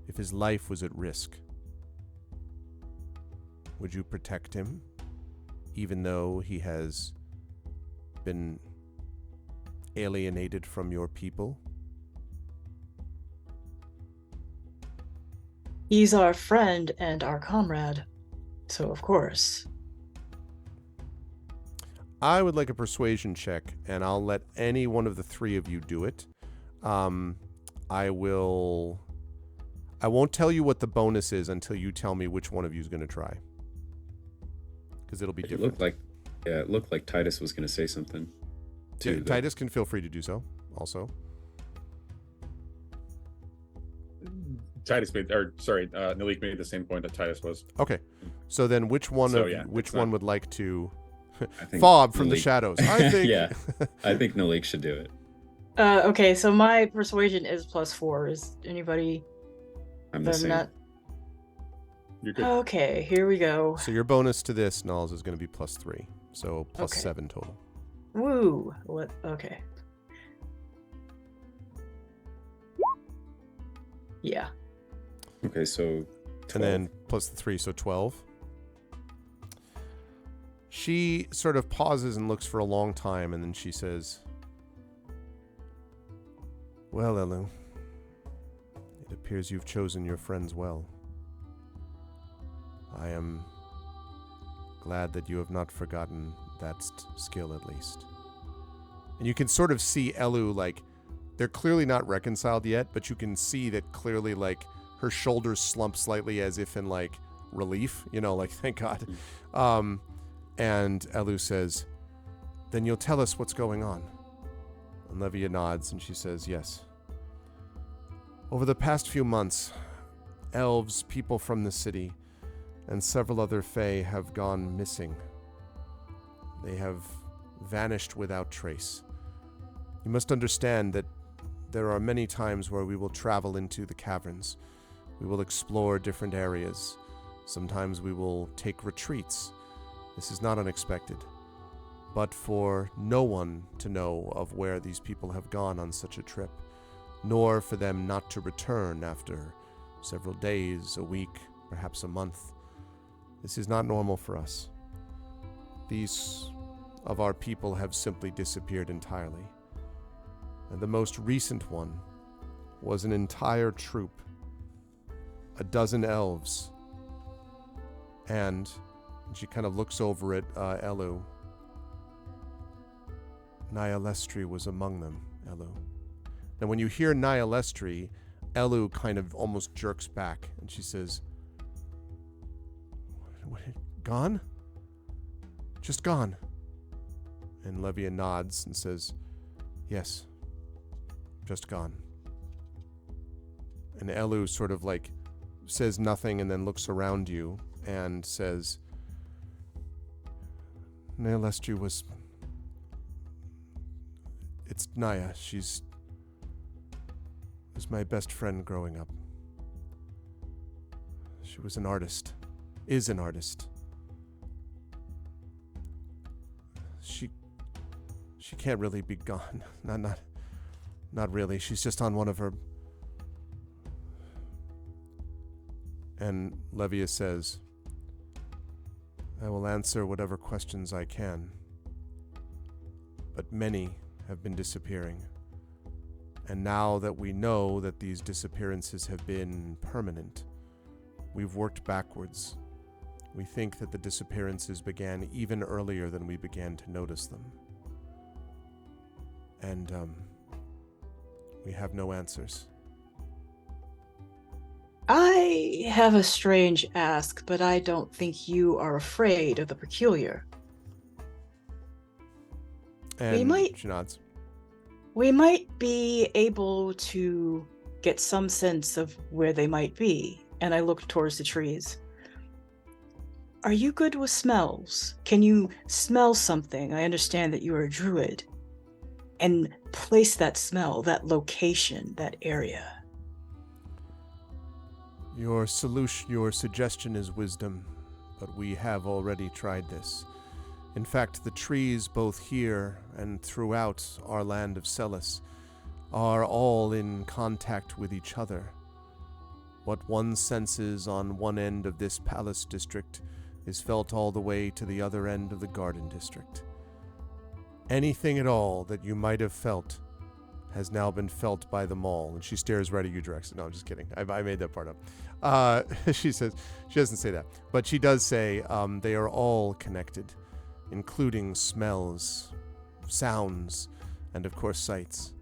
if his life was at risk, would you protect him, even though he has been alienated from your people? He's our friend and our comrade, so of course. I would like a persuasion check, and I'll let any one of the three of you do it. I won't tell you what the bonus is until you tell me which one of you is going to try, because it'll be It different. looked like Titus was going to say something. too, that- Titus can feel free to do so. Also, Nalik made the same point that Titus was. okay. So then, which one So, of yeah, which it's one not- would like to I think fob from the Nalik- shadows? I think. Yeah, I think Nalik should do it. Okay, so my persuasion is +4. Is anybody I'm the same. not? You're good. Okay, here we go. So your bonus to this, Nulls, is going to be +3, so plus Okay. 7 total. Woo! What? Okay. Yeah. Okay, so 12. And then plus the 3, so 12. She sort of pauses and looks for a long time, and then she says, "Well, Elu, it appears you've chosen your friends well. I am glad that you have not forgotten that skill, at least." And you can sort of see Elu, like, they're clearly not reconciled yet, but you can see that clearly, like, her shoulders slump slightly as if in, like, relief, you know, like, thank God. And Elu says, "Then you'll tell us what's going on." And Levia nods and she says, "Yes. Over the past few months, elves, people from the city, and several other fae have gone missing. They have vanished without trace. You must understand that there are many times where we will travel into the caverns. We will explore different areas. Sometimes we will take retreats. This is not unexpected. But for no one to know of where these people have gone on such a trip, nor for them not to return after several days, a week, perhaps a month, this is not normal for us. These of our people have simply disappeared entirely. And the most recent one was an entire troop, a dozen elves. And she kind of looks over at Elu. Nyalestri was among them, Elu. Now, when you hear Nyalestri, Elu kind of almost jerks back, and she says, "Gone? Just gone?" And Levia nods and says, "Yes, just gone." And Elu sort of like says nothing and then looks around you and says, "Nyalestri was... It's Naya. She's... was my best friend growing up. She was an artist. Is an artist. She can't really be gone. Not really. She's just on one of her..." And Levia says, "I will answer whatever questions I can. But many have been disappearing. And now that we know that these disappearances have been permanent, we've worked backwards. We think that the disappearances began even earlier than we began to notice them. And, we have no answers." I have a strange ask, but I don't think you are afraid of the peculiar. And might- she nods. We might be able to get some sense of where they might be, and I look towards the trees. Are you good with smells? Can you smell something? I understand that you are a druid. And place that smell, that location, that area. Your suggestion is wisdom, but we have already tried this. In fact, the trees both here and throughout our land of Celis are all in contact with each other. What one senses on one end of this palace district is felt all the way to the other end of the garden district. Anything at all that you might have felt has now been felt by them all. And she stares right at you, Drex. No, I'm just kidding. I made that part up. She says, she doesn't say that, but she does say they are all connected, including smells, sounds, and of course sights.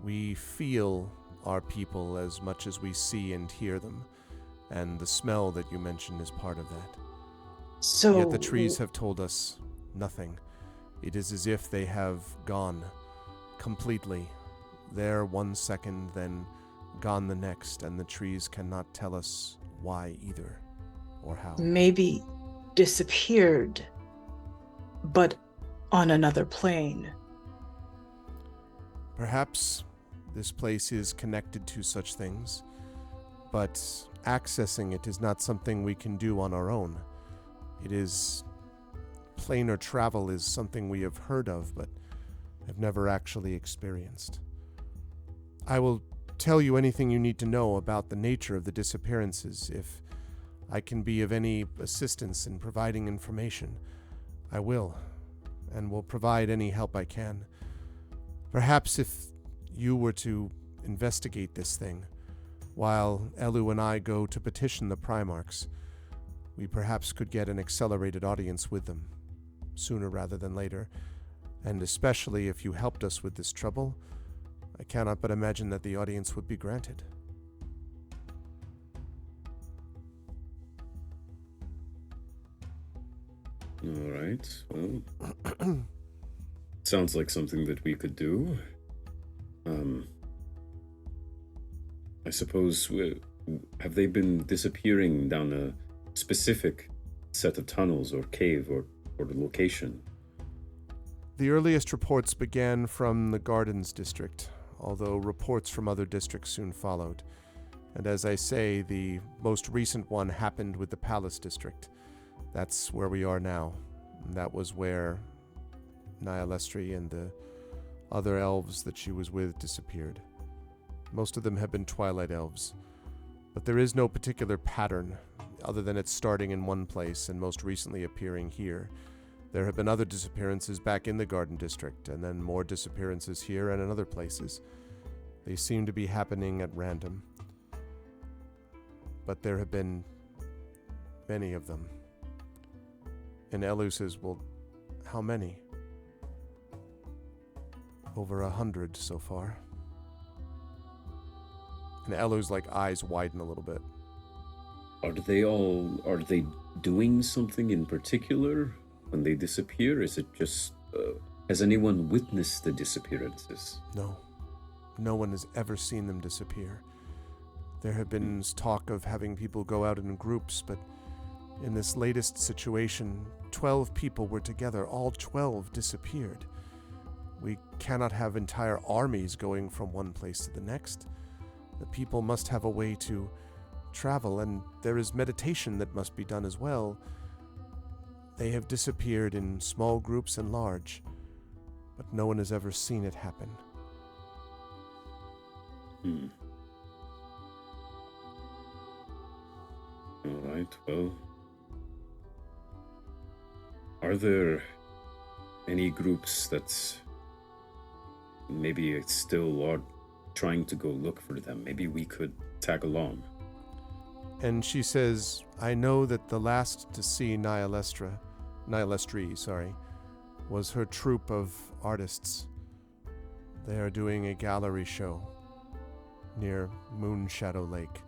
We feel our people as much as we see and hear them, and the smell that you mentioned is part of that. So Yet the trees have told us nothing. It is as if they have gone completely. There 1 second, then gone the next, and the trees cannot tell us why either, or how. maybe disappeared, but on another plane. Perhaps this place is connected to such things, but accessing it is not something we can do on our own. It is... planar travel is something we have heard of, but have never actually experienced. I will tell you anything you need to know about the nature of the disappearances. If I can be of any assistance in providing information, I will, and will provide any help I can. Perhaps if you were to investigate this thing, while Elu and I go to petition the Primarchs, we perhaps could get an accelerated audience with them, sooner rather than later, and especially if you helped us with this trouble, I cannot but imagine that the audience would be granted. All right. Well, sounds like something that we could do. I suppose, have they been disappearing down a specific set of tunnels or cave or the location? The earliest reports began from the Gardens district, although reports from other districts soon followed. And as I say, the most recent one happened with the Palace district. That's where we are now. And that was where Nyalestri and the other elves that she was with disappeared. Most of them have been Twilight elves, but there is no particular pattern, other than it starting in one place and most recently appearing here. There have been other disappearances back in the Garden District, and then more disappearances here and in other places. They seem to be happening at random. But there have been many of them. And Elu says, well, how many? Over 100 so far. And Elu's like eyes widen a little bit. Are they doing something in particular when they disappear? Is it just, has anyone witnessed the disappearances? No. No one has ever seen them disappear. There have been talk of having people go out in groups, but in this latest situation, 12 people were together. All 12 disappeared. We cannot have entire armies going from one place to the next. The people must have a way to travel, and there is meditation that must be done as well. They have disappeared in small groups and large, but no one has ever seen it happen. All right, well, are there any groups that maybe still are trying to go look for them? Maybe we could tag along. And she says, I know that the last to see Nihilestri, was her troupe of artists. They are doing a gallery show near Moonshadow Lake.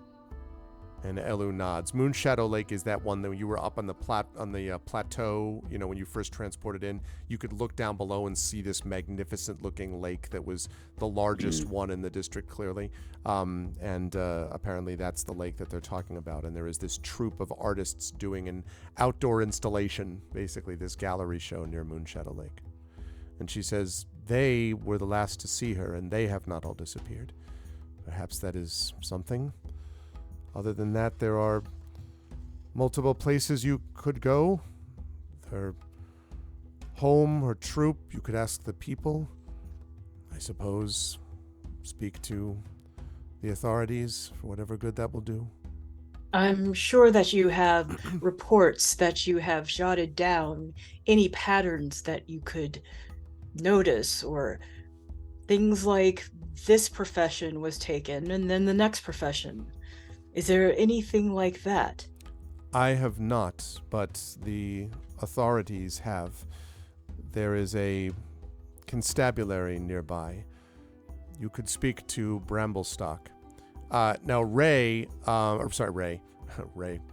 And Elu nods. Moonshadow Lake is that one that you were up on the plateau, you know, when you first transported in. You could look down below and see this magnificent-looking lake that was the largest one in the district, clearly. Apparently that's the lake that they're talking about. And there is this troupe of artists doing an outdoor installation, basically this gallery show near Moonshadow Lake. And she says they were the last to see her, and they have not all disappeared. Perhaps that is something. Other than that, there are multiple places you could go. Their home or troop, you could ask the people. I suppose speak to the authorities for whatever good that will do. I'm sure that you have reports that you have jotted down, any patterns that you could notice, or things like this profession was taken and then the next profession. Is there anything like that? I have not, but the authorities have. There is a constabulary nearby. You could speak to Bramblestalk. Now, Ray, Ray,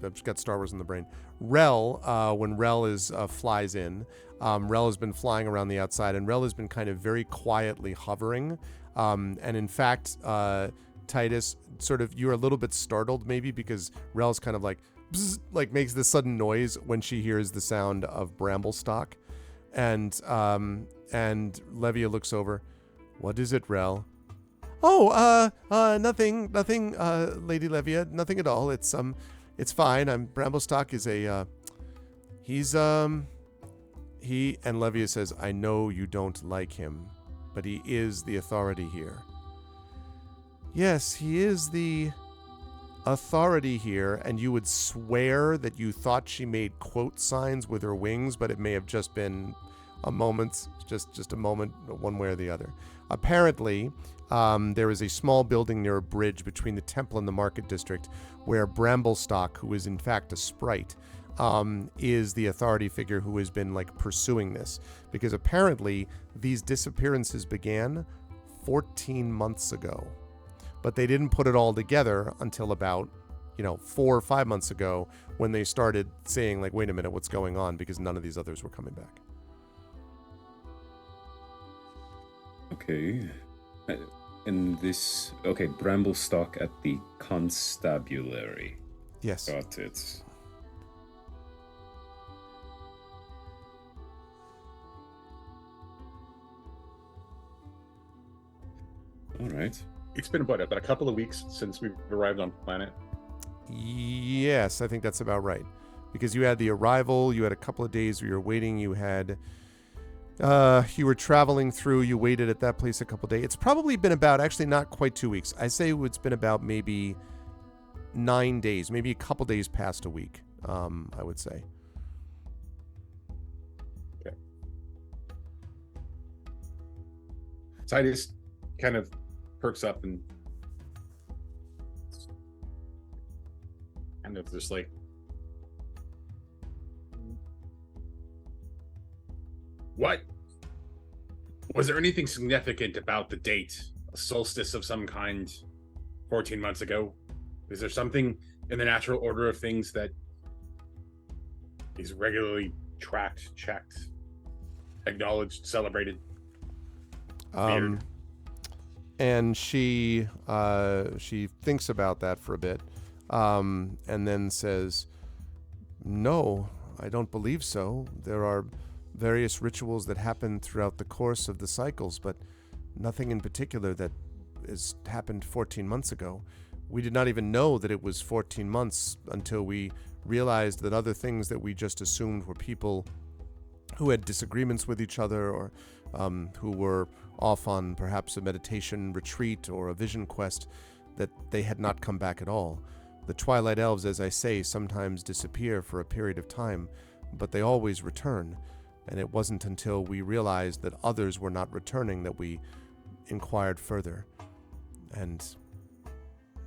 I've just got Star Wars in the brain. Rel, when Rel flies in, Rel has been flying around the outside, and Rel has been kind of very quietly hovering. And in fact, Titus, sort of, you're a little bit startled maybe because Rel's kind of like, bzz, like makes this sudden noise when she hears the sound of Bramblestalk. And Levia looks over. What is it, Rel? Oh, nothing, Lady Levia, nothing at all. It's fine. Bramblestalk is he, and Levia says, I know you don't like him, but he is the authority here. Yes, he is the authority here, and you would swear that you thought she made quote signs with her wings, but it may have just been a moment, just a moment, one way or the other. Apparently, there is a small building near a bridge between the temple and the market district where Bramblestalk, who is in fact a sprite, is the authority figure who has been like pursuing this, because apparently these disappearances began 14 months ago. But they didn't put it all together until about, 4 or 5 months ago when they started saying, like, wait a minute, what's going on? Because none of these others were coming back. Okay. Bramblestalk at the constabulary. Yes. Got it. All right. It's been about a couple of weeks since we've arrived on planet. Yes, I think that's about right. Because you had the arrival, you had a couple of days where you were waiting, you had... you were traveling through, you waited at that place a couple of days. It's probably been about, actually not quite 2 weeks. I say it's been about maybe 9 days, maybe a couple days past a week, I would say. Okay. Titus kind of perks up and kind of just like, what? Was there anything significant about the date? A solstice of some kind 14 months ago? Is there something in the natural order of things that is regularly tracked, checked, acknowledged, celebrated? Weird. And she thinks about that for a bit, and then says, "No, I don't believe so. There are various rituals that happen throughout the course of the cycles, but nothing in particular that has happened 14 months ago. We did not even know that it was 14 months until we realized that other things that we just assumed were people who had disagreements with each other, or who were off on perhaps a meditation retreat or a vision quest, that they had not come back at all. The Twilight Elves, as I say, sometimes disappear for a period of time, but they always return. And it wasn't until we realized that others were not returning that we inquired further. And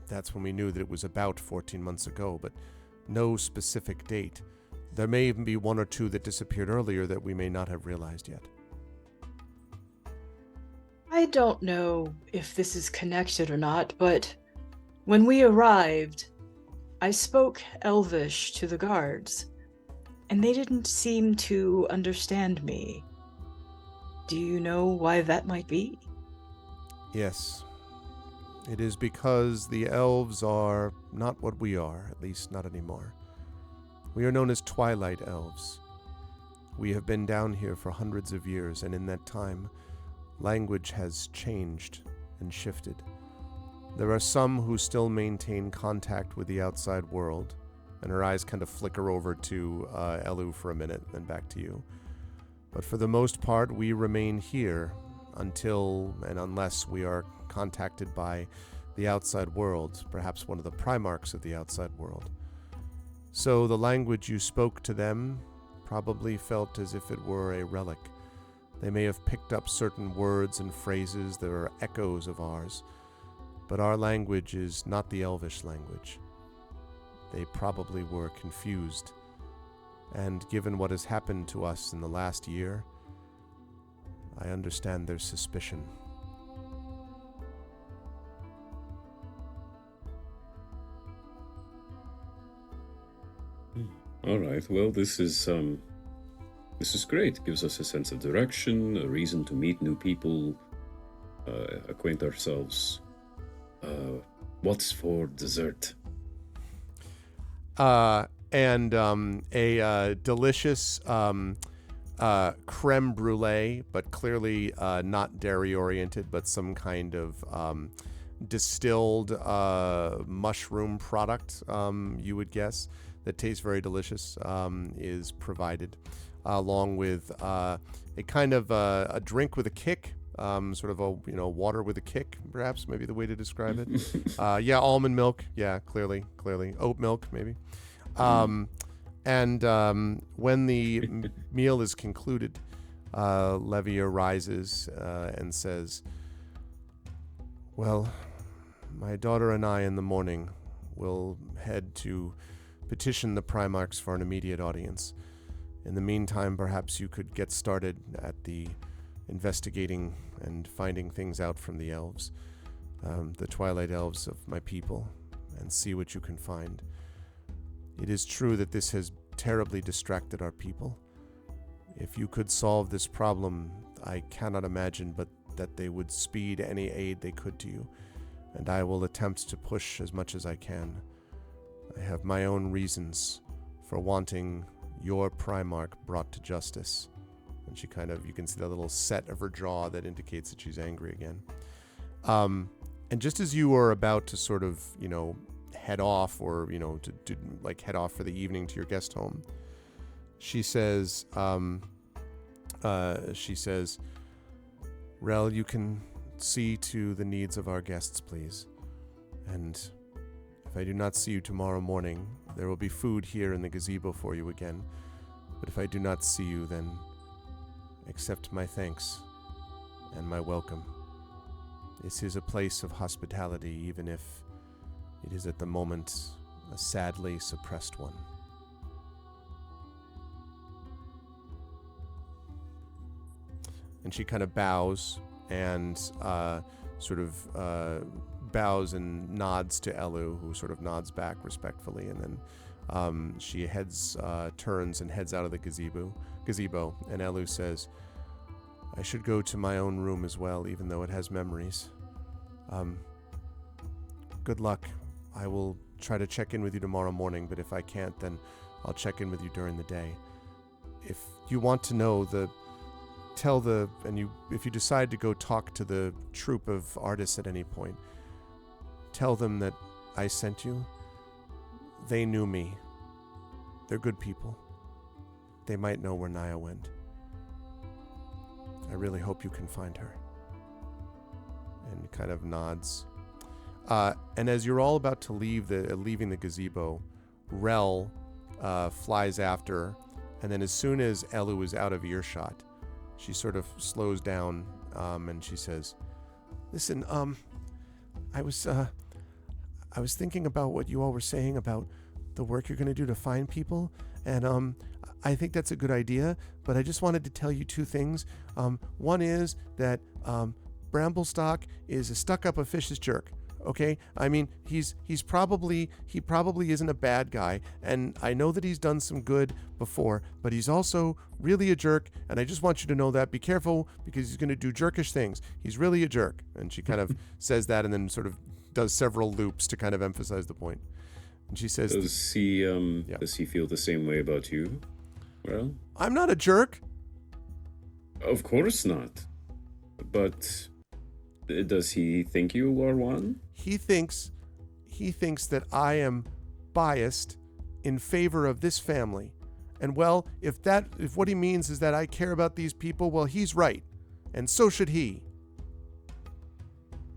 that's when we knew that it was about 14 months ago, but no specific date. There may even be one or two that disappeared earlier that we may not have realized yet." I don't know if this is connected or not, but when we arrived, I spoke Elvish to the guards, and they didn't seem to understand me. Do you know why that might be? Yes. It is because the elves are not what we are, at least not anymore. We are known as Twilight Elves. We have been down here for hundreds of years, and in that time, language has changed and shifted. There are some who still maintain contact with the outside world, and her eyes kind of flicker over to Elu for a minute, then back to you. But for the most part, we remain here until and unless we are contacted by the outside world, perhaps one of the Primarchs of the outside world. So the language you spoke to them probably felt as if it were a relic. They may have picked up certain words and phrases that are echoes of ours, but our language is not the Elvish language. They probably were confused, and given what has happened to us in the last year, I understand their suspicion. All right. Well, this is great. Gives us a sense of direction, a reason to meet new people, acquaint ourselves. What's for dessert? And a delicious creme brulee, but clearly not dairy-oriented, but some kind of distilled mushroom product, you would guess, that tastes very delicious, is provided, along with a kind of a drink with a kick, sort of a water with a kick, perhaps, maybe the way to describe it. Yeah, almond milk. Yeah, clearly. Oat milk, maybe. And when the meal is concluded, Levia rises and says, "Well, my daughter and I in the morning will head to petition the Primarchs for an immediate audience. In the meantime, perhaps you could get started at the investigating and finding things out from the elves, the Twilight Elves of my people, and see what you can find. It is true that this has terribly distracted our people. If you could solve this problem, I cannot imagine but that they would speed any aid they could to you, and I will attempt to push as much as I can. I have my own reasons for wanting your Primarch brought to justice." And she kind of, you can see the little set of her jaw that indicates that she's angry again. And just as you are about to sort of, head off, or, to like head off for the evening to your guest home, she says, "Rel, you can see to the needs of our guests, please. And if I do not see you tomorrow morning, there will be food here in the gazebo for you again. But if I do not see you, then accept my thanks and my welcome." This is a place of hospitality, even if it is at the moment a sadly suppressed one. And she kind of bows and bows and nods to Elu, who sort of nods back respectfully, and then she turns and heads out of the gazebo, and Elu says, I should go to my own room as well, even though it has memories. Good luck. I will try to check in with you tomorrow morning, but if I can't, then I'll check in with you during the day. If you want to know if you decide to go talk to the troupe of artists at any point, tell them that I sent you. They knew me. They're good people. They might know where Naya went. I really hope you can find her. And kind of nods. And as you're all about to leaving the gazebo, Rel flies after, and then as soon as Elu is out of earshot, she sort of slows down, and she says, "Listen, I was thinking about what you all were saying about the work you're going to do to find people, and I think that's a good idea, but I just wanted to tell you two things. One is that Bramblestalk is a stuck-up officious jerk. Okay, I mean, he probably isn't a bad guy, and I know that he's done some good before, but he's also really a jerk, and I just want you to know that. Be careful, because he's going to do jerkish things. He's really a jerk." And she kind of says that, and then sort of does several loops to kind of emphasize the point. And she says, Does he feel the same way about you? Well, "I'm not a jerk." Of course not. But does he think you are one? He thinks that I am biased in favor of this family. And well, if what he means is that I care about these people, well, he's right. And so should he.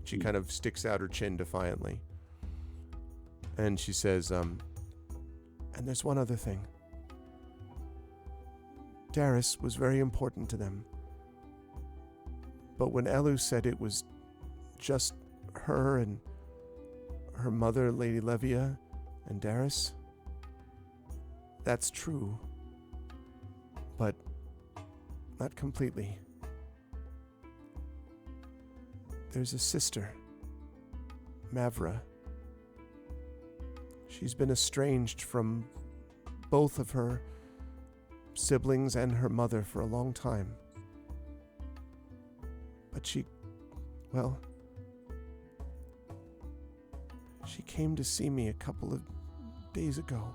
She kind of sticks out her chin defiantly. And she says, and there's one other thing. Darius was very important to them. But when Elu said it was just her and her mother, Lady Levia, and Darius, that's true. But not completely. There's a sister, Mavra. She's been estranged from both of her siblings and her mother for a long time. But she came to see me a couple of days ago.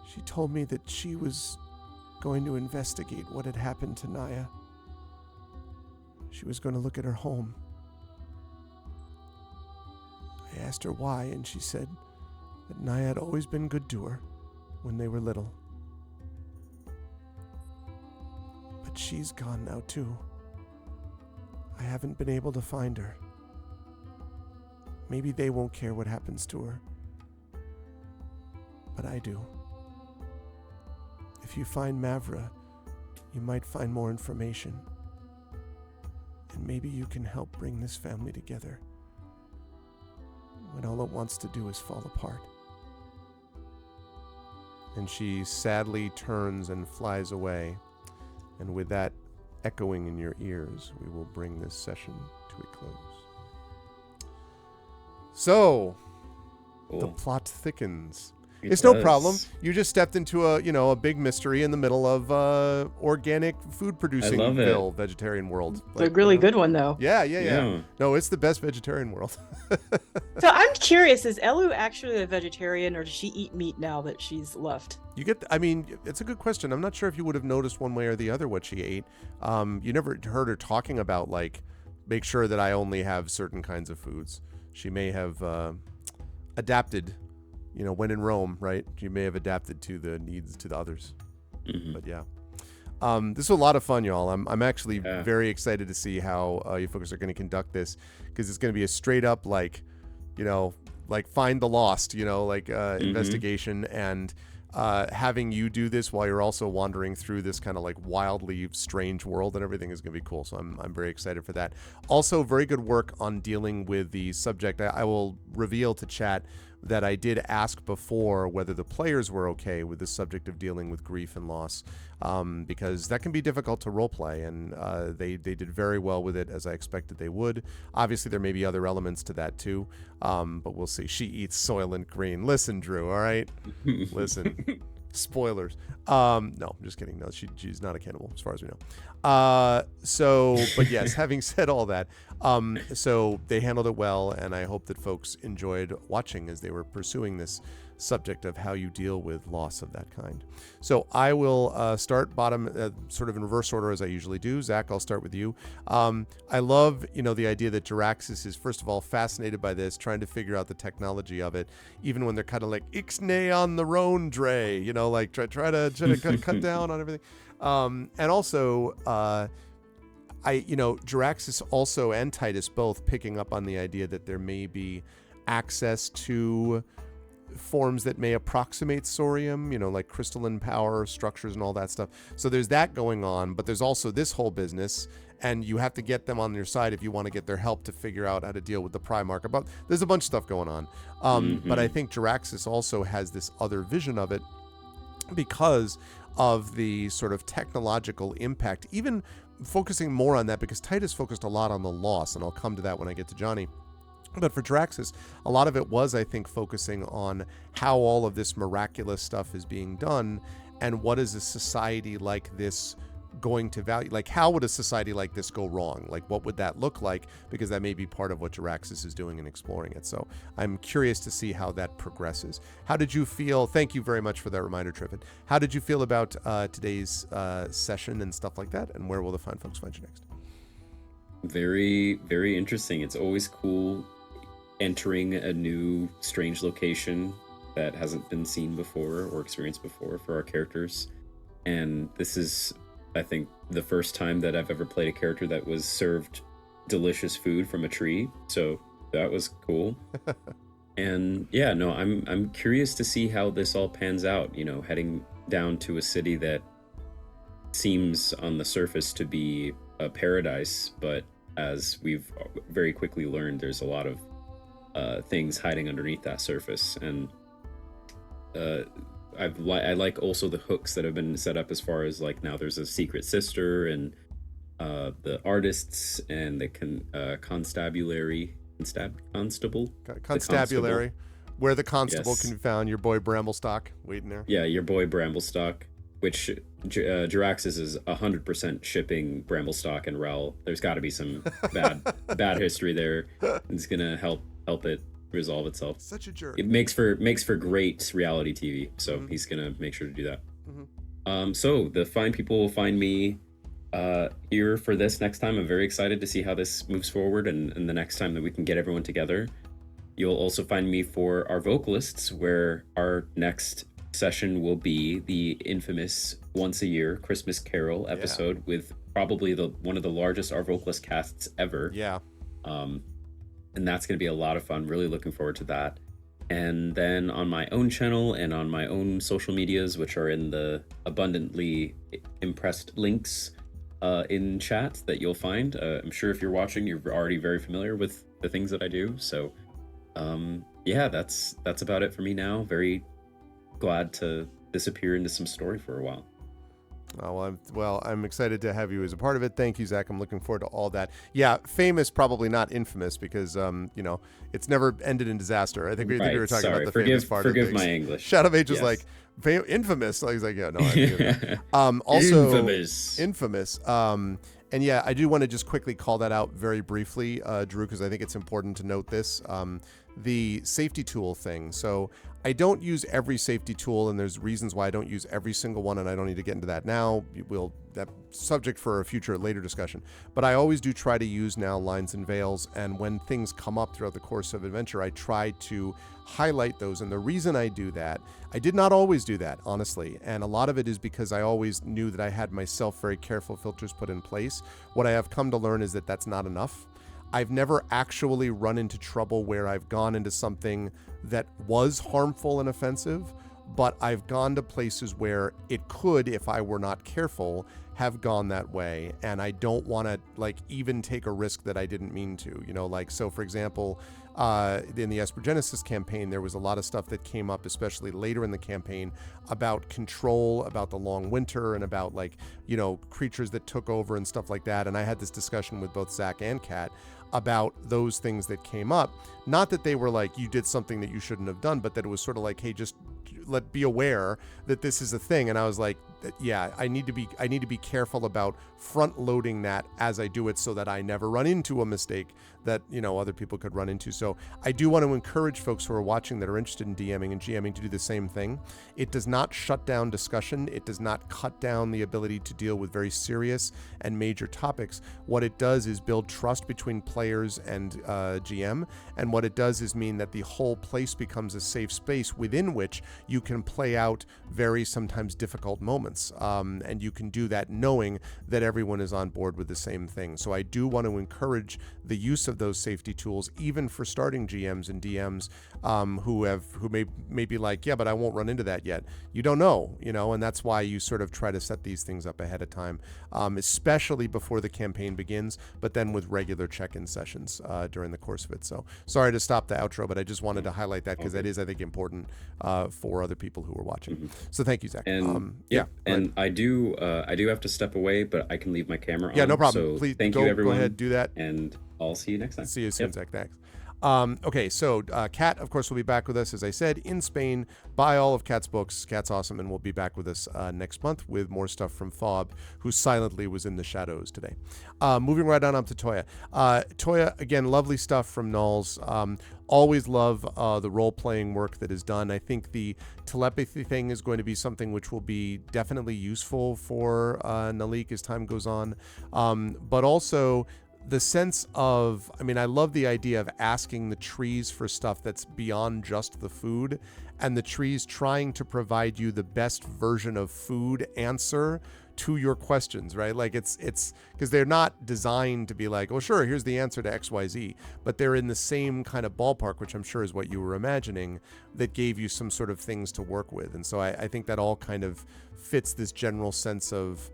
She told me that she was going to investigate what had happened to Naya. She was going to look at her home. I asked her why, and she said that Naya had always been good to her when they were little. But she's gone now too. I haven't been able to find her. Maybe they won't care what happens to her. But I do. If you find Mavra, you might find more information. And maybe you can help bring this family together when all it wants to do is fall apart. And she sadly turns and flies away. And with that echoing in your ears, we will bring this session to a close. So, the Cool. plot thickens. It It's no does. problem. You just stepped into a big mystery in the middle of organic food producing love it. vegetarian world. It's a really good one, though. Yeah. No, it's the best vegetarian world. So I'm curious, is Elu actually a vegetarian, or does she eat meat now that she's left? It's a good question. I'm not sure if you would have noticed one way or the other what she ate. You never heard her talking about, like, make sure that I only have certain kinds of foods. She may have adapted, when in Rome, right? She may have adapted to the needs to the others. Mhm. But yeah. This is a lot of fun, y'all. I'm actually Yeah. very excited to see how you folks are going to conduct this, because it's going to be a straight up, like find the lost, investigation. And having you do this while you're also wandering through this kind of like wildly strange world and everything is going to be cool. So I'm very excited for that. Also, very good work on dealing with the subject. I will reveal to chat that I did ask before whether the players were okay with the subject of dealing with grief and loss, because that can be difficult to roleplay, and they did very well with it, as I expected they would. Obviously, there may be other elements to that too, but we'll see. She eats Soylent Green. Listen, Drew, all right? Listen. Spoilers. No, I'm just kidding. No, she's not a cannibal as far as we know. But yes, having said all that, so they handled it well, and I hope that folks enjoyed watching as they were pursuing this subject of how you deal with loss of that kind. So I will start bottom, sort of in reverse order as I usually do. Zach, I'll start with you. I love, the idea that Jaraxxus is, first of all, fascinated by this, trying to figure out the technology of it, even when they're kind of like, Ixnay on the roan dray, like try to cut down on everything. And also, Jaraxxus also and Titus both picking up on the idea that there may be access to forms that may approximate Saurium, like crystalline power structures and all that stuff. So there's that going on, but there's also this whole business, and you have to get them on your side if you want to get their help to figure out how to deal with the Primarch. But there's a bunch of stuff going on. But I think Jaraxxus also has this other vision of it because of the sort of technological impact, even focusing more on that, because Titus focused a lot on the loss, and I'll come to that when I get to Johnny. But for Jaraxxus, a lot of it was, I think, focusing on how all of this miraculous stuff is being done, and what is a society like this going to value? Like, how would a society like this go wrong? Like, what would that look like? Because that may be part of what Jaraxxus is doing and exploring it. So I'm curious to see how that progresses. How did you feel? Thank you very much for that reminder, Triffid. How did you feel about today's session and stuff like that? And where will the fine folks find you next? Very, very interesting. It's always cool entering a new strange location that hasn't been seen before or experienced before for our characters. And this is, I think, the first time that I've ever played a character that was served delicious food from a tree. So that was cool. And yeah, no, I'm curious to see how this all pans out, heading down to a city that seems on the surface to be a paradise, but as we've very quickly learned, there's a lot of things hiding underneath that surface. And I like also the hooks that have been set up, as far as like, now there's a secret sister, and the artists, and the constabulary, where the constable can be found. Your boy Bramblestock waiting there. Yeah, your boy Bramblestock, which Jaraxxus is 100% shipping Bramblestock and Rel. There's got to be some bad history there. It's gonna help it resolve itself. Such a jerk. It makes for great reality TV. So he's gonna make sure to do that. So the fine people will find me here for this next time. I'm very excited to see how this moves forward, and the next time that we can get everyone together. You'll also find me for our vocalists, where our next session will be the infamous once a year Christmas Carol episode with probably one of the largest Our Vocalist casts ever. And that's going to be a lot of fun. Really looking forward to that. And then on my own channel and on my own social medias, which are in the abundantly impressed links in chat that you'll find. I'm sure if you're watching, you're already very familiar with the things that I do. So that's about it for me now. Very glad to disappear into some story for a while. I'm excited to have you as a part of it. Thank you, Zach. I'm looking forward to all that. Yeah, famous, probably not infamous, because it's never ended in disaster. I think we were talking about the famous part of things. Forgive my English. Shadow Mage was like, infamous. I was like, yeah, no, I knew that. Also infamous. And yeah, I do want to just quickly call that out very briefly, Drew, because I think it's important to note this. The safety tool thing. So I don't use every safety tool, and there's reasons why I don't use every single one, and I don't need to get into that now. That subject for a future later discussion. But I always do try to use now lines and veils, and when things come up throughout the course of adventure, I try to highlight those. And the reason I do that, I did not always do that, honestly, and a lot of it is because I always knew that I had myself very careful filters put in place. What I have come to learn is that that's not enough. I've never actually run into trouble where I've gone into something that was harmful and offensive, but I've gone to places where it could, if I were not careful, have gone that way, and I don't want to like even take a risk that I didn't mean to, like, so for example, in the Esper Genesis campaign, there was a lot of stuff that came up, especially later in the campaign, about control, about the long winter, and about like, creatures that took over and stuff like that. And I had this discussion with both Zach and Kat about those things that came up. Not that they were like, you did something that you shouldn't have done, but that it was sort of like, hey, just be aware that this is a thing. And I was like, yeah, I need to be careful about front loading that as I do it, so that I never run into a mistake that other people could run into. So I do want to encourage folks who are watching that are interested in DMing and GMing to do the same thing. It does not shut down discussion. It does not cut down the ability to deal with very serious and major topics. What it does is build trust between players and GM, and what it does is mean that the whole place becomes a safe space within which you can play out very sometimes difficult moments, and you can do that knowing that everyone is on board with the same thing. So I do want to encourage the use of those safety tools, even for starting GMs and DMs who may be like, yeah, but I won't run into that yet. You don't know, and that's why you sort of try to set these things up ahead of time, especially before the campaign begins, but then with regular check-in sessions during the course of it. So sorry to stop the outro, but I just wanted to highlight that because that is, I think, important for other people who are watching. So thank you, Zach. And and I do have to step away, but I can leave my camera on. Yeah, no problem. So Please thank you, everyone. Go ahead, do that. And I'll see you next time. See you soon, Zach. Thanks. Okay, so Kat, of course, will be back with us, as I said, in Spain. Buy all of Kat's books. Kat's awesome, and we'll be back with us next month with more stuff from Fob, who silently was in the shadows today. Moving right on up to Toya. Toya, again, lovely stuff from Nulls. Always love the role-playing work that is done. I think the telepathy thing is going to be something which will be definitely useful for Nalik as time goes on. But also the sense of, I love the idea of asking the trees for stuff that's beyond just the food, and the trees trying to provide you the best version of food answer to your questions, right? Like it's because they're not designed to be like, oh, sure, here's the answer to XYZ, but they're in the same kind of ballpark, which I'm sure is what you were imagining, that gave you some sort of things to work with. And so I think that all kind of fits this general sense of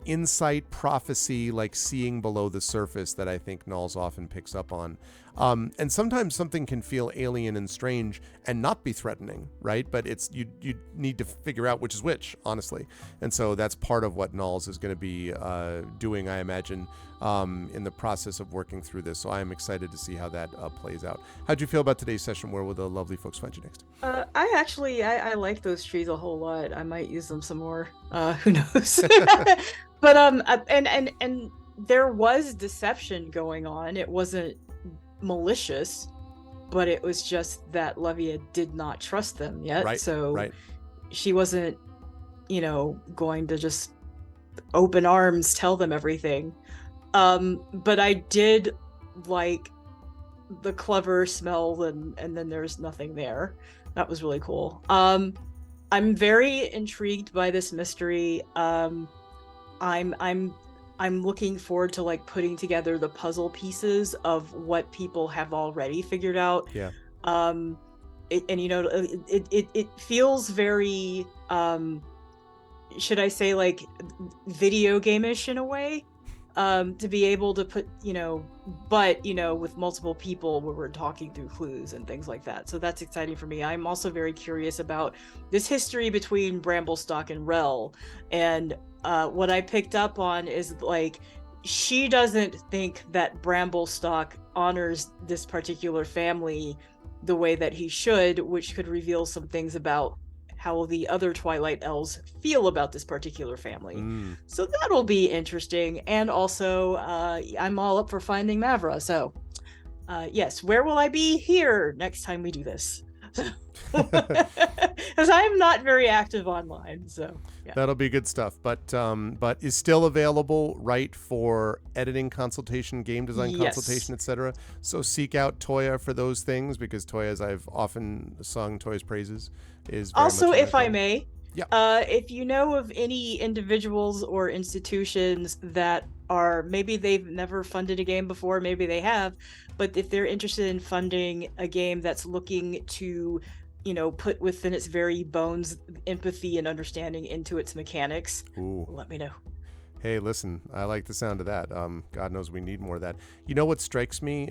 insight, prophecy, like seeing below the surface that I think Nulls often picks up on. And sometimes something can feel alien and strange and not be threatening, right? But it's you need to figure out which is which, honestly. And so that's part of what Nulls is going to be doing, I imagine, in the process of working through this. So I am excited to see how that plays out. How'd you feel about today's session? Where will the lovely folks find you next? I like those trees a whole lot. I might use them some more. Who knows? But and there was deception going on. It wasn't malicious, but it was just that Levia did not trust them yet. Right, so right. She wasn't, going to just open arms tell them everything. But I did like the clever smell, and then there's nothing there. That was really cool. I'm very intrigued by this mystery. I'm looking forward to like putting together the puzzle pieces of what people have already figured out. Yeah. It feels very should I say like video game-ish in a way, to be able to put, but with multiple people where we're talking through clues and things like that. So that's exciting for me. I'm also very curious about this history between Bramblestalk and Rel, and what I picked up on is like she doesn't think that Bramblestalk honors this particular family the way that he should, which could reveal some things about how the other Twilight Elves feel about this particular family. So that'll be interesting. And also, I'm all up for finding Mavra. So, yes, where will I be? Here next time we do this. Because I'm not very active online. So yeah. That'll be good stuff. But is still available, right, for editing consultation, game design consultation, etc. So seek out Toya for those things, because Toya, as I've often sung Toya's praises, is very also, much if I may, yeah. If you know of any individuals or institutions that are, maybe they've never funded a game before, maybe they have, but if they're interested in funding a game that's looking to, put within its very bones empathy and understanding into its mechanics, Ooh. let me know. Hey, listen, I like the sound of that. God knows we need more of that. You know what strikes me?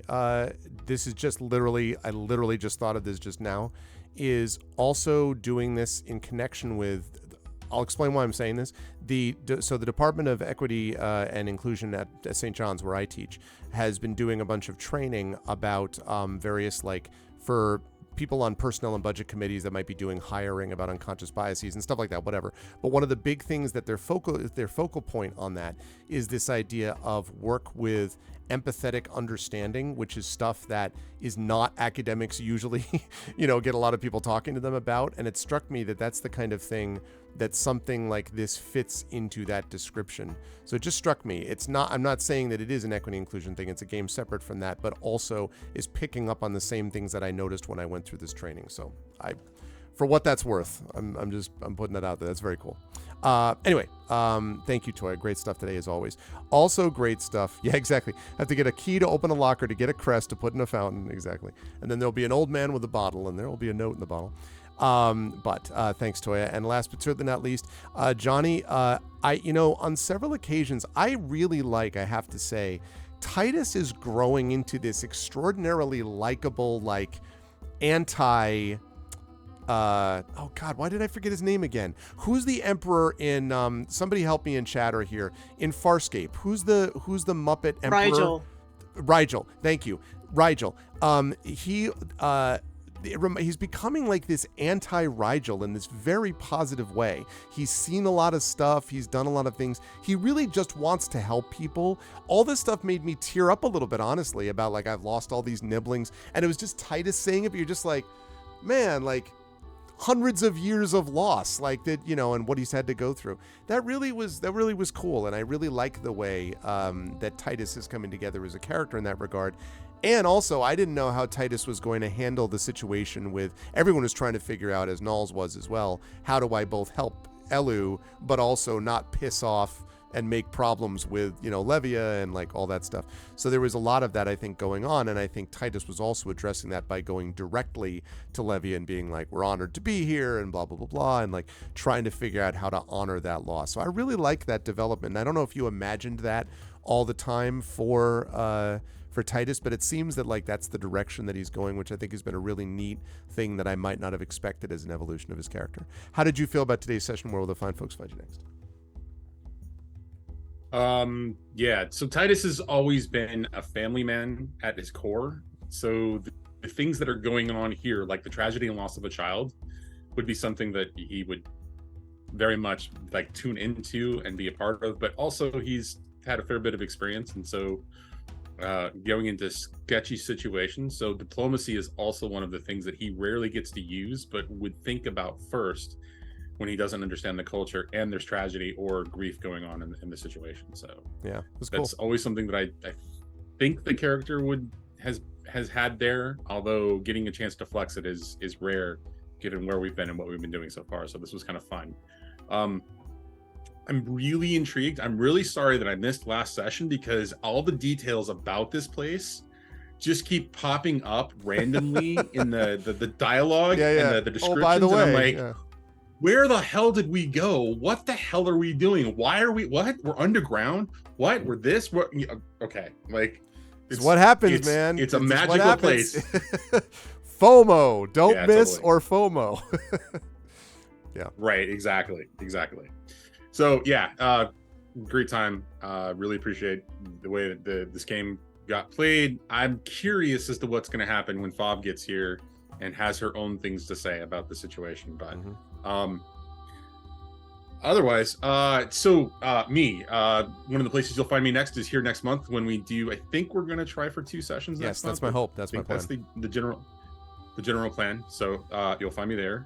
This is just I literally just thought of this just now, is also doing this in connection with, I'll explain why I'm saying this. So the Department of Equity and Inclusion at St. John's, where I teach, has been doing a bunch of training about various, like, for people on personnel and budget committees that might be doing hiring, about unconscious biases and stuff like that, whatever. But one of the big things that their focal point on that is this idea of work with empathetic understanding, which is stuff that is not academics usually, get a lot of people talking to them about. And it struck me that that's the kind of thing that something like this fits into that description. So it just struck me. I'm not saying that it is an equity inclusion thing. It's a game separate from that, but also is picking up on the same things that I noticed when I went through this training. So for what that's worth, I'm putting that out there. That's very cool. Anyway, thank you, Toya. Great stuff today, as always. Also great stuff. Yeah, exactly. Have to get a key to open a locker to get a crest to put in a fountain. Exactly. And then there'll be an old man with a bottle, and there will be a note in the bottle. But thanks, Toya. And last but certainly not least, Johnny, on several occasions, I really I have to say, Titus is growing into this extraordinarily likable, anti, oh God, why did I forget his name again? Who's the emperor in, somebody help me in chatter here, in Farscape? Who's the Muppet emperor? Rigel. Thank you. Rigel. He's becoming like this anti-Rigel in this very positive way. He's seen a lot of stuff. He's done a lot of things. He really just wants to help people. All this stuff made me tear up a little bit, honestly, about I've lost all these nibblings. And it was just Titus saying it, but you're just like, man, hundreds of years of loss, and what he's had to go through. That really was cool. And I really like the way that Titus is coming together as a character in that regard. And also, I didn't know how Titus was going to handle the situation with, everyone was trying to figure out, as Knowles was as well, how do I both help Elu, but also not piss off and make problems with, Levia and all that stuff. So there was a lot of that, I think, going on. And I think Titus was also addressing that by going directly to Levia and being we're honored to be here and blah, blah, blah, blah. And trying to figure out how to honor that loss. So I really like that development. And I don't know if you imagined that all the time for Titus, but it seems that that's the direction that he's going, which I think has been a really neat thing that I might not have expected as an evolution of his character. How did you feel about today's session? Where will the fine folks find you next? So Titus has always been a family man at his core. So the things that are going on here, like the tragedy and loss of a child, would be something that he would very much tune into and be a part of. But also he's had a fair bit of experience, and so going into sketchy situations. So diplomacy is also one of the things that he rarely gets to use, but would think about first when he doesn't understand the culture and there's tragedy or grief going on in the situation. So yeah, that's always something that I think the character has had there, although getting a chance to flex it is rare given where we've been and what we've been doing so far. So this was kind of fun. I'm really intrigued. I'm really sorry that I missed last session because all the details about this place just keep popping up randomly in the dialogue and the descriptions. Oh, by the way, and I'm where the hell did we go? What the hell are we doing? Why are we, what? We're underground? What? We're this? What? Okay. It's what happens, man. It's a magical place. FOMO. Don't miss totally. Or FOMO. Yeah. Right. Exactly. So yeah, great time. Really appreciate the way that this game got played. I'm curious as to what's going to happen when Fob gets here and has her own things to say about the situation. But otherwise, me, one of the places you'll find me next is here next month when we do. I think we're going to try for 2 sessions. Yes, that's my hope. That's my plan. That's the general plan. So you'll find me there.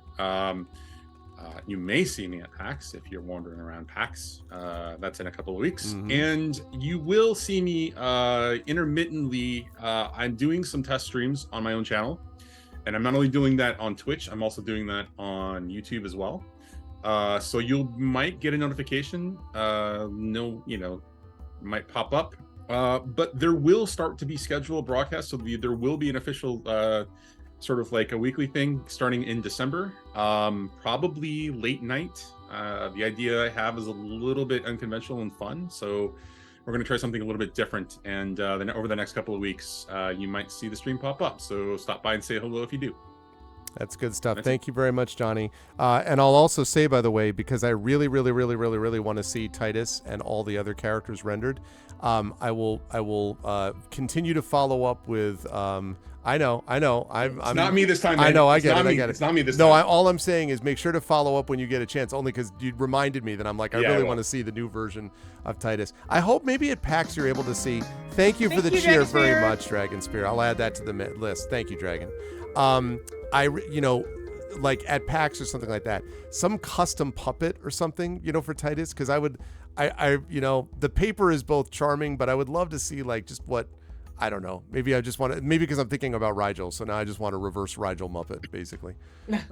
You may see me at PAX if you're wandering around PAX. That's in a couple of weeks. And you will see me intermittently. I'm doing some test streams on my own channel. And I'm not only doing that on Twitch, I'm also doing that on YouTube as well. So you might get a notification. Might pop up. But there will start to be scheduled broadcasts. So there will be an official sort of like a weekly thing starting in December, probably late night. The idea I have is a little bit unconventional and fun, so we're going to try something a little bit different. And then over the next couple of weeks, you might see the stream pop up. So stop by and say hello if you do. That's good stuff. That's Thank you very much, Johnny. And I'll also say, by the way, because I really want to see Titus and all the other characters rendered, I will continue to follow up with. I know. I'm not me this time, I man. know. I It's get not it. I me. get it. It's not me this No, time. all I'm saying is make sure to follow up when you get a chance. Only because you reminded me that I'm like I Yeah, I really will. want to see the new version of Titus. I hope maybe at PAX you're able to see. Thank you for Thank the you, cheer Dragon very Spear. much, Dragon Spear. I'll add that to the list. Thank you, Dragon. Like at PAX or something like that, some custom puppet or something, for Titus, because the paper is both charming, but I would love to see like just what, I don't know, maybe because I'm thinking about Rigel, so now I just want a reverse Rigel Muppet, basically. That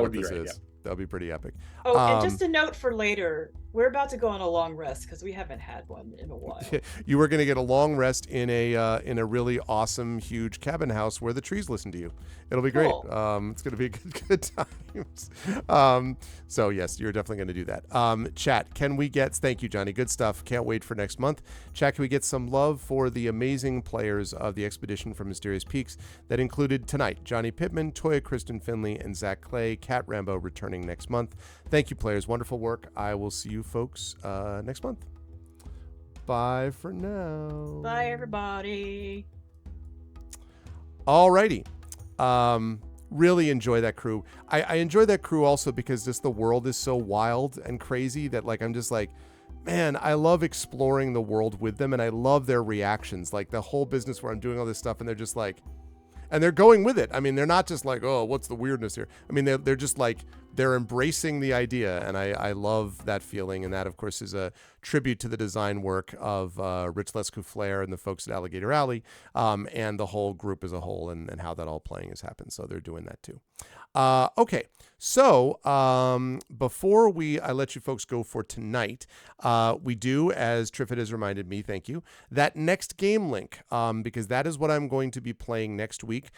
would be right. Yeah. That would be pretty epic. Oh, and just a note for later, we're about to go on a long rest because we haven't had one in a while. You were going to get a long rest in a really awesome, huge cabin house where the trees listen to you. It'll be great. Cool. It's going to be good times. So yes, you're definitely going to do that. Chat, can we get? Thank you, Johnny. Good stuff. Can't wait for next month. Chat, can we get some love for the amazing players of the expedition from Mysterious Peaks that included tonight Johnny Pittman, Toya Kristen Finley, and Zach Clay. Cat Rambo returning next month. Thank you, players. Wonderful work. I will see you folks next month. Bye for now. Bye, everybody. Alrighty. Really enjoy that crew. I enjoy that crew also because just the world is so wild and crazy that like I'm just like, man, I love exploring the world with them and I love their reactions. Like the whole business where I'm doing all this stuff and they're just like, and they're going with it. I mean, they're not just like, oh, what's the weirdness here? I mean, they're just like, they're embracing the idea. And I love that feeling. And that, of course, is a tribute to the design work of Rich Lescouflair and the folks at Alligator Alley and the whole group as a whole and how that all playing has happened. So they're doing that too. Okay, so before I let you folks go for tonight, we do, as Triffid has reminded me, thank you, that next game link, because that is what I'm going to be playing next week,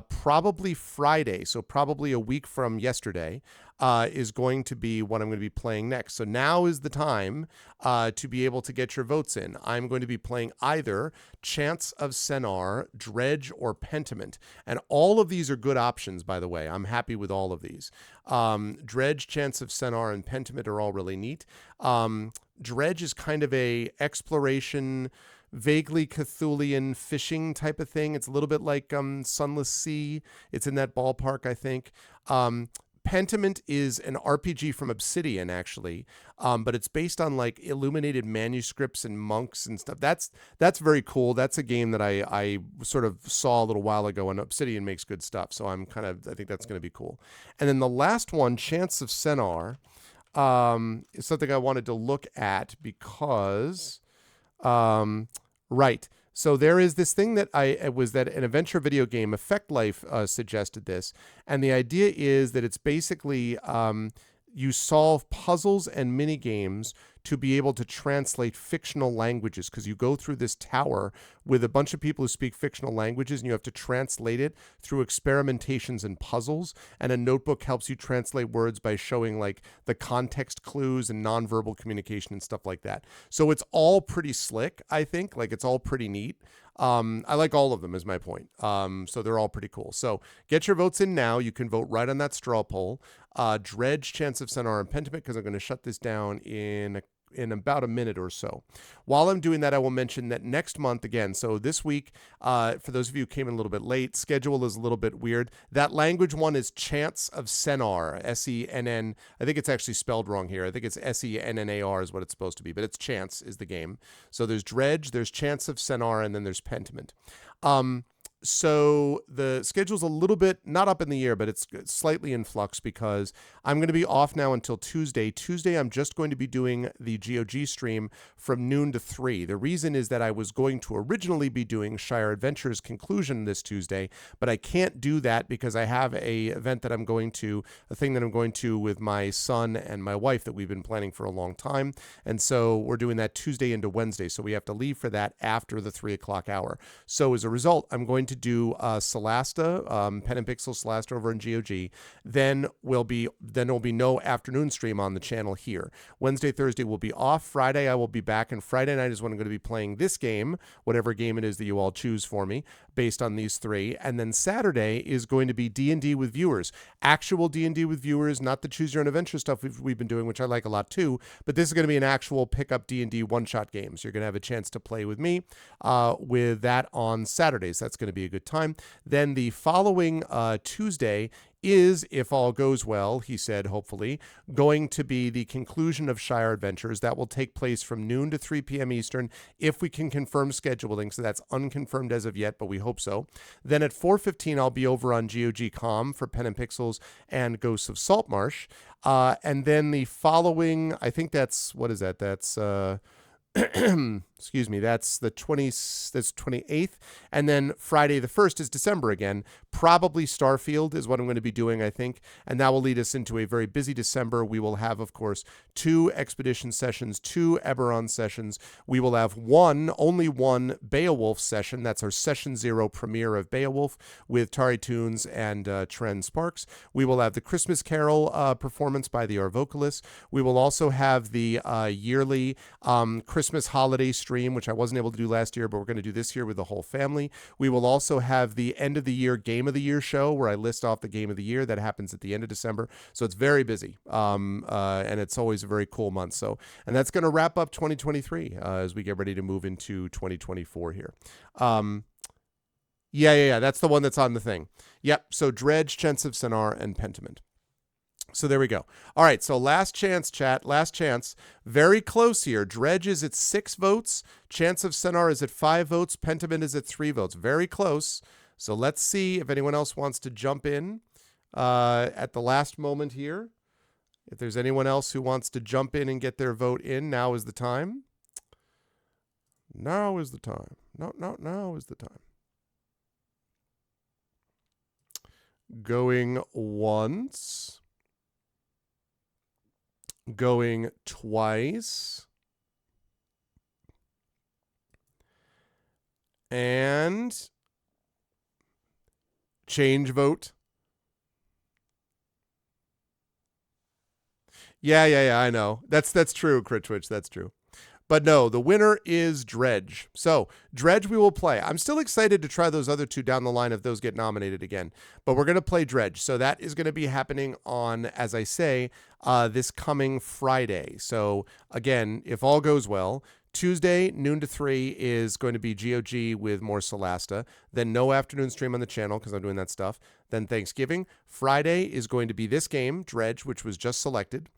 probably Friday, so probably a week from yesterday, is going to be what I'm going to be playing next. So now is the time to be able to get your votes in. I'm going to be playing either Chants of Sennaar, Dredge, or Pentiment. And all of these are good options, by the way. I'm happy with all of these. Dredge, Chants of Sennaar, and Pentiment are all really neat. Dredge is kind of a exploration, vaguely Cthulhian fishing type of thing. It's a little bit like Sunless Sea. It's in that ballpark, I think. Pentiment is an RPG from Obsidian, actually, but it's based on like illuminated manuscripts and monks and stuff. That's very cool. That's a game that I sort of saw a little while ago, and Obsidian makes good stuff. So I think that's going to be cool. And then the last one, Chants of Sennaar, is something I wanted to look at because, right. So there is this thing that an adventure video game, Effect Life, suggested this. And the idea is that it's basically you solve puzzles and mini games to be able to translate fictional languages, because you go through this tower with a bunch of people who speak fictional languages and you have to translate it through experimentations and puzzles. And a notebook helps you translate words by showing like the context clues and nonverbal communication and stuff like that. So it's all pretty slick, I think. Like it's all pretty neat. I like all of them is my point. So they're all pretty cool. So get your votes in now. You can vote right on that straw poll. Dredge, Chants of Sennaar, and Pentiment, because I'm going to shut this down in about a minute or so. While I'm doing that, I will mention that next month again, so this week, for those of you who came in a little bit late, schedule is a little bit weird. That language one is Chants of Sennaar, S-E-N-N. I think it's actually spelled wrong here. I think it's S-E-N-N-A-R is what it's supposed to be, but it's Chants is the game. So there's Dredge, there's Chants of Sennaar, and then there's Pentiment. So the schedule's a little bit, not up in the air, but it's slightly in flux because I'm going to be off now until Tuesday. Tuesday, I'm just going to be doing the GOG stream from noon to 3. The reason is that I was going to originally be doing Shire Adventures Conclusion this Tuesday, but I can't do that because I have a thing that I'm going to with my son and my wife that we've been planning for a long time. And so we're doing that Tuesday into Wednesday. So we have to leave for that after the 3 o'clock hour. So as a result, I'm going to to do Solasta, Pen and Pixel Solasta over in GOG. Then will be no afternoon stream on the channel here. Wednesday, Thursday will be off. Friday I will be back, and Friday night is when I'm going to be playing this game, whatever game it is that you all choose for me, based on these three. And then Saturday is going to be D&D with viewers, actual D&D with viewers, not the choose your own adventure stuff we've been doing, which I like a lot too. But this is going to be an actual pick-up D&D one-shot games. You're going to have a chance to play with me with that on Saturdays. That's going to be a good time. Then the following Tuesday is, if all goes well, he said, hopefully, going to be the conclusion of Shire Adventures. That will take place from noon to 3 p.m. Eastern, if we can confirm scheduling. So that's unconfirmed as of yet, but we hope so. Then at 4:15, I'll be over on GOG.com for Pen and Pixels and Ghosts of Saltmarsh. And then the following, I think that's, what is that? That's... excuse me, that's the 28th. And then Friday the 1st is December again. Probably Starfield is what I'm going to be doing, I think. And that will lead us into a very busy December. We will have, of course, 2 Expedition sessions, 2 Eberron sessions. We will have only one Beowulf session. That's our Session 0 premiere of Beowulf with Tari Toons and Tren Sparks. We will have the Christmas Carol performance by the Arvocalis. We will also have the yearly Christmas holiday stream, which I wasn't able to do last year, but we're going to do this year with the whole family. We will also have the end of the year Game of the Year show, where I list off the Game of the Year. That happens at the end of December. So it's very busy. And it's always a very cool month. And that's going to wrap up 2023 as we get ready to move into 2024 here. Yeah. That's the one that's on the thing. Yep. So Dredge, Chants of Sennaar, and Pentiment. So there we go. All right, so last chance, chat. Last chance. Very close here. Dredge is at 6 votes. Chants of Sennaar is at 5 votes. Pentiment is at 3 votes. Very close. So let's see if anyone else wants to jump in at the last moment here. If there's anyone else who wants to jump in and get their vote in, now is the time. Now is the time. Now is the time. Going once. Going twice. And change vote. Yeah, I know. That's true, Crit Twitch, that's true. But no, the winner is Dredge. So, Dredge we will play. I'm still excited to try those other 2 down the line if those get nominated again. But we're going to play Dredge. So that is going to be happening on, as I say, this coming Friday. So, again, if all goes well, Tuesday, noon to 3 is going to be GOG with more Solasta. Then no afternoon stream on the channel because I'm doing that stuff. Then Thanksgiving. Friday is going to be this game, Dredge, which was just selected.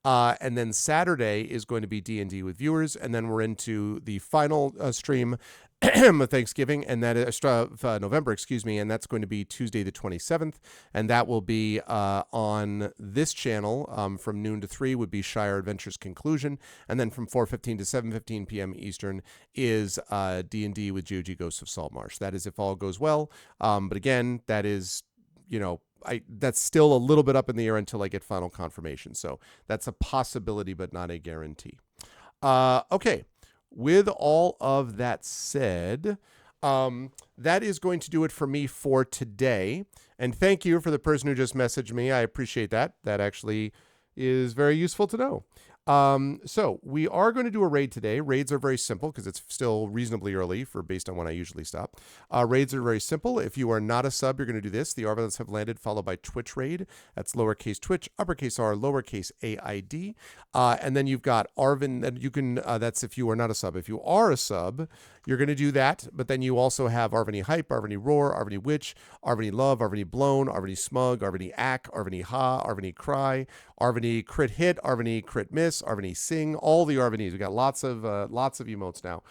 And then Saturday is going to be D&D with viewers. And then we're into the final stream of Thanksgiving, and that is November, and that's going to be Tuesday the 27th, and that will be on this channel from noon to 3 would be Shire Adventures Conclusion, and then from 4:15 to 7:15 p.m. Eastern is D&D with GOG Ghosts of Saltmarsh. That is if all goes well, but again, that is, that's still a little bit up in the air until I get final confirmation, so that's a possibility but not a guarantee. Okay. With all of that said, that is going to do it for me for today. And thank you for the person who just messaged me. I appreciate that. That actually is very useful to know. So we are going to do a raid today. Raids are very simple because it's still reasonably early based on when I usually stop. Raids are very simple. If you are not a sub, you're going to do this. The Arvalans have landed, followed by Twitch raid. That's lowercase Twitch, uppercase R, lowercase AID. And then you've got Arvin, and you can, that's if you are not a sub. If you are a sub, you're going to do that. But then you also have Arvany Hype, Arvany Roar, Arvany Witch, Arvany Love, Arvany Blown, Arvany Smug, Arvany Ack, Arvany Ha, Arvany Cry, Arvany Crit Hit, Arvany Crit Miss, Arvany Sing, all the Arvanys. We got lots of emotes now.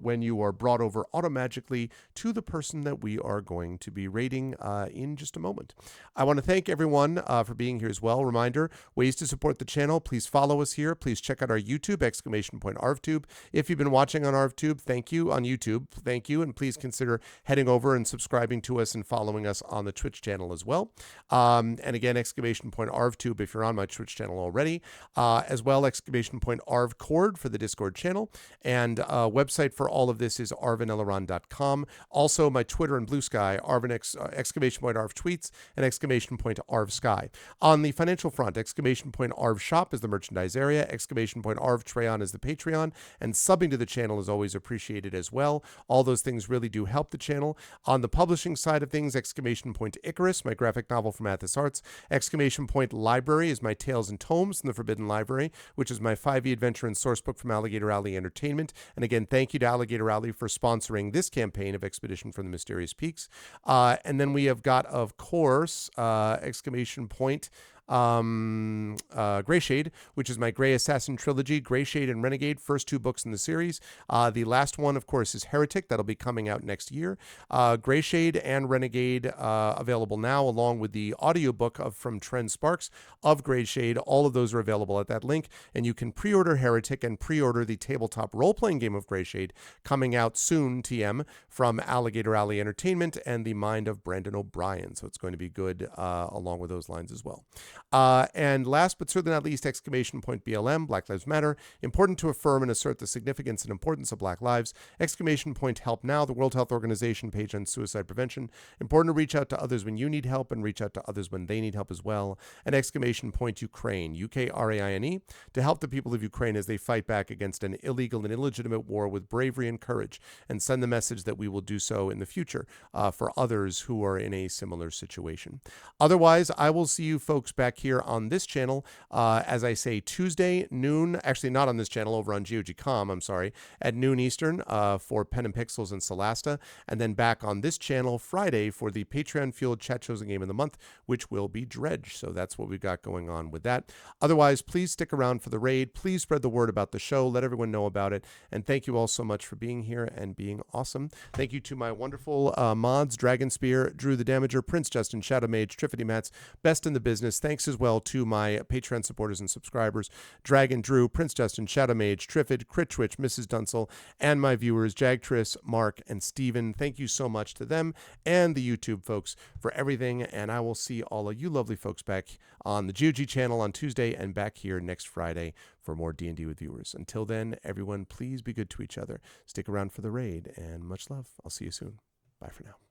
When you are brought over automagically to the person that we are going to be rating in just a moment. I want to thank everyone for being here as well. Reminder, ways to support the channel. Please follow us here. Please check out our YouTube, !ArvTube. If you've been watching on ArvTube, thank you. On YouTube, thank you. And please consider heading over and subscribing to us and following us on the Twitch channel as well. And again, !ArvTube if you're on my Twitch channel already. As well, !ArvCord for the Discord channel. And website website for all of this is arvineleron.com. Also, my Twitter and Blue Sky, Arvin exclamation point Arv tweets and exclamation point Arv Sky. On the financial front, exclamation point Arv shop is the merchandise area, exclamation point Arv Treon is the Patreon, and subbing to the channel is always appreciated as well. All those things really do help the channel. On the publishing side of things, exclamation point Icarus, my graphic novel from Athos Arts, exclamation point Library is my Tales and Tomes from the Forbidden Library, which is my 5e adventure and sourcebook from Alligator Alley Entertainment. And again, thank you to Alligator Alley for sponsoring this campaign of Expedition from the Mysterious Peaks. And then we have got, of course, exclamation point Greyshade, which is my Grey Assassin trilogy, Greyshade and Renegade, first 2 books in the series. The last one, of course, is Heretic. That'll be coming out next year. Greyshade and Renegade available now, along with the audiobook from Trent Sparks of Greyshade. All of those are available at that link, and you can pre-order Heretic and pre-order the tabletop role-playing game of Greyshade coming out soon, TM, from Alligator Alley Entertainment and the mind of Brandon O'Brien. So it's going to be good along with those lines as well. And last but certainly not least, exclamation point BLM, Black Lives Matter, important to affirm and assert the significance and importance of Black lives, exclamation point Help Now, the World Health Organization page on suicide prevention, important to reach out to others when you need help and reach out to others when they need help as well, and exclamation point Ukraine, Ukraine, to help the people of Ukraine as they fight back against an illegal and illegitimate war with bravery and courage, and send the message that we will do so in the future for others who are in a similar situation. Otherwise, I will see you folks back here on this channel, as I say, Tuesday, noon, actually not on this channel, over on GOG.com, I'm sorry, at noon Eastern for Pen and Pixels and Solasta, and then back on this channel Friday for the Patreon-fueled Chat Chosen Game of the Month, which will be Dredge. So that's what we've got going on with that. Otherwise, please stick around for the raid. Please spread the word about the show. Let everyone know about it. And thank you all so much for being here and being awesome. Thank you to my wonderful mods, Dragon Spear, Drew the Damager, Prince Justin, Shadow Mage, Triffity Mats, Best in the Business. Thanks as well to my Patreon supporters and subscribers, Dragon, Drew, Prince Justin, Shadow Mage, Triffid, Crit Twitch, Mrs. Dunsel, and my viewers, Jagtris, Mark, and Steven. Thank you so much to them and the YouTube folks for everything, and I will see all of you lovely folks back on the GOG channel on Tuesday and back here next Friday for more D&D with viewers. Until then, everyone, please be good to each other. Stick around for the raid, and much love. I'll see you soon. Bye for now.